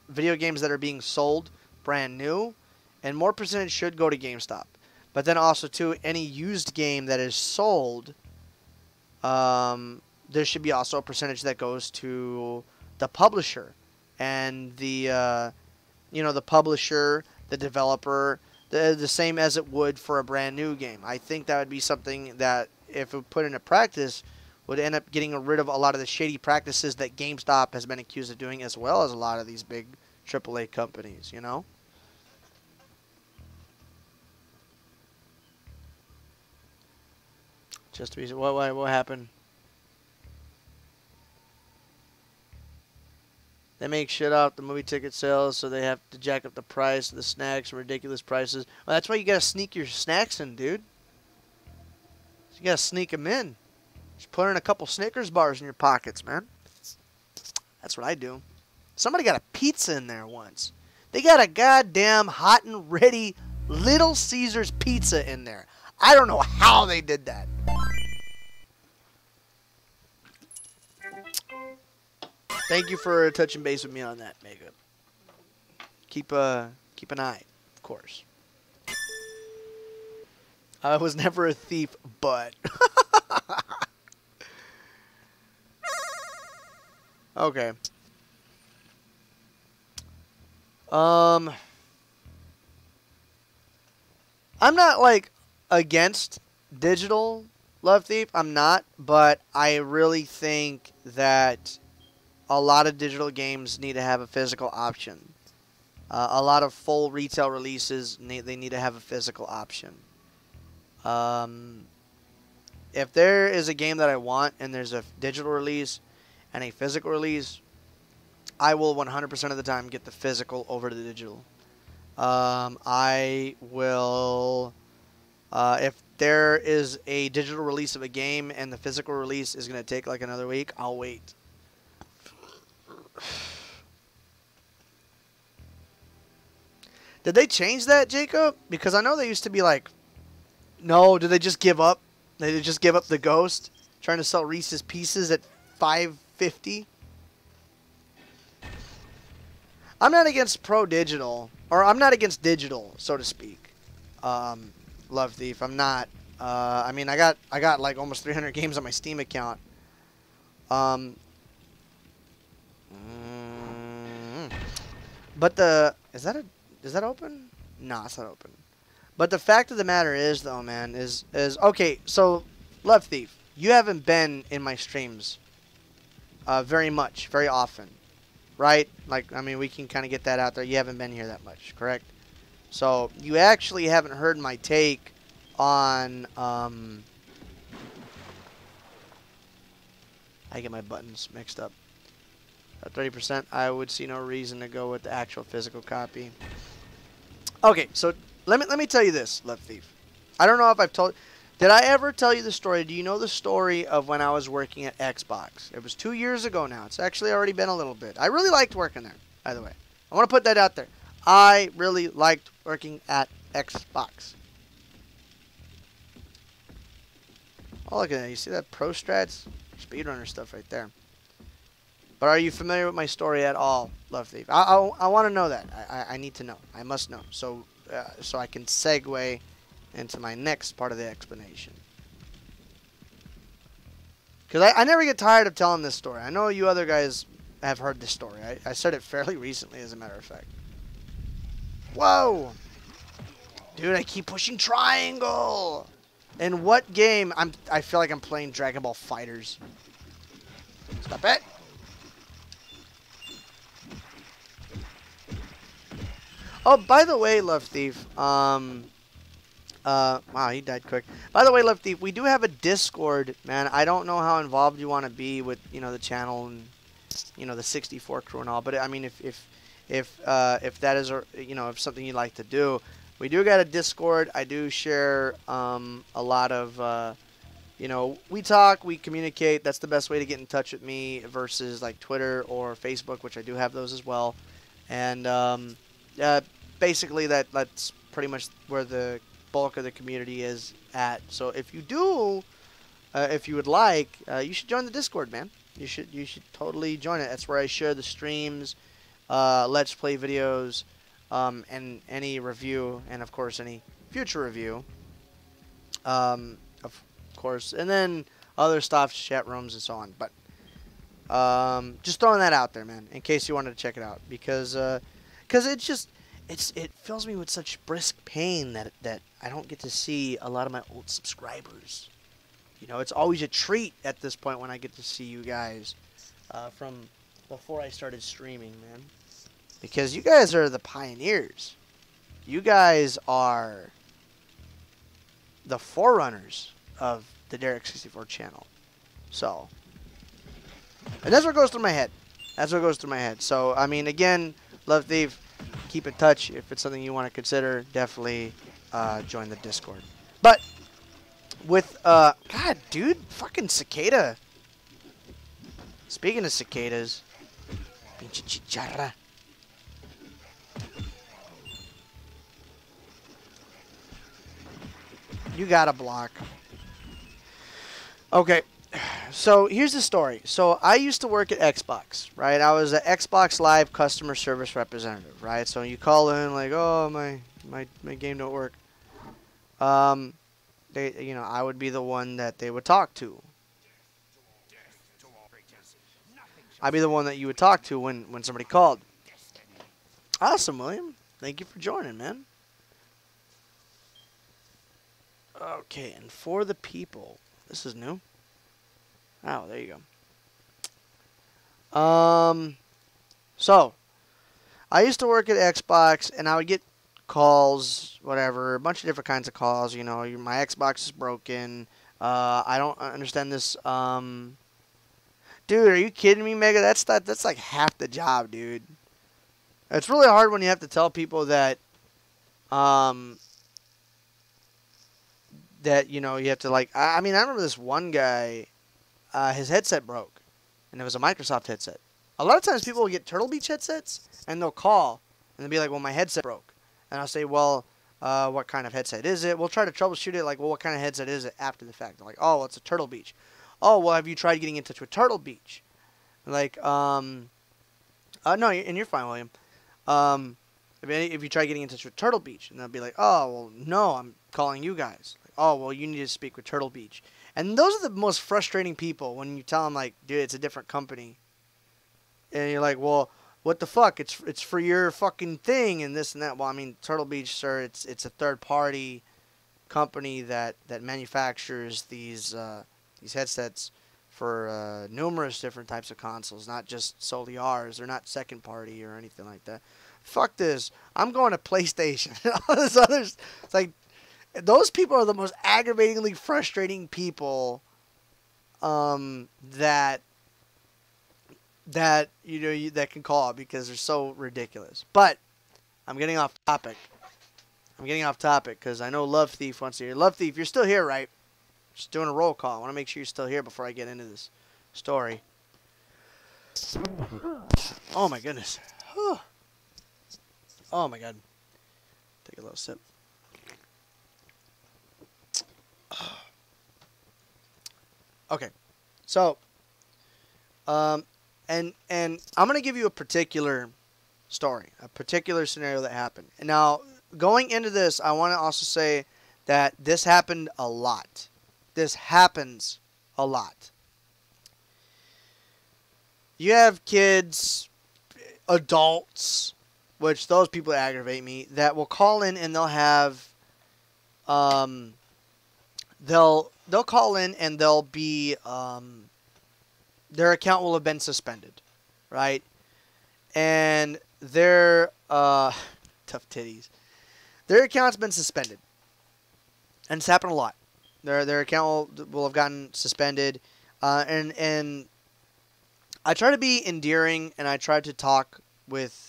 video games that are being sold brand new, and more percentage should go to GameStop. But then also, too, any used game that is sold, there should be also a percentage that goes to the publisher. And the publisher, the developer, the same as it would for a brand new game. I think that would be something that, if it put into practice, would end up getting rid of a lot of the shady practices that GameStop has been accused of doing, as well as a lot of these big AAA companies, Just to be, what happened? They make shit off the movie ticket sales, so they have to jack up the price of the snacks and ridiculous prices. Well, that's why you gotta sneak your snacks in, dude. You gotta sneak them in. Just put in a couple Snickers bars in your pockets, man. That's what I do. Somebody got a pizza in there once. They got a goddamn hot and ready Little Caesars pizza in there. I don't know how they did that. Thank you for touching base with me on that, Mega. Keep an eye, of course. I was never a thief, but... Okay. Um, I'm not like against digital Love Thief. I'm not, but I really think that a lot of digital games need to have a physical option. A lot of full retail releases they need to have a physical option. Um, if there is a game that I want and there's a digital release and a physical release, I will 100% of the time get the physical over the digital. I will. If there is a digital release of a game and the physical release is going to take like another week, I'll wait. Did they change that, Jacob? Because I know they used to be like, no, did they just give up? Did they just give up the ghost? Trying to sell Reese's Pieces at $5.50? I'm not against pro digital, or I'm not against digital, so to speak. Love Thief, I'm not. I mean, I got like almost 300 games on my Steam account. Um, but is that open? No, it's not open. But the fact of the matter is, though, man, is okay. So, Love Thief, you haven't been in my streams very often, right? Like, I mean, we can kind of get that out there. You haven't been here that much, correct? So, you actually haven't heard my take on, I get my buttons mixed up. At 30%, I would see no reason to go with the actual physical copy. Okay, so let me tell you this, Love Thief. I don't know if I've told... Did I ever tell you the story? Do you know the story of when I was working at Xbox? It was 2 years ago now. It's actually already been a little bit. I really liked working there, by the way. I want to put that out there. I really liked working at Xbox. Oh, look at that. You see that Pro Strats? Speedrunner stuff right there. But are you familiar with my story at all, Love Thief? I want to know that. I need to know. I must know. So I can segue into my next part of the explanation. Because I never get tired of telling this story. I know you other guys have heard this story. I said it fairly recently, as a matter of fact. Whoa! Dude, I keep pushing triangle! In what game? I feel like I'm playing Dragon Ball Fighters. Stop it! Oh, by the way, Love Thief, wow, he died quick. By the way, Love Thief, we do have a Discord, man. I don't know how involved you want to be with, the channel and, the 64 crew and all. But I mean, if that is, if something you'd like to do, we do got a Discord. I do share a lot of, we talk, we communicate. That's the best way to get in touch with me versus like Twitter or Facebook, which I do have those as well. And basically that's pretty much where the bulk of the community is at. So if you do, if you would like, you should join the Discord, man. You should totally join it. That's where I share the streams, Let's Play videos, and any review, and of course any future review, of course, and then other stuff, chat rooms, and so on. But just throwing that out there, man, in case you wanted to check it out, because it fills me with such brisk pain that I don't get to see a lot of my old subscribers. It's always a treat at this point when I get to see you guys from before I started streaming, man. Because you guys are the pioneers. You guys are the forerunners of the Derik64 channel. So, and that's what goes through my head. That's what goes through my head. So, I mean, again, Love Thief, keep in touch. If it's something you want to consider, definitely join the Discord. But with God, dude, fucking cicada. Speaking of cicadas, pinche chicharra. You gotta block. Okay, so here's the story. So I used to work at Xbox, right? I was an Xbox Live customer service representative, right? So you call in like, oh, my game don't work. I would be the one that they would talk to. I'd be the one that you would talk to when somebody called. Awesome, William. Thank you for joining, man. Okay, and for the people, this is new. Oh, there you go. So I used to work at Xbox, and I would get calls, whatever, a bunch of different kinds of calls. You know, my Xbox is broken. I don't understand this. Dude, are you kidding me, Mega? That's like half the job, dude. It's really hard when you have to tell people that, um, that you have to like. I mean, I remember this one guy. His headset broke, and it was a Microsoft headset. A lot of times people will get Turtle Beach headsets, and they'll call, and they'll be like, well, my headset broke. And I'll say, well, what kind of headset is it? We'll try to troubleshoot it, like, well, what kind of headset is it after the fact? They're like, oh, well, it's a Turtle Beach. Oh, well, have you tried getting in touch with Turtle Beach? Like, no, and you're fine, William. If you try getting in touch with Turtle Beach, and they'll be like, oh, well, no, I'm calling you guys. Like, oh, well, you need to speak with Turtle Beach. And those are the most frustrating people when you tell them, like, dude, it's a different company. And you're like, well, what the fuck? It's for your fucking thing and this and that. Well, I mean, Turtle Beach, sir, it's a third-party company that manufactures these headsets for numerous different types of consoles, not just solely ours. They're not second party or anything like that. Fuck this. I'm going to PlayStation. All this others. It's like, those people are the most aggravatingly frustrating people that that can call because they're so ridiculous. But I'm getting off topic. Because I know Love Thief wants to hear. Love Thief, you're still here, right? Just doing a roll call. I want to make sure you're still here before I get into this story. Oh my goodness. Oh my god. Take a little sip. Okay, so, and I'm gonna give you a particular story, a particular scenario that happened. And now, going into this, I want to also say that this happened a lot. This happens a lot. You have kids, adults, which those people aggravate me, that will call in and they'll have, they'll call in and they'll be, their account will have been suspended, right? And their, tough titties, their account's been suspended. And it's happened a lot. Their account will have gotten suspended. And I try to be endearing and I try to talk with,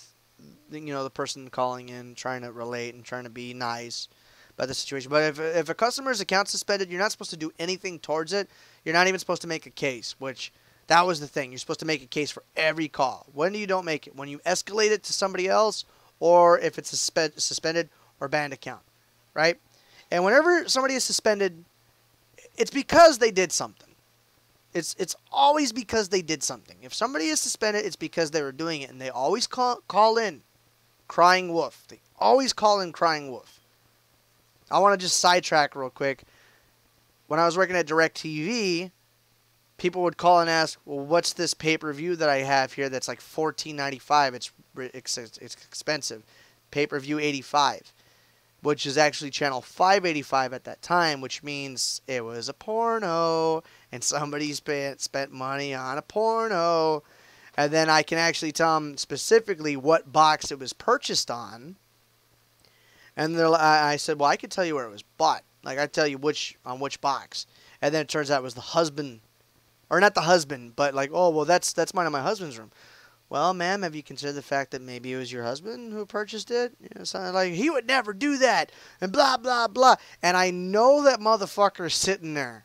the person calling in, trying to relate and trying to be nice about the situation. But if a customer's account suspended, you're not supposed to do anything towards it. You're not even supposed to make a case, which that was the thing. You're supposed to make a case for every call. When you don't make it? When you escalate it to somebody else, or if it's a suspended or banned account, right? And whenever somebody is suspended, it's because they did something. It's always because they did something. If somebody is suspended, it's because they were doing it, and they always call in crying wolf. They always call in crying wolf. I want to just sidetrack real quick. When I was working at DirecTV, people would call and ask, well, what's this pay-per-view that I have here that's like $14.95? It's expensive. Pay-per-view 85, which is actually channel 585 at that time, which means it was a porno, and somebody spent money on a porno. And then I can actually tell them specifically what box it was purchased on. And I said, well, I could tell you where it was bought. Like, I tell you on which box. And then it turns out it was the husband. Or not the husband, but like, oh, well, that's mine in my husband's room. Well, ma'am, have you considered the fact that maybe it was your husband who purchased it? Something like, he would never do that, and blah, blah, blah. And I know that motherfucker is sitting there.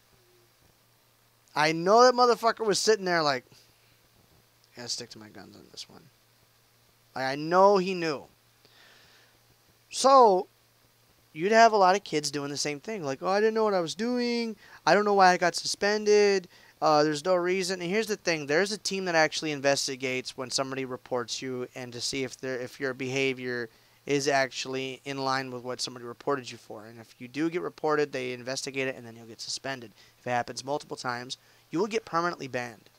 I know that motherfucker was sitting there like, I gotta stick to my guns on this one. Like, I know he knew. So, you'd have a lot of kids doing the same thing. Like, oh, I didn't know what I was doing. I don't know why I got suspended. There's no reason. And here's the thing. There's a team that actually investigates when somebody reports you and to see if your behavior is actually in line with what somebody reported you for. And if you do get reported, they investigate it and then you'll get suspended. If it happens multiple times, you will get permanently banned.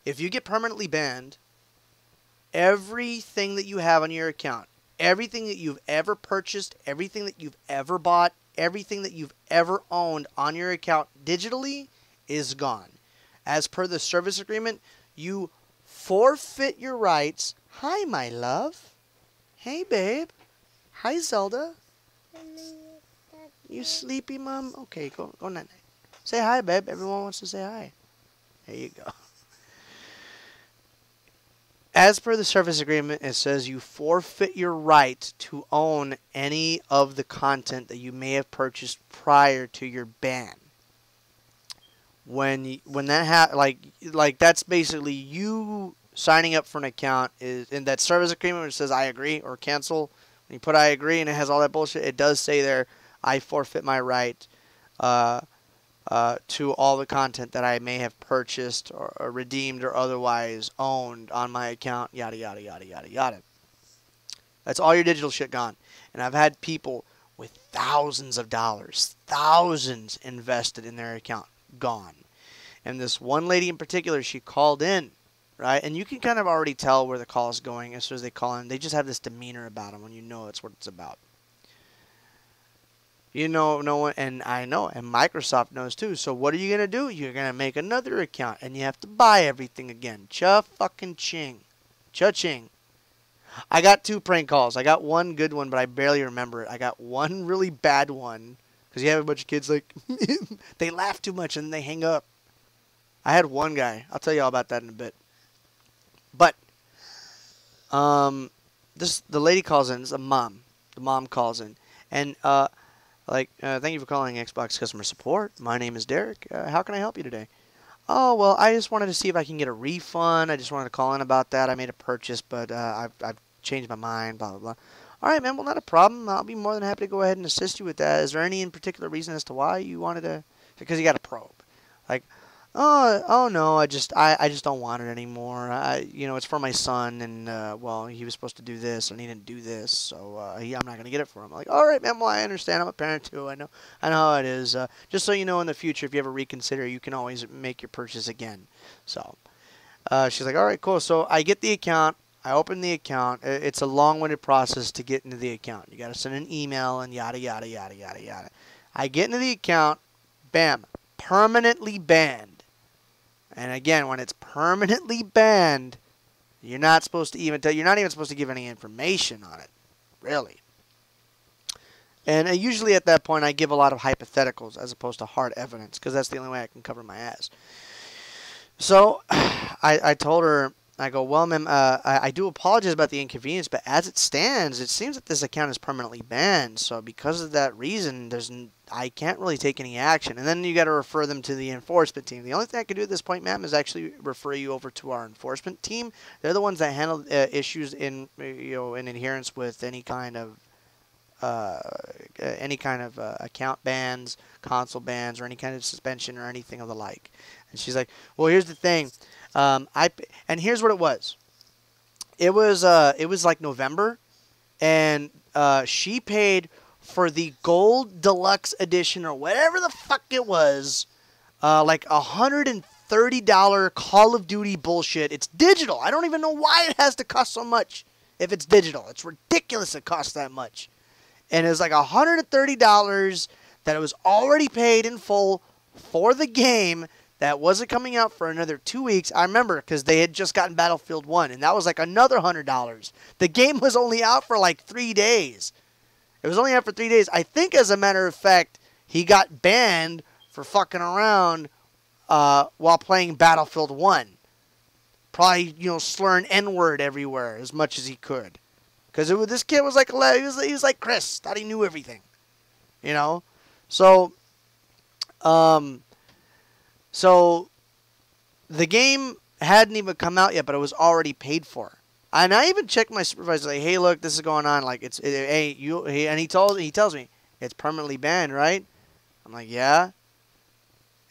If you get permanently banned, everything that you have on your account, everything that you've ever purchased, everything that you've ever bought, everything that you've ever owned on your account digitally is gone. As per the service agreement, you forfeit your rights. Hi, my love. Hey, babe. Hi, Zelda. You sleepy, Mom? Okay, go night night. Say hi, babe. Everyone wants to say hi. There you go. As per the service agreement, it says you forfeit your right to own any of the content that you may have purchased prior to your ban. When that like that's basically you signing up for an account is in that service agreement which says I agree or cancel. When you put I agree and it has all that bullshit, it does say there I forfeit my right uh, to all the content that I may have purchased or redeemed or otherwise owned on my account. Yada yada yada yada yada. That's all your digital shit gone. And I've had people with thousands of dollars, thousands invested in their account gone. And this one lady in particular, she called in, right? And you can kind of already tell where the call is going as soon as they call in. They just have this demeanor about them when you know it's what it's about. You know, no one, and I know, and Microsoft knows too. So what are you gonna do? You're gonna make another account, and you have to buy everything again. Cha fucking ching, cha ching. I got 2 prank calls. I got one good one, but I barely remember it. I got one really bad one because you have a bunch of kids like they laugh too much and they hang up. I had one guy. I'll tell you all about that in a bit. But the lady calls in. It's a mom. The mom calls in, and thank you for calling Xbox customer support. My name is Derek. How can I help you today? Oh, well, I just wanted to see if I can get a refund. I just wanted to call in about that. I made a purchase, but I've changed my mind, blah, blah, blah. All right, man, well, not a problem. I'll be more than happy to go ahead and assist you with that. Is there any in particular reason as to why you wanted to? Because you got a probe. Like, oh no, I just don't want it anymore. It's for my son, and well, he was supposed to do this, and he didn't do this, so I'm not gonna get it for him. I'm like, all right, man, well, I understand. I'm a parent too. I know how it is. Just so you know, in the future, if you ever reconsider, you can always make your purchase again. So, she's like, all right, cool. So I get the account. I open the account. It's a long-winded process to get into the account. You got to send an email and yada yada yada yada yada. I get into the account. Bam, permanently banned. And again, when it's permanently banned, you're not supposed to even you're not even supposed to give any information on it, really. And usually at that point, I give a lot of hypotheticals as opposed to hard evidence because that's the only way I can cover my ass. So I told her, I go, well, ma'am, I do apologize about the inconvenience, but as it stands, it seems that this account is permanently banned. So because of that reason, I can't really take any action. And then you got to refer them to the enforcement team. The only thing I can do at this point, ma'am, is actually refer you over to our enforcement team. They're the ones that handle issues in adherence with any kind of account bans, console bans, or any kind of suspension or anything of the like. And she's like, well, here's the thing. And here's what it was. It was like November, and she paid for the Gold Deluxe Edition or whatever the fuck it was, like $130 Call of Duty bullshit. It's digital. I don't even know why it has to cost so much if it's digital. It's ridiculous it costs that much. And it was like $130 that it was already paid in full for the game that wasn't coming out for another 2 weeks. I remember because they had just gotten Battlefield 1, and that was like another $100. The game was only out for like 3 days. It was only out for 3 days. I think, as a matter of fact, he got banned for fucking around while playing Battlefield 1. Probably, slurring N-word everywhere as much as he could. Because this kid was like 11. He was like Chris. Thought he knew everything. So, So the game hadn't even come out yet, but it was already paid for. And I even checked my supervisor, like, hey, look, this is going on. Like, and he tells me it's permanently banned, right? I'm like, yeah.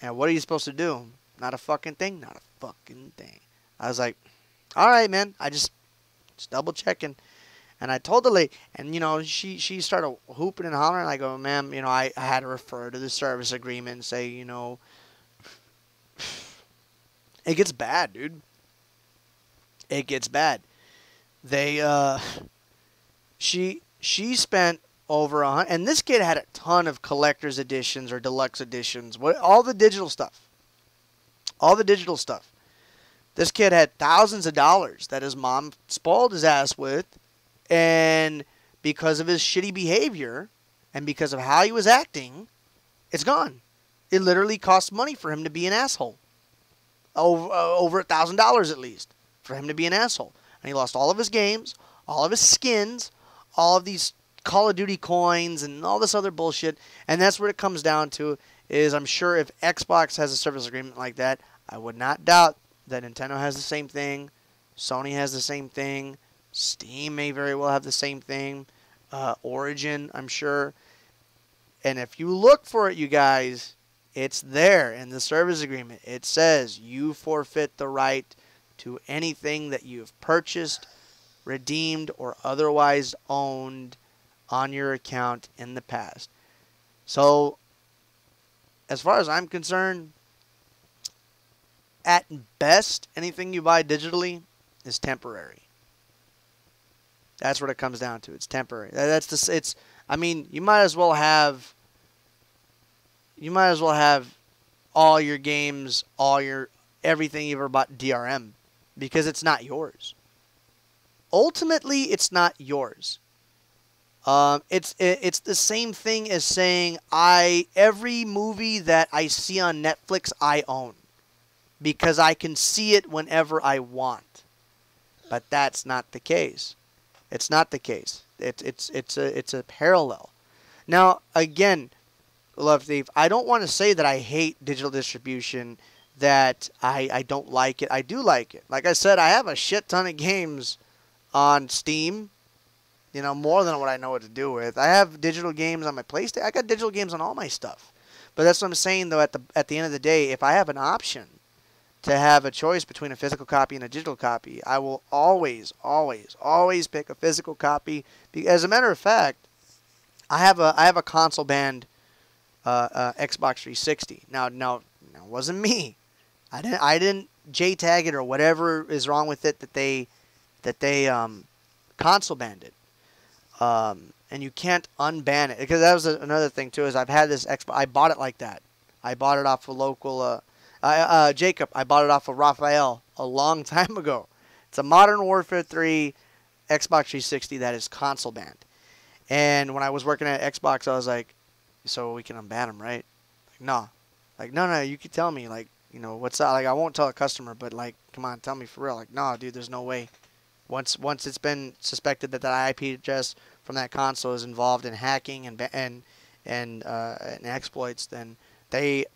And what are you supposed to do? Not a fucking thing. Not a fucking thing. I was like, all right, man. I just double checking. And I told the lady, and she started hooping and hollering. I go, ma'am, I had to refer to the service agreement and say, it gets bad, dude. It gets bad. They she spent over a hundred, and this kid had a ton of collector's editions or deluxe editions, all the digital stuff, all the digital stuff. This kid had thousands of dollars that his mom spoiled his ass with, and because of his shitty behavior and because of how he was acting, it's gone. It literally costs money for him to be an asshole. Over $1,000 at least for him to be an asshole. And he lost all of his games, all of his skins, all of these Call of Duty coins, and all this other bullshit. And that's what it comes down to. Is I'm sure if Xbox has a service agreement like that, I would not doubt that Nintendo has the same thing, Sony has the same thing, Steam may very well have the same thing, Origin, I'm sure. And if you look for it, you guys, it's there in the service agreement. It says you forfeit the right to anything that you've purchased, redeemed, or otherwise owned on your account in the past. So, as far as I'm concerned, at best, anything you buy digitally is temporary. That's what it comes down to. It's temporary. It's. I mean, you might as well have all your games, everything you've ever bought DRM, because it's not yours. Ultimately, it's not yours. It's the same thing as saying every movie that I see on Netflix I own, because I can see it whenever I want. But that's not the case. It's not the case. It's a parallel. Now, again, Love Thief, I don't want to say that I hate digital distribution, that I don't like it. I do like it. Like I said, I have a shit ton of games on Steam, more than what I know what to do with. I have digital games on my PlayStation. I got digital games on all my stuff. But that's what I'm saying, though, at the end of the day, if I have an option to have a choice between a physical copy and a digital copy, I will always, always, always pick a physical copy. As a matter of fact, I have a console banned Xbox 360. Now, it wasn't me. I didn't JTAG it or whatever is wrong with it that they console banned it. And you can't unban it, because that was another thing too. Is I've had this Xbox. I bought it like that. I bought it off a local Jacob. I bought it off of Raphael a long time ago. It's a Modern Warfare 3 Xbox 360 that is console banned. And when I was working at Xbox, I was like, so we can unban them, right? Like, no. Like, no, you can tell me, like, what's that? Like, I won't tell a customer, but, like, come on, tell me for real. Like, no, dude, there's no way. Once it's been suspected that IP address from that console is involved in hacking and exploits, then they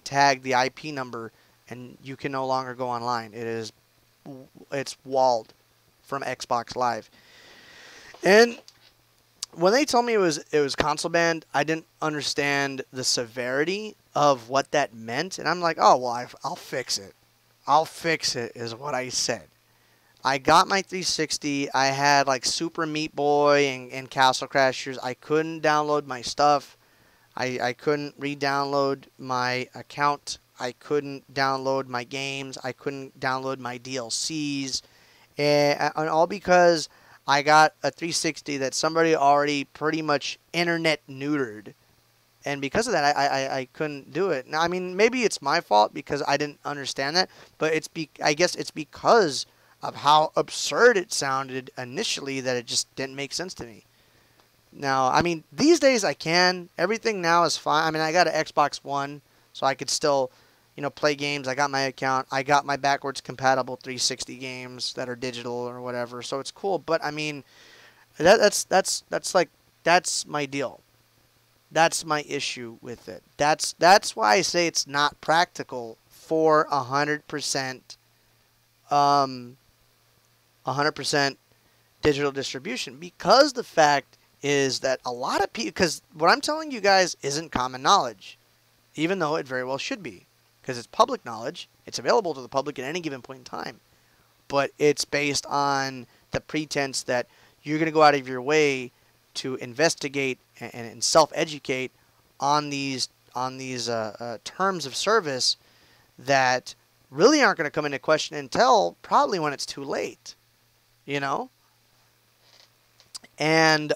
tag the IP number, and you can no longer go online. It's walled from Xbox Live. And when they told me it was console banned, I didn't understand the severity of what that meant, and I'm like, oh well, I'll fix it. I'll fix it is what I said. I got my 360. I had like Super Meat Boy and Castle Crashers. I couldn't download my stuff. I couldn't re-download my account. I couldn't download my games. I couldn't download my DLCs. And all because I got a 360 that somebody already pretty much internet neutered. And because of that, I couldn't do it. Now, I mean, maybe it's my fault because I didn't understand that. But I guess it's because of how absurd it sounded initially that it just didn't make sense to me. Now, I mean, these days I can. Everything now is fine. I mean, I got an Xbox One, so I could still, play games. I got my account. I got my backwards compatible 360 games that are digital or whatever, so it's cool. But I mean, that's my deal. That's my issue with it. That's why I say it's not practical for 100%. 100% digital distribution, because the fact is that a lot of people, because what I'm telling you guys isn't common knowledge, even though it very well should be, because it's public knowledge. It's available to the public at any given point in time, but it's based on the pretense that you're going to go out of your way to investigate and self-educate on these terms of service that really aren't going to come into question until probably when it's too late. And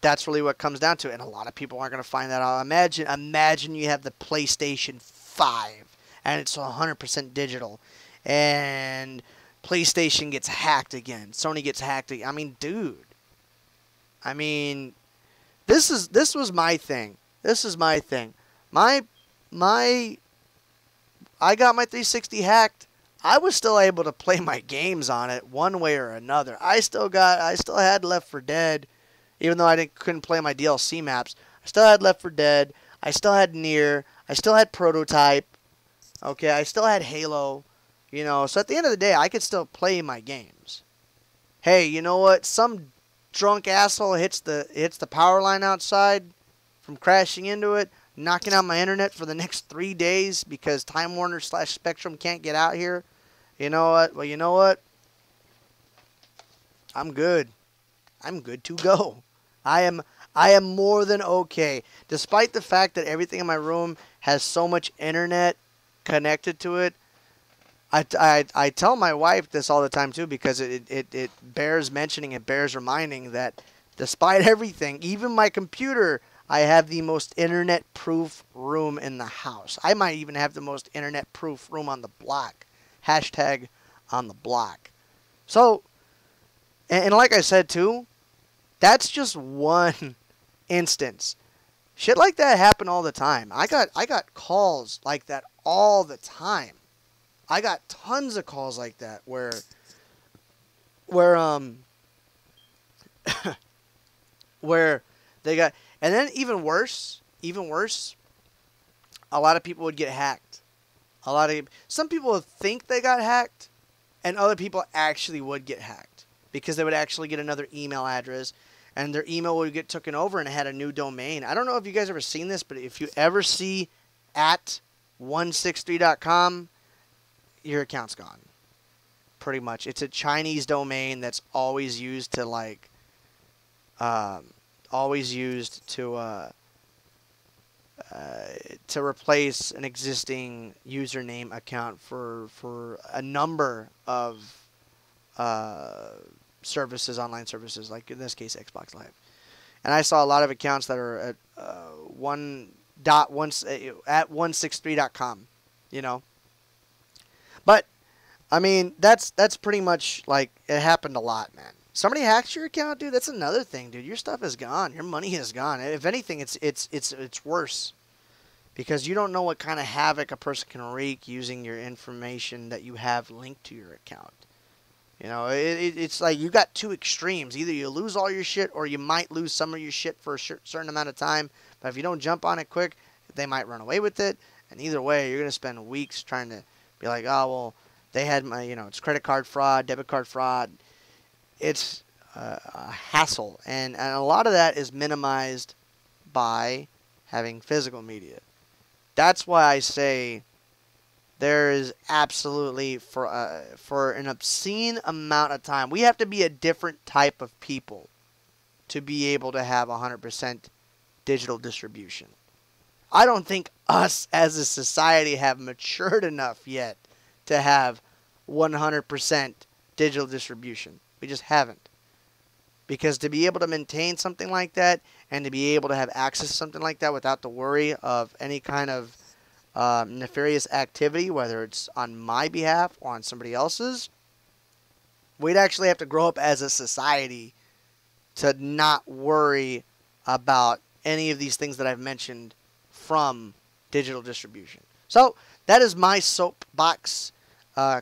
that's really what comes down to it. And a lot of people aren't going to find that out. Imagine you have the PlayStation 5 and it's 100% digital, and PlayStation gets hacked again. Sony gets hacked again. I mean, dude. I mean, this was my thing. This is my thing. My my I got my 360 hacked. I was still able to play my games on it one way or another. I still had Left 4 Dead, even though couldn't play my DLC maps. I still had Left 4 Dead. I still had Nier. I still had Prototype. Okay, I still had Halo. So at the end of the day, I could still play my games. Hey, you know what? Some drunk asshole hits the power line outside from crashing into it, knocking out my internet for the next 3 days because Time Warner / Spectrum can't get out here. You know what? Well, you know what? I'm good. I'm good to go. I am more than okay. Despite the fact that everything in my room has so much internet connected to it, I tell my wife this all the time too, because it bears mentioning, it bears reminding that despite everything, even my computer, I have the most internet-proof room in the house. I might even have the most internet-proof room on the block. Hashtag on the block. So, and like I said too, that's just one instance. Shit like that happen all the time. I got calls like that all the time. I got tons of calls like that where where they got, and then even worse, a lot of people would get hacked. Some people would think they got hacked, and other people actually would get hacked because they would actually get another email address, and their email would get taken over and it had a new domain. I don't know if you guys ever seen this, but if you ever see at 163.com, your account's gone. Pretty much. It's a Chinese domain that's always used to to replace an existing username account for a number of services, online services, like in this case Xbox Live. And I saw a lot of accounts that are at at 163.com, you know. But I mean, that's pretty much like it happened a lot, man. Somebody hacks your account, dude. That's another thing, dude. Your stuff is gone. Your money is gone. If anything, it's worse because you don't know what kind of havoc a person can wreak using your information that you have linked to your account. It's like you got two extremes. Either you lose all your shit, or you might lose some of your shit for a certain amount of time. But if you don't jump on it quick, they might run away with it. And either way, you're gonna spend weeks trying to be like, oh well, they had my, it's credit card fraud, debit card fraud. It's a hassle, and a lot of that is minimized by having physical media. That's why I say there is absolutely, for an obscene amount of time, we have to be a different type of people to be able to have 100% digital distribution. I don't think us as a society have matured enough yet to have 100% digital distribution. We just haven't. Because to be able to maintain something like that and to be able to have access to something like that without the worry of any kind of nefarious activity, whether it's on my behalf or on somebody else's, we'd actually have to grow up as a society to not worry about any of these things that I've mentioned from digital distribution. So that is my soapbox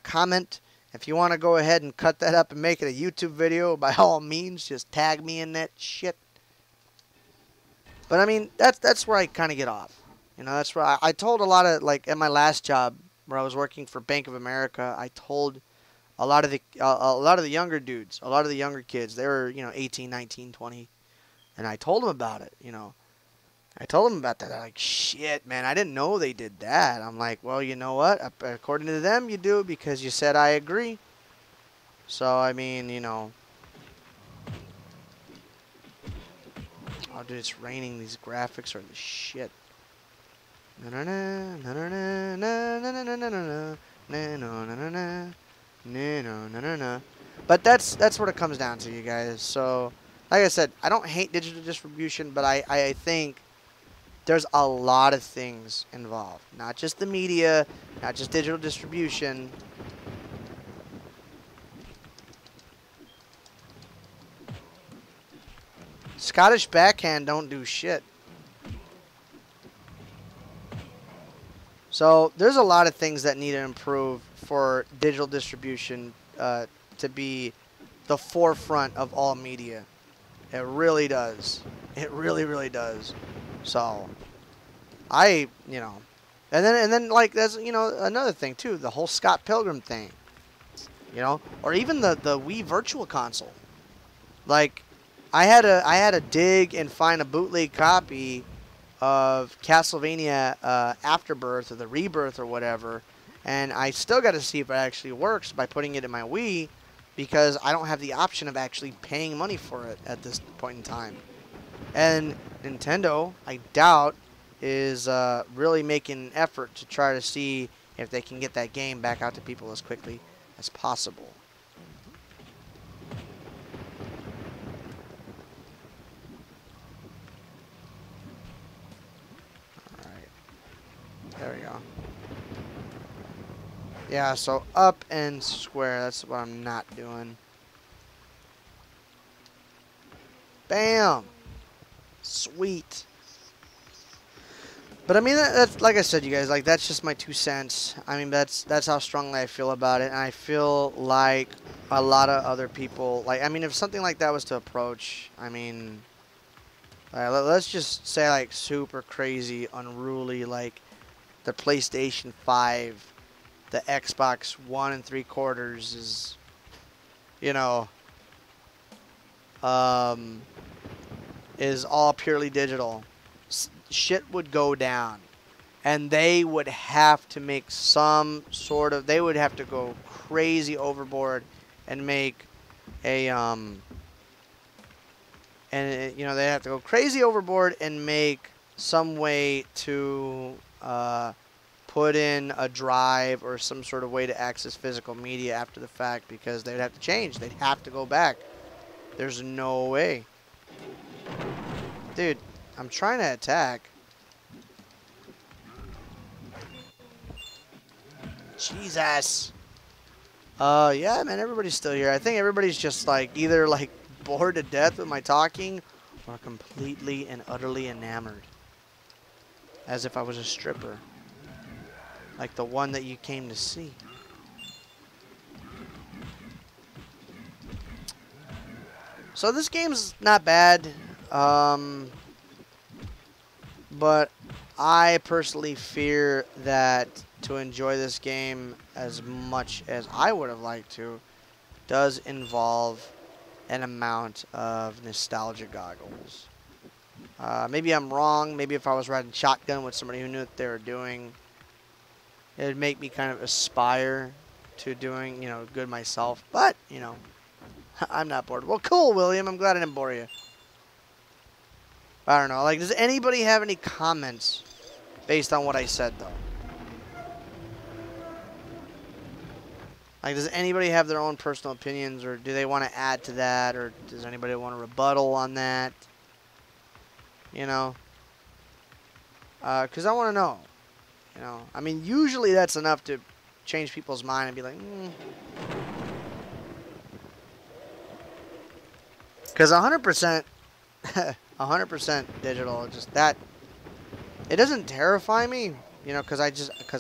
comment. If you want to go ahead and cut that up and make it a YouTube video, by all means, just tag me in that shit. But I mean, that's where I kind of get off. That's where I told a lot of, like, at my last job where I was working for Bank of America, I told a lot of the younger dudes, a lot of the younger kids, they were, 18, 19, 20, and I told them about it, I told them about that. They're like, shit, man, I didn't know they did that. I'm like, well, you know what? According to them, you do because you said I agree. So, I mean, oh, dude, it's raining. These graphics are the shit. But that's what it comes down to, you guys. So, like I said, I don't hate digital distribution, but I think there's a lot of things involved. Not just the media, not just digital distribution. Scottish backhand don't do shit. So there's a lot of things that need to improve for digital distribution to be the forefront of all media. It really does. It really, really does. So and then like that's another thing too. The whole Scott Pilgrim thing, or even the Wii Virtual Console. Like, I had to dig and find a bootleg copy of Castlevania Afterbirth or the Rebirth or whatever, and I still got to see if it actually works by putting it in my Wii, because I don't have the option of actually paying money for it at this point in time. And Nintendo, I doubt, is really making an effort to try to see if they can get that game back out to people as quickly as possible. Alright, there we go. Yeah, so up and square, that's what I'm not doing. Bam! Sweet. But I mean, that's like I said, you guys. Like, that's just my 2 cents. I mean, that's how strongly I feel about it, and I feel like a lot of other people. Like, I mean, if something like that was to approach, I mean, let's just say like super crazy, unruly, like the PlayStation 5, the Xbox 1 3/4 is, you know, um, is all purely digital. Shit would go down. And they would have to make they would have to go crazy overboard and make they have to go crazy overboard and make some way to put in a drive or some sort of way to access physical media after the fact, because they'd have to change. They'd have to go back. There's no way. Dude, I'm trying to attack. Jesus. Yeah, man, everybody's still here. I think everybody's just like either like bored to death with my talking or completely and utterly enamored. As if I was a stripper. Like the one that you came to see. So this game's not bad. But I personally fear that to enjoy this game as much as I would have liked to does involve an amount of nostalgia goggles. Maybe I'm wrong. Maybe if I was riding shotgun with somebody who knew what they were doing, it would make me kind of aspire to doing, good myself. But, I'm not bored. Well, cool, William. I'm glad I didn't bore you. I don't know. Like, does anybody have any comments based on what I said, though? Like, does anybody have their own personal opinions, or do they want to add to that, or does anybody want to rebuttal on that? Because I want to know. I mean, usually that's enough to change people's mind and be like, Because 100%, 100% digital, just that, it doesn't terrify me, because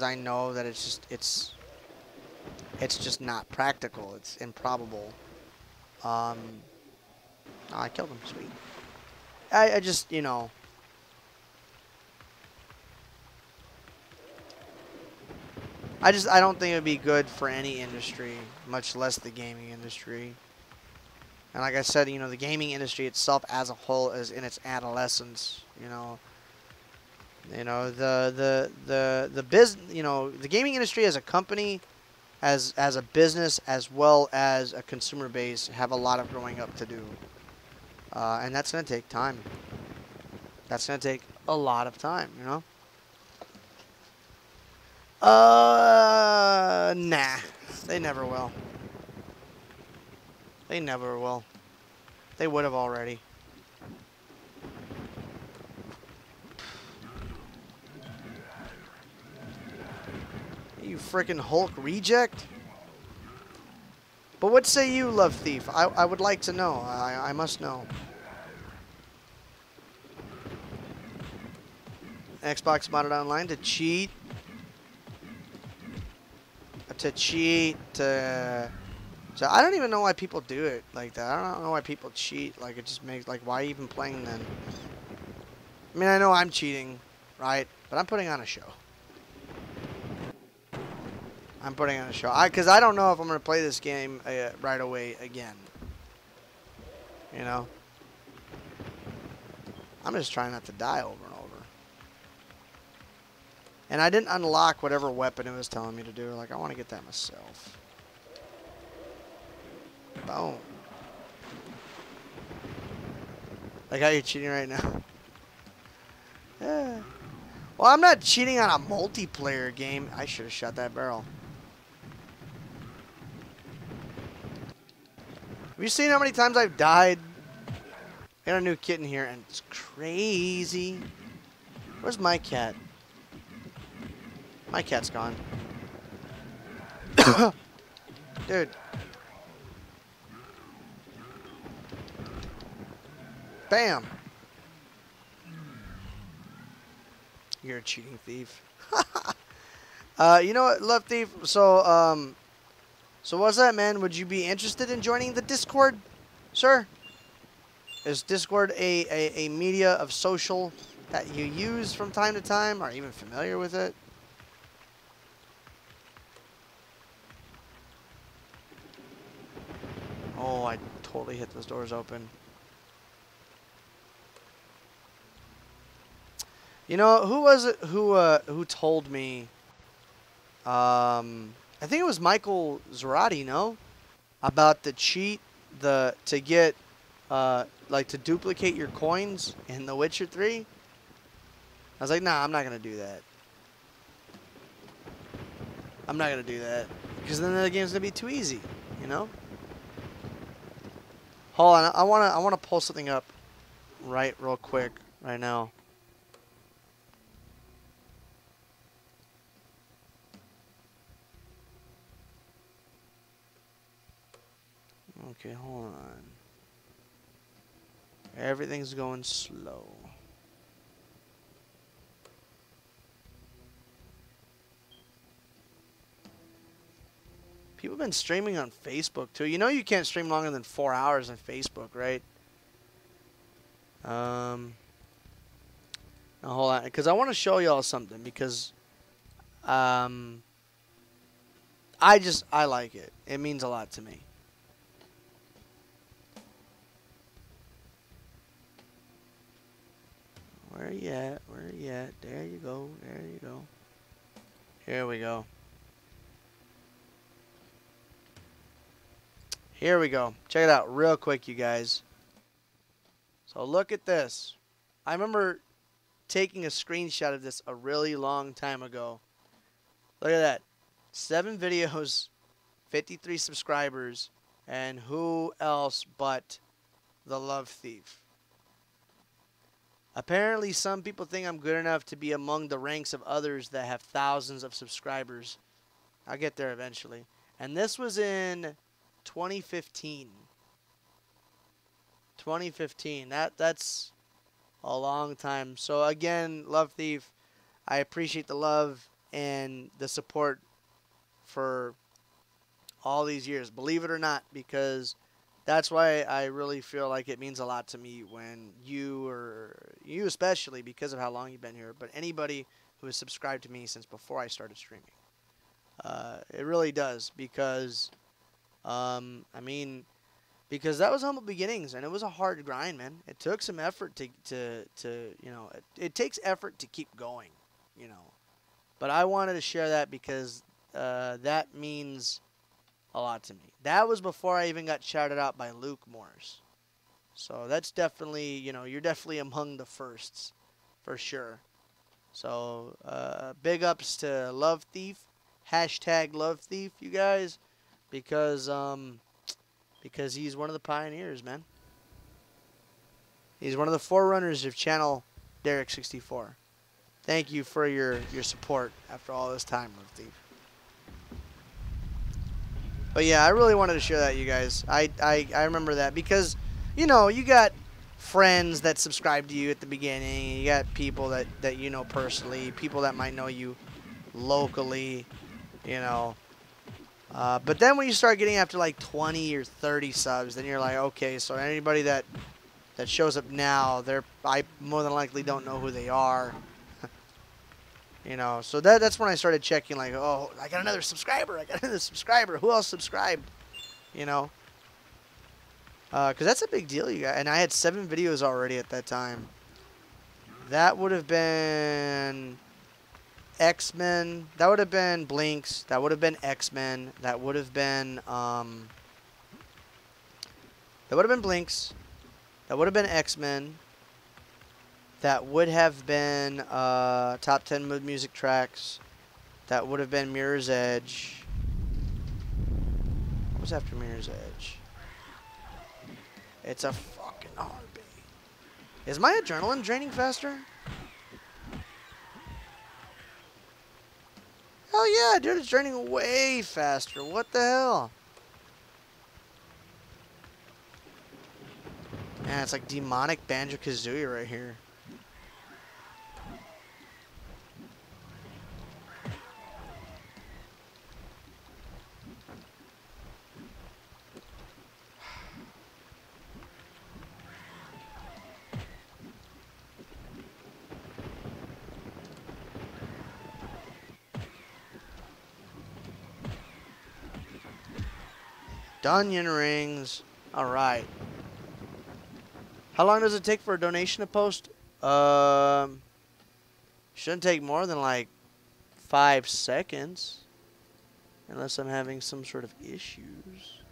I know that it's just not practical. It's improbable. Oh, I killed him. Sweet. I just, I don't think it would be good for any industry, much less the gaming industry. And like I said, the gaming industry itself as a whole is in its adolescence. The gaming industry as a company, as a business, as well as a consumer base, have a lot of growing up to do. And that's going to take time. That's going to take a lot of time, Nah. They never will. They never will. They would have already. You freaking Hulk reject? But what say you, Love Thief? I would like to know. I must know. Xbox modded online to cheat. So I don't even know why people do it like that. I don't know why people cheat. Like, it just makes, like, why even playing then? I mean, I know I'm cheating, right? But I'm putting on a show. I'm putting on a show. Because I don't know if I'm going to play this game right away again. You know? I'm just trying not to die over and over. And I didn't unlock whatever weapon it was telling me to do. Like, I want to get that myself. Boom. Like how you're cheating right now. Yeah. Well, I'm not cheating on a multiplayer game. I should have shot that barrel. Have you seen how many times I've died? Got a new kitten here, and it's crazy. Where's my cat? My cat's gone. Dude. Bam. You're a cheating thief. You know what, Love Thief? So what's that, man? Would you be interested in joining the Discord, sir? Is Discord a media of social that you use from time to time? Are you even familiar with it? Oh, I totally hit those doors open. You know, who was it who told me? I think it was Michael Zarati, no? About the cheat, to get, like, to duplicate your coins in The Witcher 3. I was like, nah, I'm not gonna do that. I'm not gonna do that because then the game's gonna be too easy, you know. Hold on, I wanna pull something up, right, real quick, right now. Okay, hold on. Everything's going slow. People have been streaming on Facebook too. You know you can't stream longer than 4 hours on Facebook, right? Now hold on, because I want to show y'all something because I like it. It means a lot to me. Where are you at? Where are you at? There you go. There you go. Here we go. Here we go. Check it out real quick, you guys. So look at this. I remember taking a screenshot of this a really long time ago. Look at that. 7 videos, 53 subscribers, and who else but the Love Thief? Apparently, some people think I'm good enough to be among the ranks of others that have thousands of subscribers. I'll get there eventually. And this was in 2015. 2015. That's a long time. So again, Love Thief, I appreciate the love and the support for all these years. Believe it or not, because that's why I really feel like it means a lot to me when you especially, because of how long you've been here, but anybody who has subscribed to me since before I started streaming. It really does, because I mean, because that was humble beginnings and it was a hard grind, man. It took some effort to you know, it takes effort to keep going, you know. But I wanted to share that because that means a lot to me. That was before I even got shouted out by Luke Morris. So that's definitely, you know, you're definitely among the firsts, for sure. So big ups to Love Thief, hashtag Love Thief, you guys, because because he's one of the pioneers, man. He's one of the forerunners of channel Derik64. Thank you for your support after all this time, Lifty. But yeah, I really wanted to share that, you guys. I remember that because, you know, you got friends that subscribe to you at the beginning. You got people that you know personally, people that might know you locally, you know. But then when you start getting after like 20 or 30 subs, then you're like, okay, so anybody that shows up now, I more than likely don't know who they are. You know, so that's when I started checking, like, oh, I got another subscriber. I got another subscriber. Who else subscribed? You know, because that's a big deal, you guys. And I had 7 videos already at that time. That would have been X-Men. That would have been Blinks. That would have been X-Men. That would have been Blinks. That would have been X-Men. That would have been top 10 music tracks. That would have been Mirror's Edge. What was after Mirror's Edge? It's a fucking heartbeat. Is my adrenaline draining faster? Hell yeah, dude, it's draining way faster. What the hell? Man, it's like demonic Banjo-Kazooie right here. Onion rings. Alright. How long does it take for a donation to post? Shouldn't take more than like 5 seconds. Unless I'm having some sort of issues.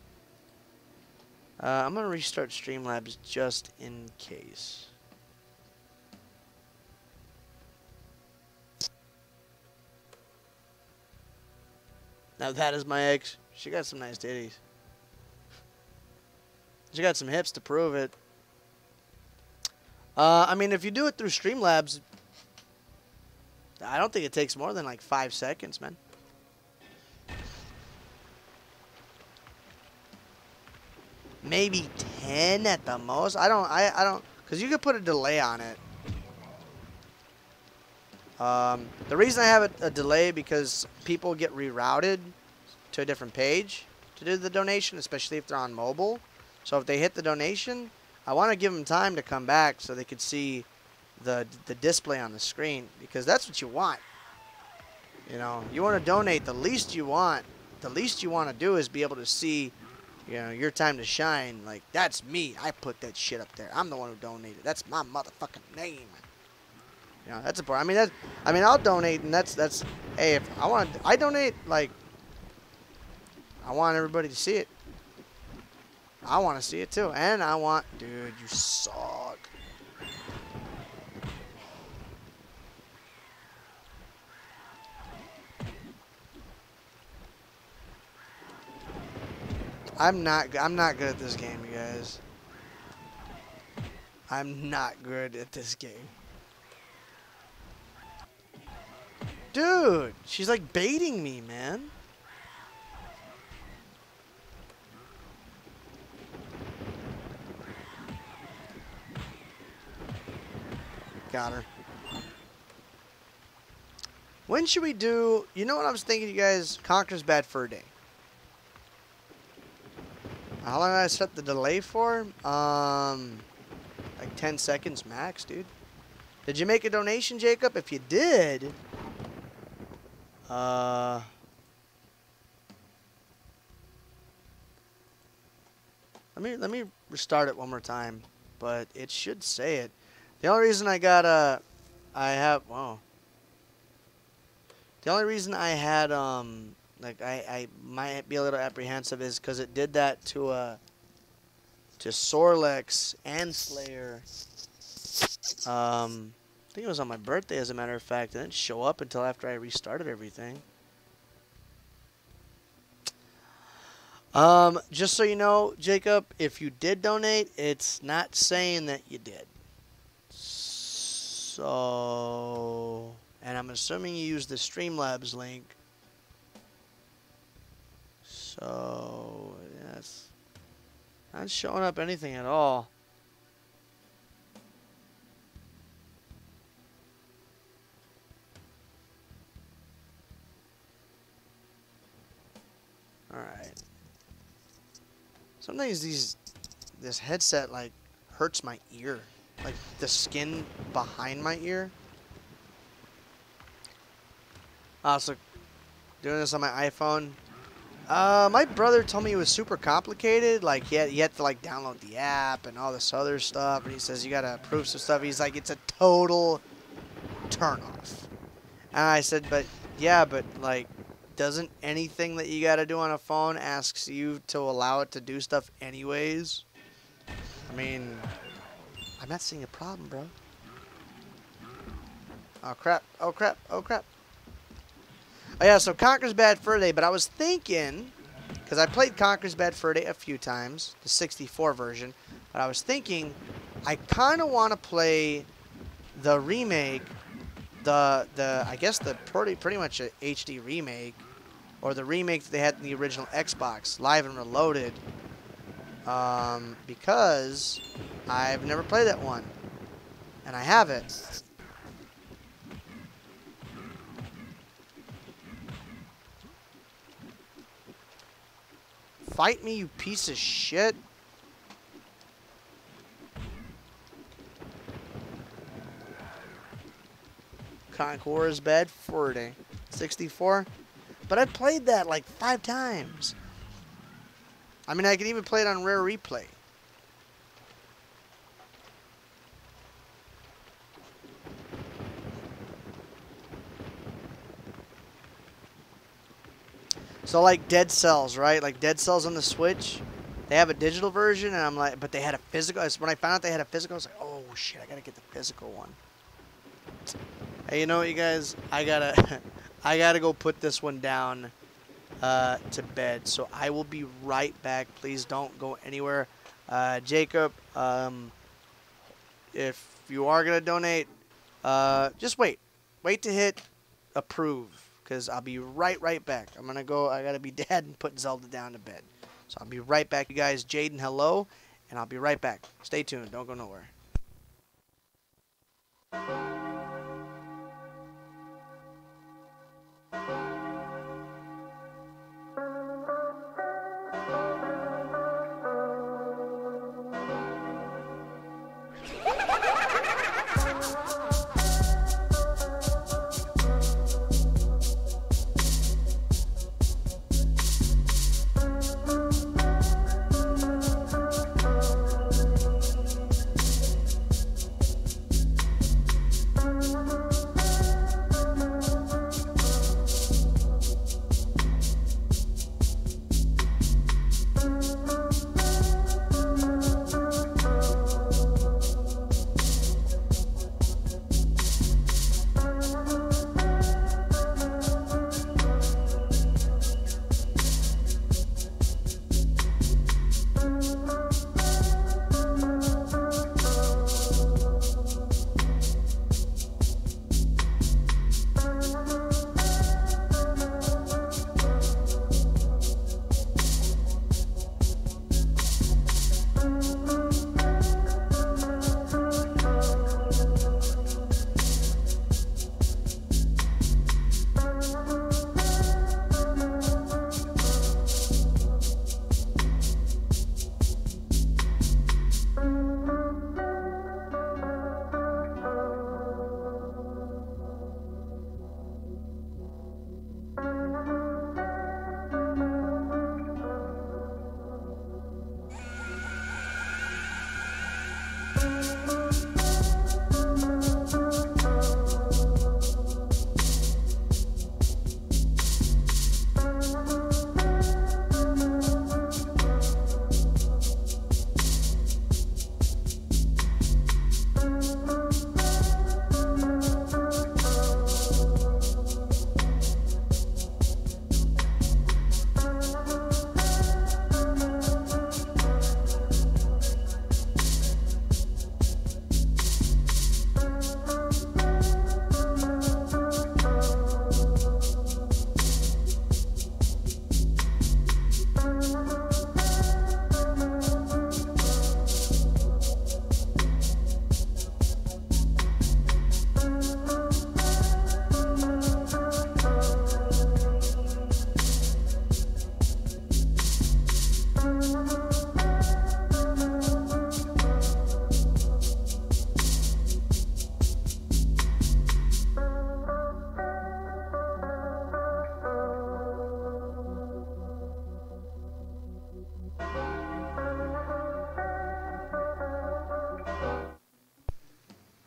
I'm going to restart Streamlabs just in case. Now that is my ex. She got some nice titties. She got some hips to prove it. I mean, if you do it through Streamlabs, I don't think it takes more than like 5 seconds, man. Maybe 10 at the most. I don't, because you could put a delay on it. The reason I have a delay because people get rerouted to a different page to do the donation, especially if they're on mobile. So if they hit the donation, I want to give them time to come back so they could see the display on the screen, because that's what you want. You know, you want to donate. The least you want to do is be able to see, you know, your time to shine. Like, that's me. I put that shit up there. I'm the one who donated. That's my motherfucking name. You know, that's a part. I mean, I'll donate, and that's. Hey, if I donate. Like, I want everybody to see it. I want to see it too, and I want, dude, you suck. I'm not good at this game, you guys. I'm not good at this game. Dude, she's like baiting me, man. Got her. When should we do... You know what I was thinking, you guys? Conquer's Bad Fur Day. How long did I set the delay for? Like 10 seconds max, dude. Did you make a donation, Jacob? If you did... Let me restart it one more time. But it should say it. The only reason I got wow. The only reason I had like I might be a little apprehensive is because it did that to Sorlex and Slayer. I think it was on my birthday, as a matter of fact. It didn't show up until after I restarted everything. Just so you know, Jacob, if you did donate, it's not saying that you did. So, and I'm assuming you used the Streamlabs link. So, yes, not showing up anything at all. All right. Sometimes this headset like hurts my ear, like the skin behind my ear. So doing this on my iPhone. My brother told me it was super complicated. Like he had to like download the app and all this other stuff, and he says you gotta approve some stuff. He's like, it's a total turnoff. And I said, but yeah, but like, doesn't anything that you gotta do on a phone asks you to allow it to do stuff anyways? I mean, I'm not seeing a problem, bro. Oh crap! Oh crap! Oh crap! Oh yeah, so Conker's Bad Fur Day, but I was thinking, because I played Conker's Bad Fur Day a few times, the 64 version, but I was thinking, I kind of want to play the remake, I guess the pretty much a HD remake, or the remake that they had in the original Xbox, Live and Reloaded, because I've never played that one, and I haven't. Fight me, you piece of shit. Conker's Bad Fur Day. 64? But I played that like 5 times. I mean, I could even play it on Rare Replay. So like Dead Cells, right? Like Dead Cells on the Switch, they have a digital version, and I'm like, but they had a physical. When I found out they had a physical, I was like, oh shit, I gotta get the physical one. Hey, you know what, you guys? I gotta go put this one down to bed. So I will be right back. Please don't go anywhere. Jacob, if you are gonna donate, just wait. Wait to hit approve. Because I'll be right back. I gotta be dad and put Zelda down to bed. So I'll be right back, you guys. Jaden, hello. And I'll be right back. Stay tuned. Don't go nowhere.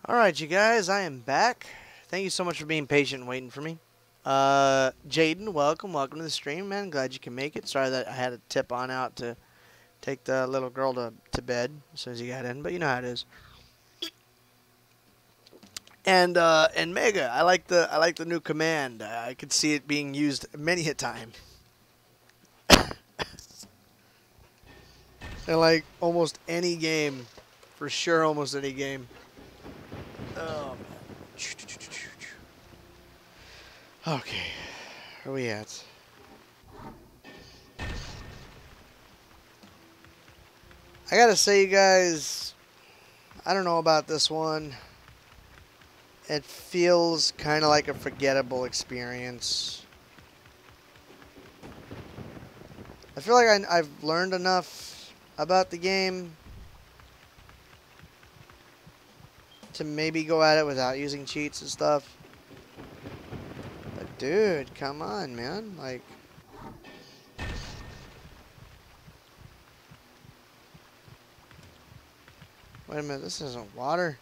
Alright, you guys, I am back. Thank you so much for being patient and waiting for me. Jaden, welcome to the stream, man. Glad you can make it. Sorry that I had to tip on out to take the little girl to bed as soon as you got in, but you know how it is. And Mega, I like the new command. I could see it being used many a time. In like almost any game, for sure, almost any game. Oh man. Okay, where are we at? I gotta say, you guys, I don't know about this one. It feels kind of like a forgettable experience. I feel like I've learned enough about the game to maybe go at it without using cheats and stuff. But dude, come on, man. Like, wait a minute, this isn't water.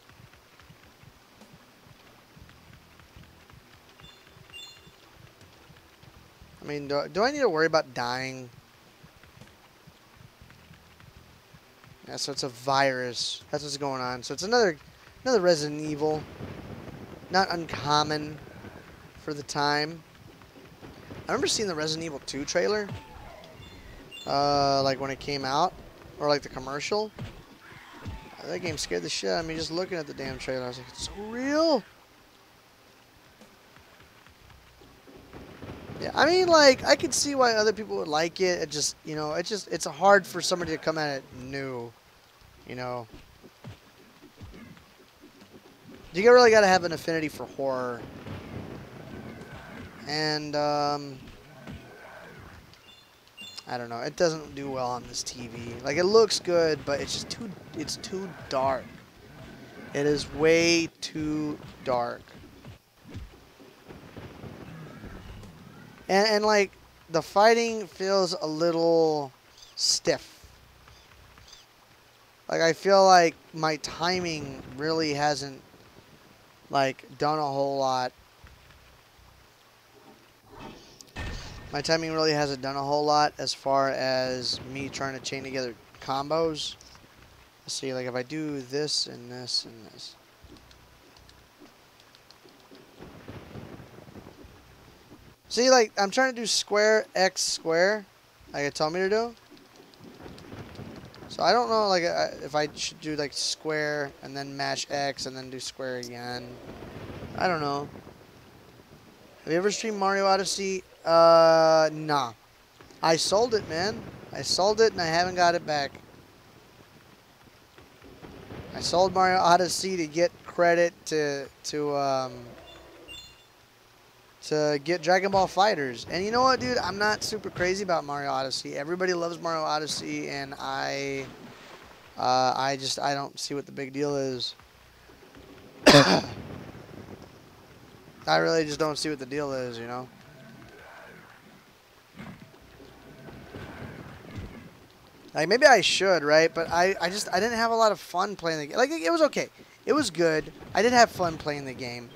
I mean, do I need to worry about dying? Yeah, so it's a virus. That's what's going on. So it's another Resident Evil. Not uncommon for the time. I remember seeing the Resident Evil 2 trailer. Like when it came out. Or like the commercial. That game scared the shit out of me just looking at the damn trailer. I was like, it's so real. Yeah, I mean, like, I could see why other people would like it. It just, you know, it's hard for somebody to come at it new, you know. You really got to have an affinity for horror. And, I don't know. It doesn't do well on this TV. Like, it looks good, but it's just it's too dark. It is way too dark. And like, the fighting feels a little stiff. Like, I feel like my timing really hasn't, like, done a whole lot. My timing really hasn't done a whole lot as far as me trying to chain together combos. Let's see, like, if I do this and this and this. See, like, I'm trying to do square, X, square, like it told me to do. So I don't know, like, if I should do, like, square and then mash X and then do square again. I don't know. Have you ever streamed Mario Odyssey? Nah. I sold it, man. I sold it and I haven't got it back. I sold Mario Odyssey to get credit to get Dragon Ball Fighters. And you know what, dude? I'm not super crazy about Mario Odyssey. Everybody loves Mario Odyssey, and I don't see what the big deal is. I really just don't see what the deal is, you know? Like, maybe I should, right? But I didn't have a lot of fun playing the game. Like, it was okay. It was good. I did have fun playing the game.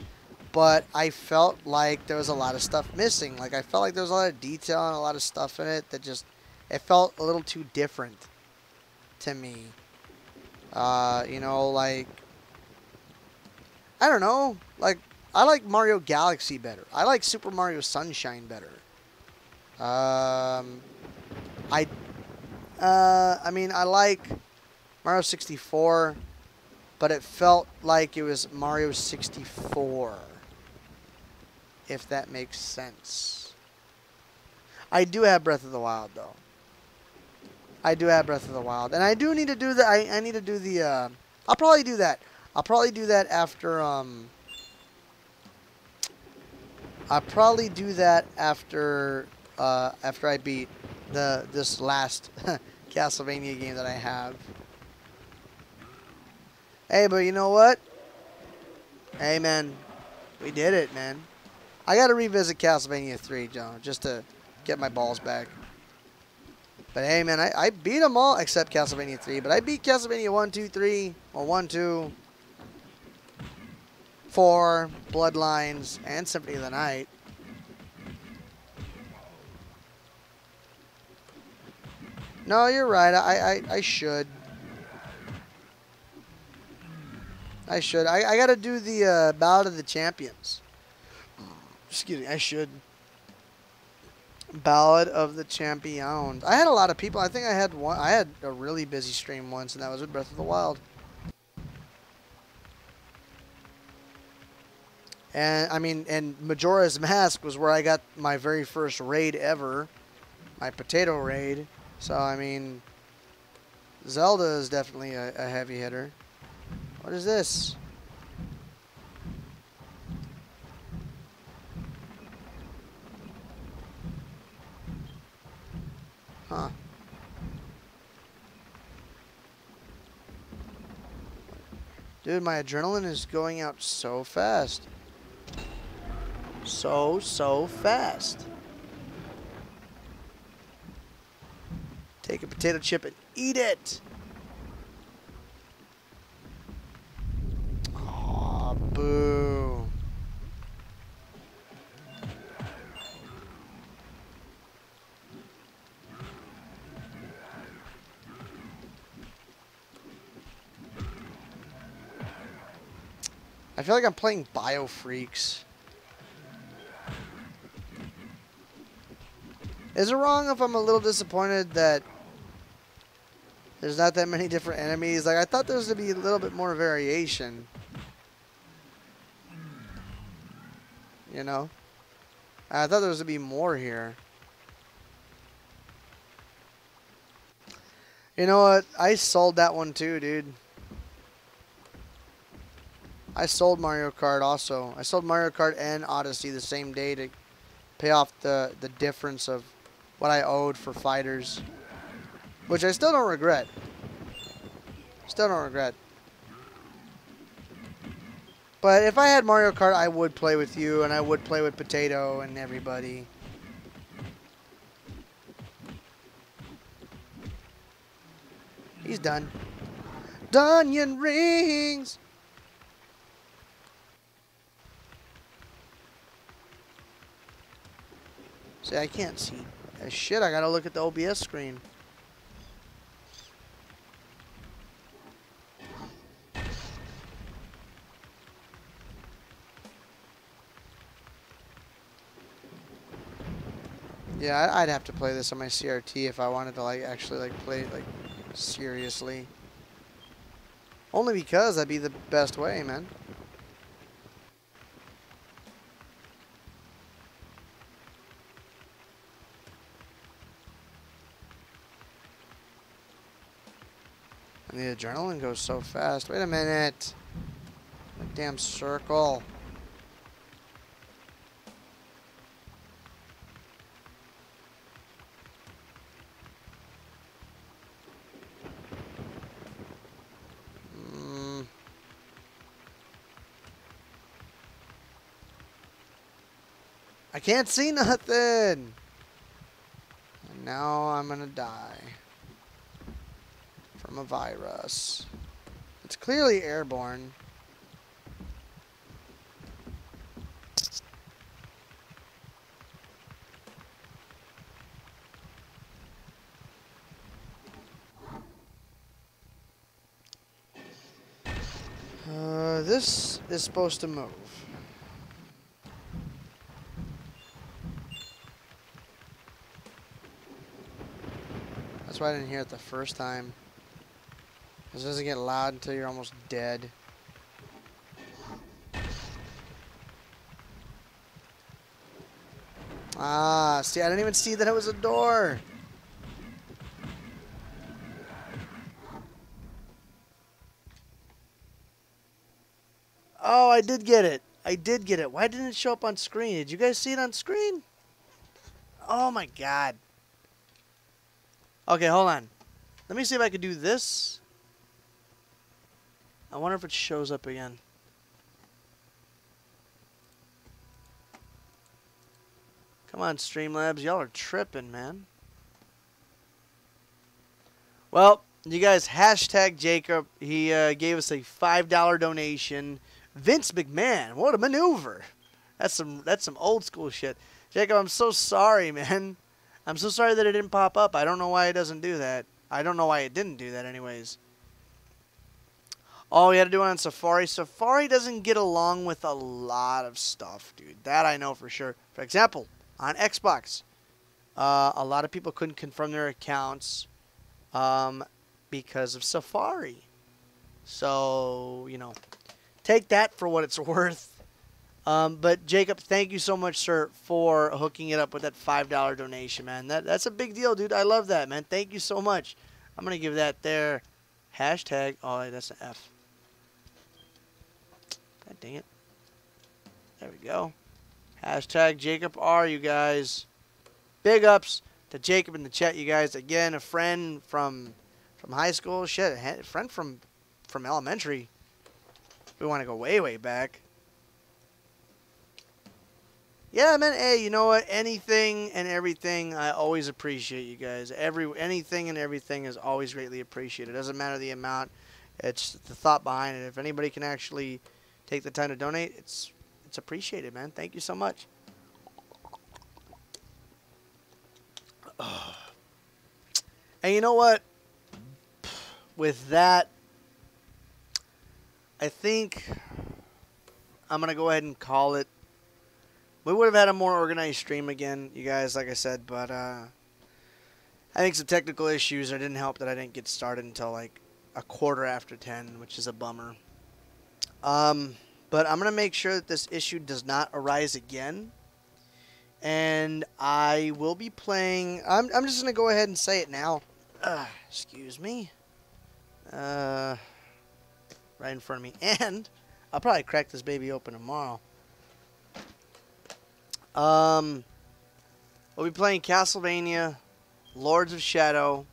But I felt like there was a lot of stuff missing. Like, I felt like there was a lot of detail and a lot of stuff in it that just, it felt a little too different to me. You know, like, I don't know. Like, I like Mario Galaxy better. I like Super Mario Sunshine better. I mean, I like Mario 64, but it felt like it was Mario 64. If that makes sense. I do have Breath of the Wild, though. I do have Breath of the Wild. And I do need to do the... I need to do the... I'll probably do that. I'll probably do that after... I'll probably do that after... after I beat this last Castlevania game that I have. Hey, but you know what? Hey, man. We did it, man. I got to revisit Castlevania 3, Joe, just to get my balls back. But hey, man, I beat them all except Castlevania 3. But I beat Castlevania 1, 2, 3, or 1, 2. Derik64, Bloodlines, and Symphony of the Night. No, you're right. I should. I should. I got to do the Ballad of the Champions. Excuse me. I should. Ballad of the Champions. I had a lot of people. I think I had one. I had a really busy stream once, and that was with Breath of the Wild. And I mean, and Majora's Mask was where I got my very first raid ever, my potato raid. So I mean, Zelda is definitely a heavy hitter. What is this? Huh. Dude, my adrenaline is going out so fast. So fast. Take a potato chip and eat it. Aw, boo. I feel like I'm playing Biofreaks. Is it wrong if I'm a little disappointed that there's not that many different enemies? Like, I thought there was to be a little bit more variation. You know? I thought there was to be more here. You know what? I sold that one too, dude. I sold Mario Kart also. I sold Mario Kart and Odyssey the same day to pay off the difference of what I owed for fighters. Which I still don't regret. Still don't regret. But if I had Mario Kart, I would play with you, and I would play with Potato and everybody. He's done. Dunyan rings! See, I can't see. Shit, I gotta look at the OBS screen. Yeah, I'd have to play this on my CRT if I wanted to like actually like play it like seriously. Only because that'd be the best way, man. And the adrenaline goes so fast. Wait a minute. A damn circle. I can't see nothing. And now I'm gonna die from a virus. It's clearly airborne. This is supposed to move. That's why I didn't hear it the first time. This doesn't get loud until you're almost dead. Ah, see, I didn't even see that it was a door. Oh, I did get it. I did get it. Why didn't it show up on screen? Did you guys see it on screen? Oh my god. Okay, hold on. Let me see if I can do this. I wonder if it shows up again. Come on, Streamlabs. Y'all are tripping, man. Well, you guys, hashtag Jacob. He gave us a $5 donation. Vince McMahon, what a maneuver. That's some old school shit. Jacob, I'm so sorry, man. I'm so sorry that it didn't pop up. I don't know why it doesn't do that. I don't know why it didn't do that anyways. Oh, we had to do it on Safari. Safari doesn't get along with a lot of stuff, dude. That I know for sure. For example, on Xbox, a lot of people couldn't confirm their accounts because of Safari. So, you know, take that for what it's worth. But Jacob, thank you so much, sir, for hooking it up with that $5 donation, man. That's a big deal, dude. I love that, man. Thank you so much. I'm going to give that there. Hashtag. Oh, that's an F. God dang it. There we go. Hashtag Jacob R, you guys. Big ups to Jacob in the chat, you guys. Again, a friend from high school. Shit, a friend from elementary. We want to go way, way back. Yeah, man. Hey, you know what? Anything and everything, I always appreciate you guys. Anything and everything is always greatly appreciated. It doesn't matter the amount. It's the thought behind it. If anybody can actually take the time to donate, it's appreciated, man. Thank you so much. And you know what? With that, I think I'm going to go ahead and call it. We would have had a more organized stream again, you guys, like I said, but I think some technical issues didn't help that I didn't get started until like a quarter after 10, which is a bummer. But I'm going to make sure that this issue does not arise again. And I will be playing. I'm just going to go ahead and say it now. Excuse me. Right in front of me. And I'll probably crack this baby open tomorrow. We'll be playing Castlevania Lords of Shadow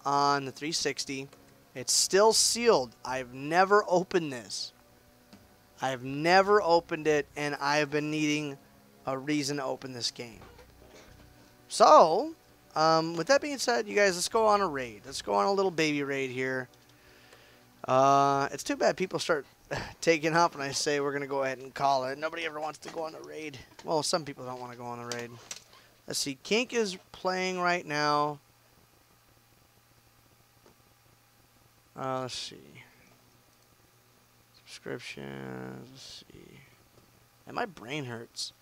on the 360. It's still sealed. I've never opened this. I've never opened it, and I've been needing a reason to open this game. So, with that being said, you guys, let's go on a raid. Let's go on a little baby raid here. It's too bad people start taking up and I say we're going to go ahead and call it. Nobody ever wants to go on a raid. Well, some people don't want to go on a raid. Let's see. Kink is playing right now. Let's see. Subscriptions. Let's see. And my brain hurts.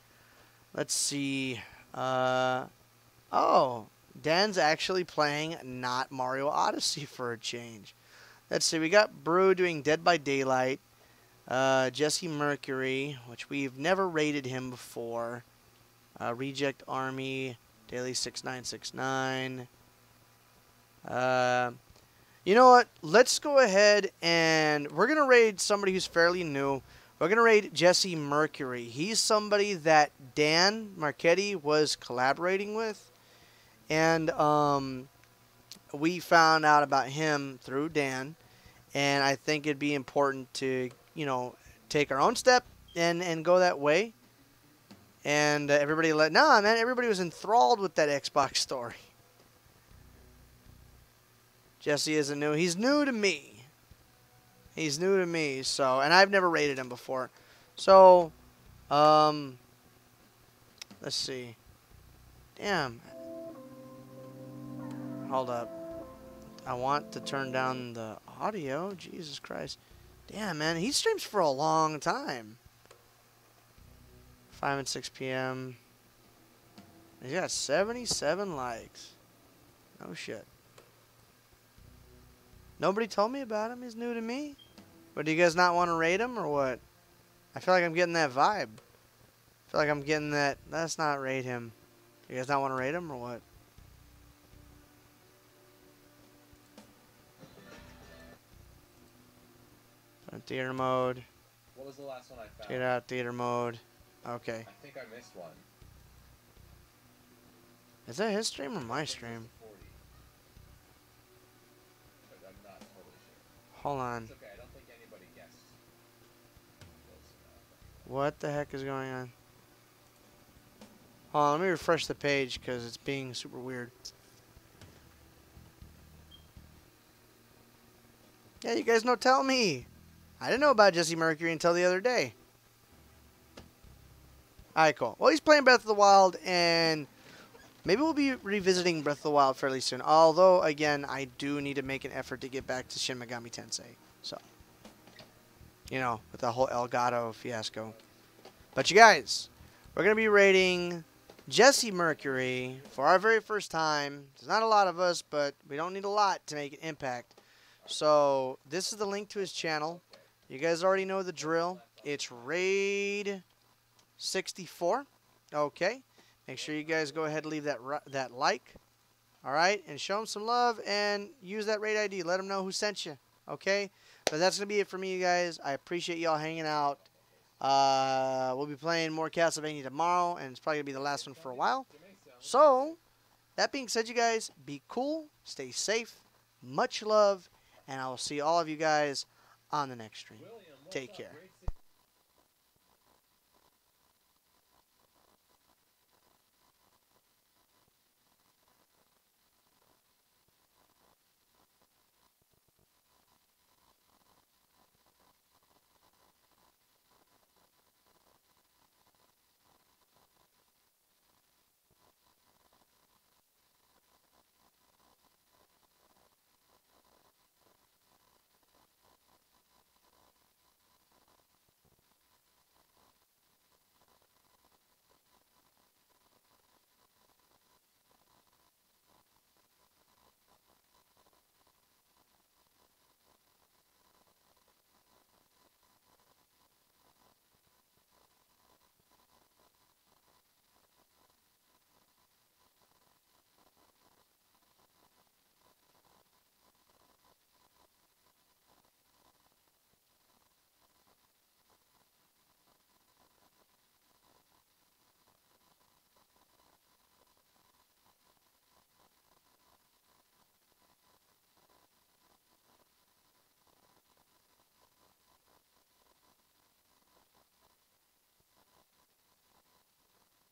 Let's see. Oh, Dan's actually playing not Mario Odyssey for a change. Let's see. We got Brew doing Dead by Daylight. Jesse Mercury, which we've never rated him before. Reject Army. Daily 6969. You know what? Let's go ahead and we're going to raid somebody who's fairly new. We're going to raid Jesse Mercury. He's somebody that Dan Marchetti was collaborating with. And we found out about him through Dan. And I think it'd be important to, you know, take our own step and go that way. And everybody everybody was enthralled with that Xbox story. Jesse isn't new. He's new to me. He's new to me. So, and I've never rated him before. So, let's see. Damn. Hold up. I want to turn down the audio. Jesus Christ. Damn, man. He streams for a long time. 5 and 6 p.m. He's got 77 likes. No shit. Nobody told me about him. He's new to me. But do you guys not want to rate him or what? I feel like I'm getting that vibe. I feel like I'm getting that. Let's not rate him. You guys not want to rate him or what? Theater mode. What was the last one I found? Get out theater mode. Okay. I think I missed one. Is that his stream or my stream? 40. But I'm not totally sure. Hold on. It's okay, I don't think anybody guessed. What the heck is going on? Hold on, let me refresh the page because it's being super weird. Yeah, you guys know, tell me. I didn't know about Jesse Mercury until the other day. Alright, cool. Well, he's playing Breath of the Wild, and maybe we'll be revisiting Breath of the Wild fairly soon. Although, again, I do need to make an effort to get back to Shin Megami Tensei. So, you know, with the whole Elgato fiasco. But you guys, we're going to be rating Jesse Mercury for our very first time. There's not a lot of us, but we don't need a lot to make an impact. So, this is the link to his channel. You guys already know the drill. It's Derik64. Okay. Make sure you guys go ahead and leave that like. All right. And show him some love and use that raid ID. Let him know who sent you. Okay. But that's going to be it for me, you guys. I appreciate y'all hanging out. We'll be playing more Castlevania tomorrow, and it's probably going to be the last one for a while. So, that being said, you guys, be cool. Stay safe. Much love. And I will see all of you guys on the next stream. Take care.